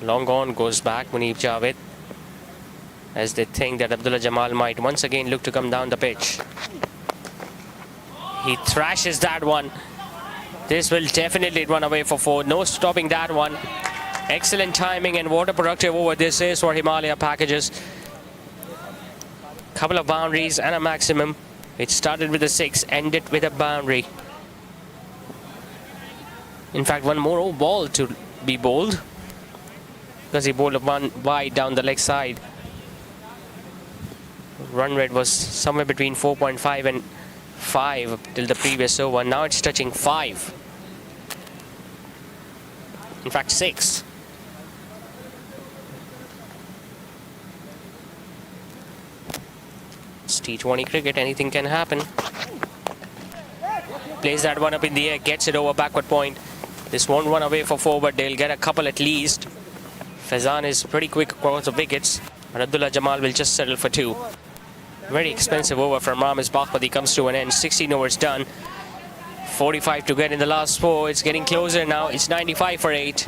Long on goes back Munib Javed, as they think that Abdullah Jamal might once again look to come down the pitch. He thrashes that one. This will definitely run away for 4. No stopping that one. Excellent timing, and what a productive over this is for Himalaya packages. Couple of boundaries and a maximum. It started with a 6, ended with a boundary. In fact, one more ball to be bowled, because he bowled one wide down the leg side. Run rate was somewhere between 4.5 and 5 till the previous over. Now it's touching 5. In fact, 6. It's T20 cricket. Anything can happen. Plays that one up in the air. Gets it over backward point. This won't run away for 4, but they'll get a couple at least. Faizan is pretty quick across the wickets, but Abdullah Jamal will just settle for 2. Very expensive over from Ramiz Bakhwati comes to an end. 16 overs done. 45 to get in the last 4. It's getting closer now. It's 95 for 8.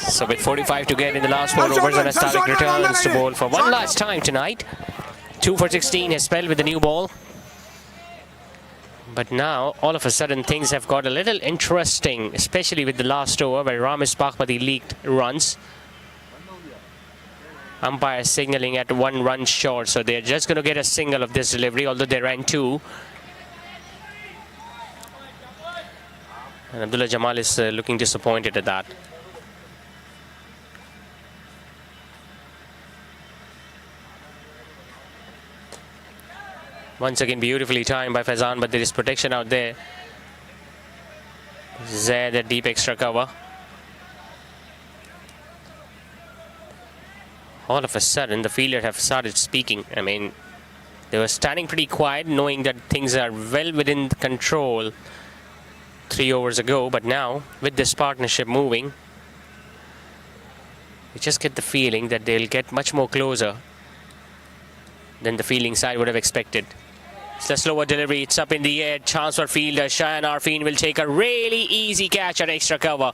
So with 45 to get in the last 4 overs, Anastatic returns to bowl for one last time tonight. 2 for 16 has spelled with the new ball. But now, all of a sudden, things have got a little interesting, especially with the last over where Ramesh Baghpati leaked runs. Umpire signaling at 1 run short, so they're just going to get a single of this delivery, although they ran 2. And Abdullah Jamal is looking disappointed at that. Once again, beautifully timed by Faizan, but there is protection out there. Zaid, a deep extra cover. All of a sudden, the fielder have started speaking. I mean, they were standing pretty quiet, knowing that things are well within control 3 overs ago. But now, with this partnership moving, you just get the feeling that they'll get much more closer than the fielding side would have expected. It's a slower delivery. It's up in the air. Chance for fielder. Shayan Arfeen will take a really easy catch at extra cover.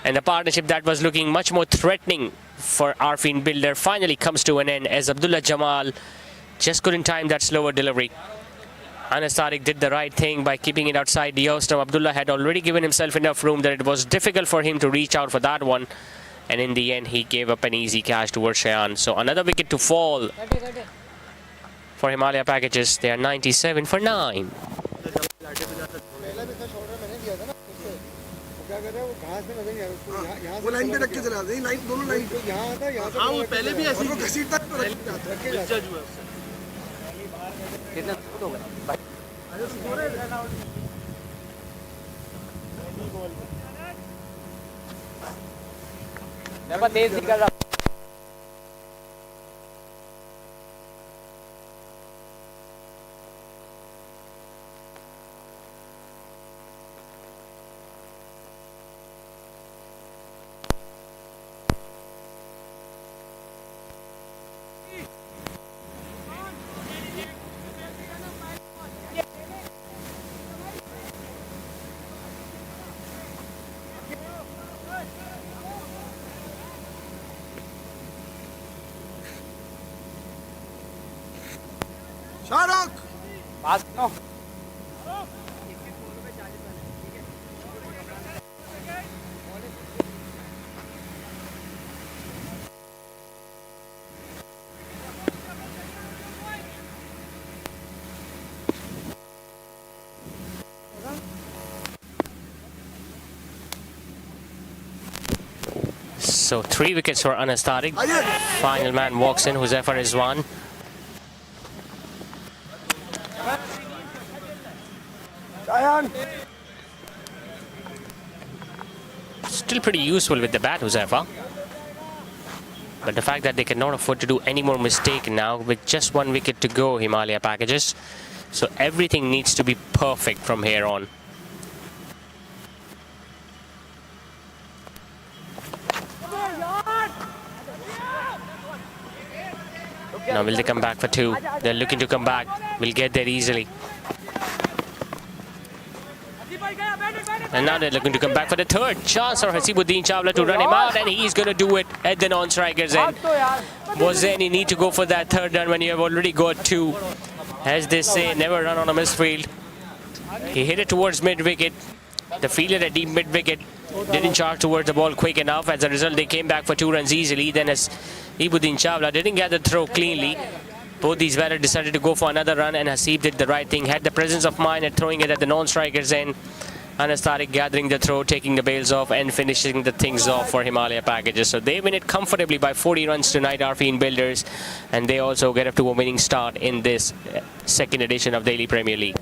And the partnership that was looking much more threatening for Arfeen builder finally comes to an end as Abdullah Jamal just couldn't time that slower delivery. Anas Tariq did the right thing by keeping it outside the off-stump. Abdullah had already given himself enough room that it was difficult for him to reach out for that one. And in the end, he gave up an easy catch towards Shayan. So another wicket to fall for Himalaya packages. They are 97 for 9. वो line पे रख के चला नहीं line दोनों line यहाँ था यहाँ हाँ वो पहले भी ऐसे घसीटता तो रख के जाता कितना हो गया मैं तेज निकल रहा शाहरुख पास no So 3 wickets for Anas Tariq. Final man walks in. Huzaifa Rizwan. Still pretty useful with the bat, Huzaifa. But the fact that they cannot afford to do any more mistake now with just 1 wicket to go, Himalaya packages. So everything needs to be perfect from here on. Now will they come back for 2? They're looking to come back. Will get there easily. And now they're looking to come back for the 3rd. Chance for Hasibuddin Chawla to run him out, and he's going to do it at the non-striker's end. Was there any need to go for that 3rd run when you have already got 2? As they say, never run on a misfield. He hit it towards mid-wicket. The fielder at deep mid-wicket didn't charge towards the ball quick enough. As a result, they came back for 2 runs easily. Then as Hasibuddin Chawla didn't get the throw cleanly, both these batters decided to go for another run, and Hasib did the right thing. Had the presence of mind at throwing it at the non-striker's end. Anas Tariq gathering the throw, taking the bails off, and finishing the things off for Himalaya packages. So they win it comfortably by 40 runs tonight, Arfeen builders. And they also get up to a winning start in this 2nd edition of Daily Premier League.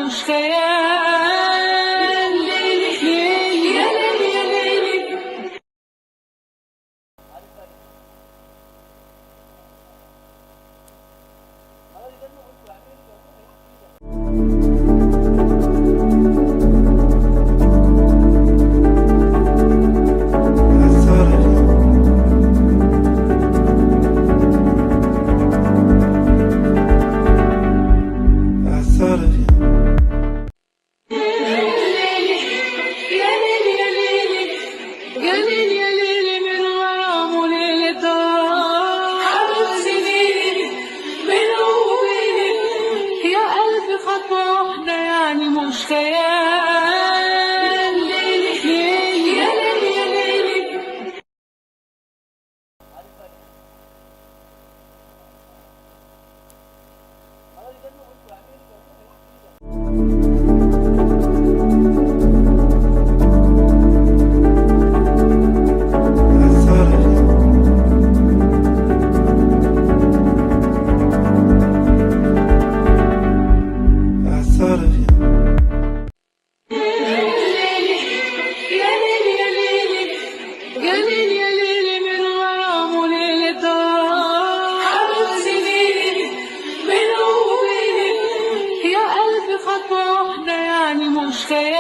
مشتاق ليلك ليل يا ليل يا ليلك يا ليل يا ليلك يا ليل يا ليل من غرامه ليلة حبيب سنينك بينه وبينك يا قلبي خطوة واحدة يعني مشتاق ليلك ليل يا ليل يا ليلك يا ليل يا ليلك يا ليل يا ليل من غرامه ليلة حبيب سنينك بينه وبينك يا قلبي خطوة واحدة يعني مشتاق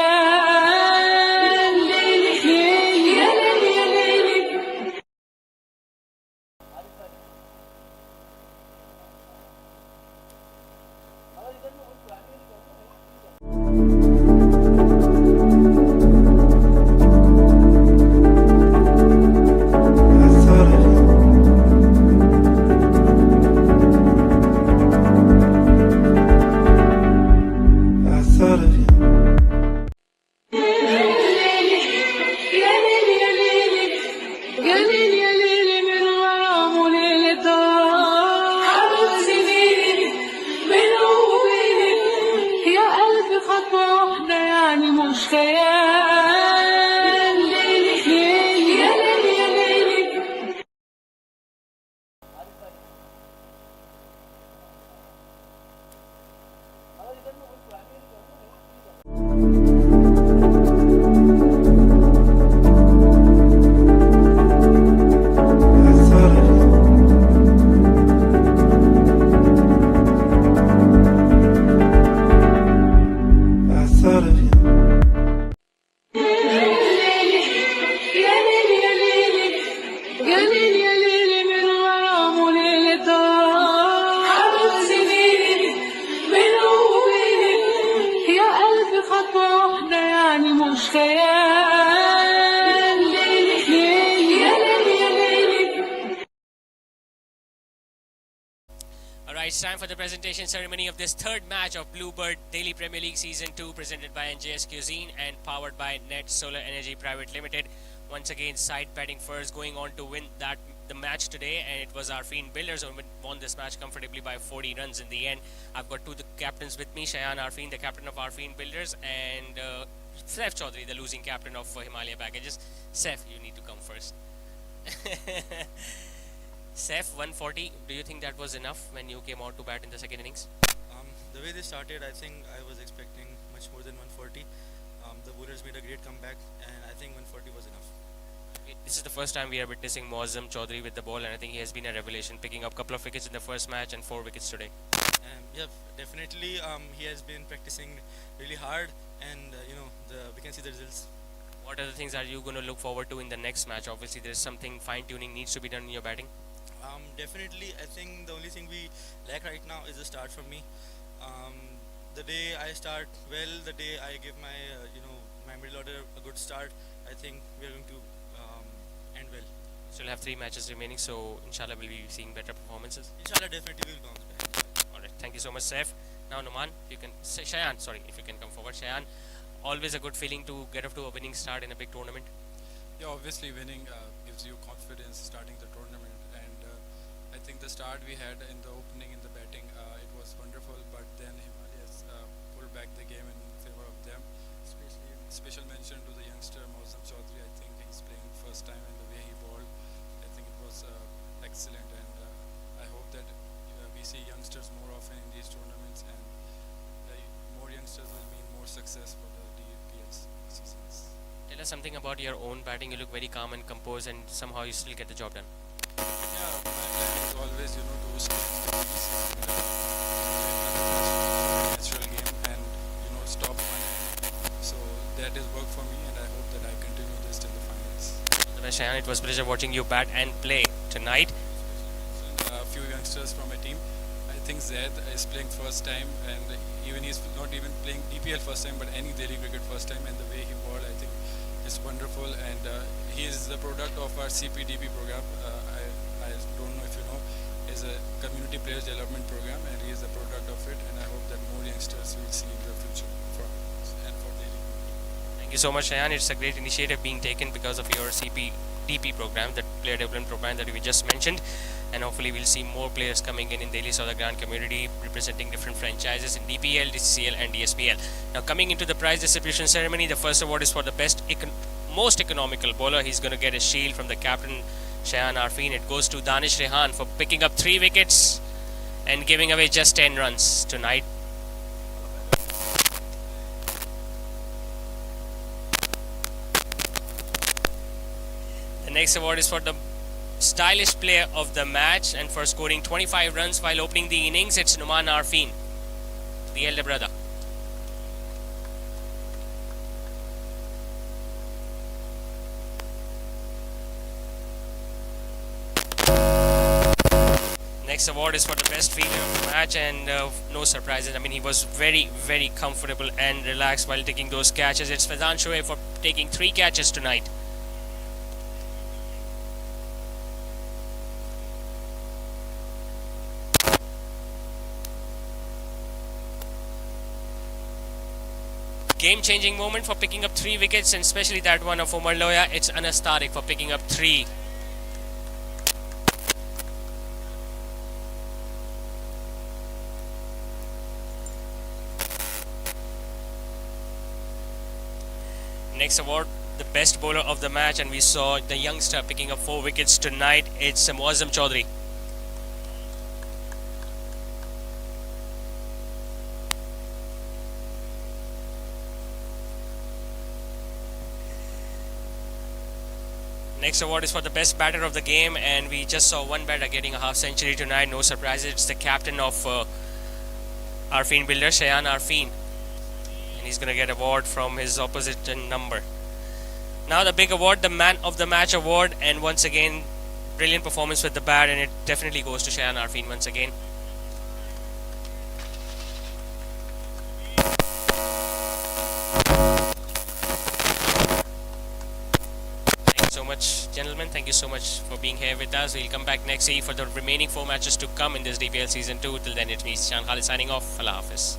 ليلك ليل يا ليل يا ليلك يا ليل يا ليلك يا ليل يا ليل من غرامه ليلة حبيب سنينك بينه وبينك يا قلبي خطوة واحدة يعني مشتاق ليلك ليل يا ليل يا ليلك يا ليل يا ليلك يا ليل يا ليل من غرامه ليلة حبيب سنينك بينه وبينك يا قلبي خطوة واحدة يعني مشتاق ليلك ليل يا ليل يا ليلك Alright, it's time for the presentation ceremony of this third match of Bluebird Daily Premier League Season 2, presented by NJS Cuisine and powered by Net Solar Energy Private Limited. Once again, side batting first, going on to win the match today, and it was Arfeen Builders who won this match comfortably by 40 runs in the end. I've got two captains with me, Shayan Arfeen, the captain of Arfeen Builders, and Saif Chaudhary, the losing captain of Himalaya Packages. Saif, you need to come first. Saif, 140, do you think that was enough when you came out to bat in the second innings? The way they started, I think I was expecting much more than 140. The bowlers made a great comeback, and I think 140 was enough. This is the first time we are witnessing Muazzam Chaudhary with the ball, and I think he has been a revelation, picking up a couple of wickets in the first match and 4 wickets today. Yeah, definitely. He has been practicing really hard, and we can see the results. What other things are you going to look forward to in the next match? Obviously, there is something fine-tuning needs to be done in your batting. Definitely, I think the only thing we lack right now is the start from me. The day I start well, the day I give my my middle order a good start, I think we are going to end well. Still have 3 matches remaining, so inshallah we'll be seeing better performances. Inshallah, definitely will bounce back. Alright, thank you so much, Saif. Now, Numan, you can say Shayan, sorry, if you can come forward. Shayan, always a good feeling to get off to a winning start in a big tournament. Yeah, obviously winning gives you confidence starting the tournament, and I think the start we had in the opening in the batting, it was wonderful, but then Himalayas pulled back the game in favor of them. Especially special mention to the youngster Muazzam Chaudhary. I think he's playing first time, and the way he bowled, I think it was excellent, and I hope that we see youngsters more often in these tournaments, and more youngsters will success for the DPL seasons. Tell us something about your own batting. You look very calm and composed, and somehow you still get the job done. Yeah, my plan is always, to stay in the crease and natural game and, stop one hand. So that is work for me, and I hope that I continue this till the finals. Shayan, it was a pleasure watching you bat and play tonight. A few youngsters from my team. I think Zaid is playing first time, and even he's not even playing DPL first time, but any Delhi cricket first time, and the way he bowled, I think, is wonderful. And he is the product of our CPDP program. I don't know if you know, is a community players development program, and he is the product of it. And I hope that more youngsters will see in the future for us and for Delhi. Thank you so much, Shayan. It's a great initiative being taken because of your CPDP program, that player development program that we just mentioned. And hopefully we'll see more players coming in Delhi Southern Grand community representing different franchises in DPL, DCL and DSPL. Now coming into the prize distribution ceremony, the first award is for the most economical bowler. He's going to get a shield from the captain Shayan Arfeen. It goes to Danish Rehan for picking up 3 wickets and giving away just 10 runs tonight. The next award is for the stylish player of the match and for scoring 25 runs while opening the innings. It's Numan Arfeen, the elder brother. Next award is for the best fielder of the match, and no surprises. I mean, he was very, very comfortable and relaxed while taking those catches. It's Faizan Shoaib for taking 3 catches tonight. Game-changing moment for picking up 3 wickets, and especially that one of Himaliya. It's Anas Tariq for picking up 3. Next award, the best bowler of the match, and we saw the youngster picking up 4 wickets tonight. It's Muazzam Chaudhary. Next award is for the best batter of the game, and we just saw one batter getting a half century tonight. No surprises. It's the captain of Arfeen Builder, Shayan Arfeen, and he's going to get award from his opposite number. Now the big award, the man of the match award, and once again brilliant performance with the bat, and it definitely goes to Shayan Arfeen once again. So much, gentlemen. Thank you so much for being here with us. We'll come back next week for the remaining 4 matches to come in this DPL season 2. Till then, it's me, Shan Khalid, signing off. Allah Hafiz.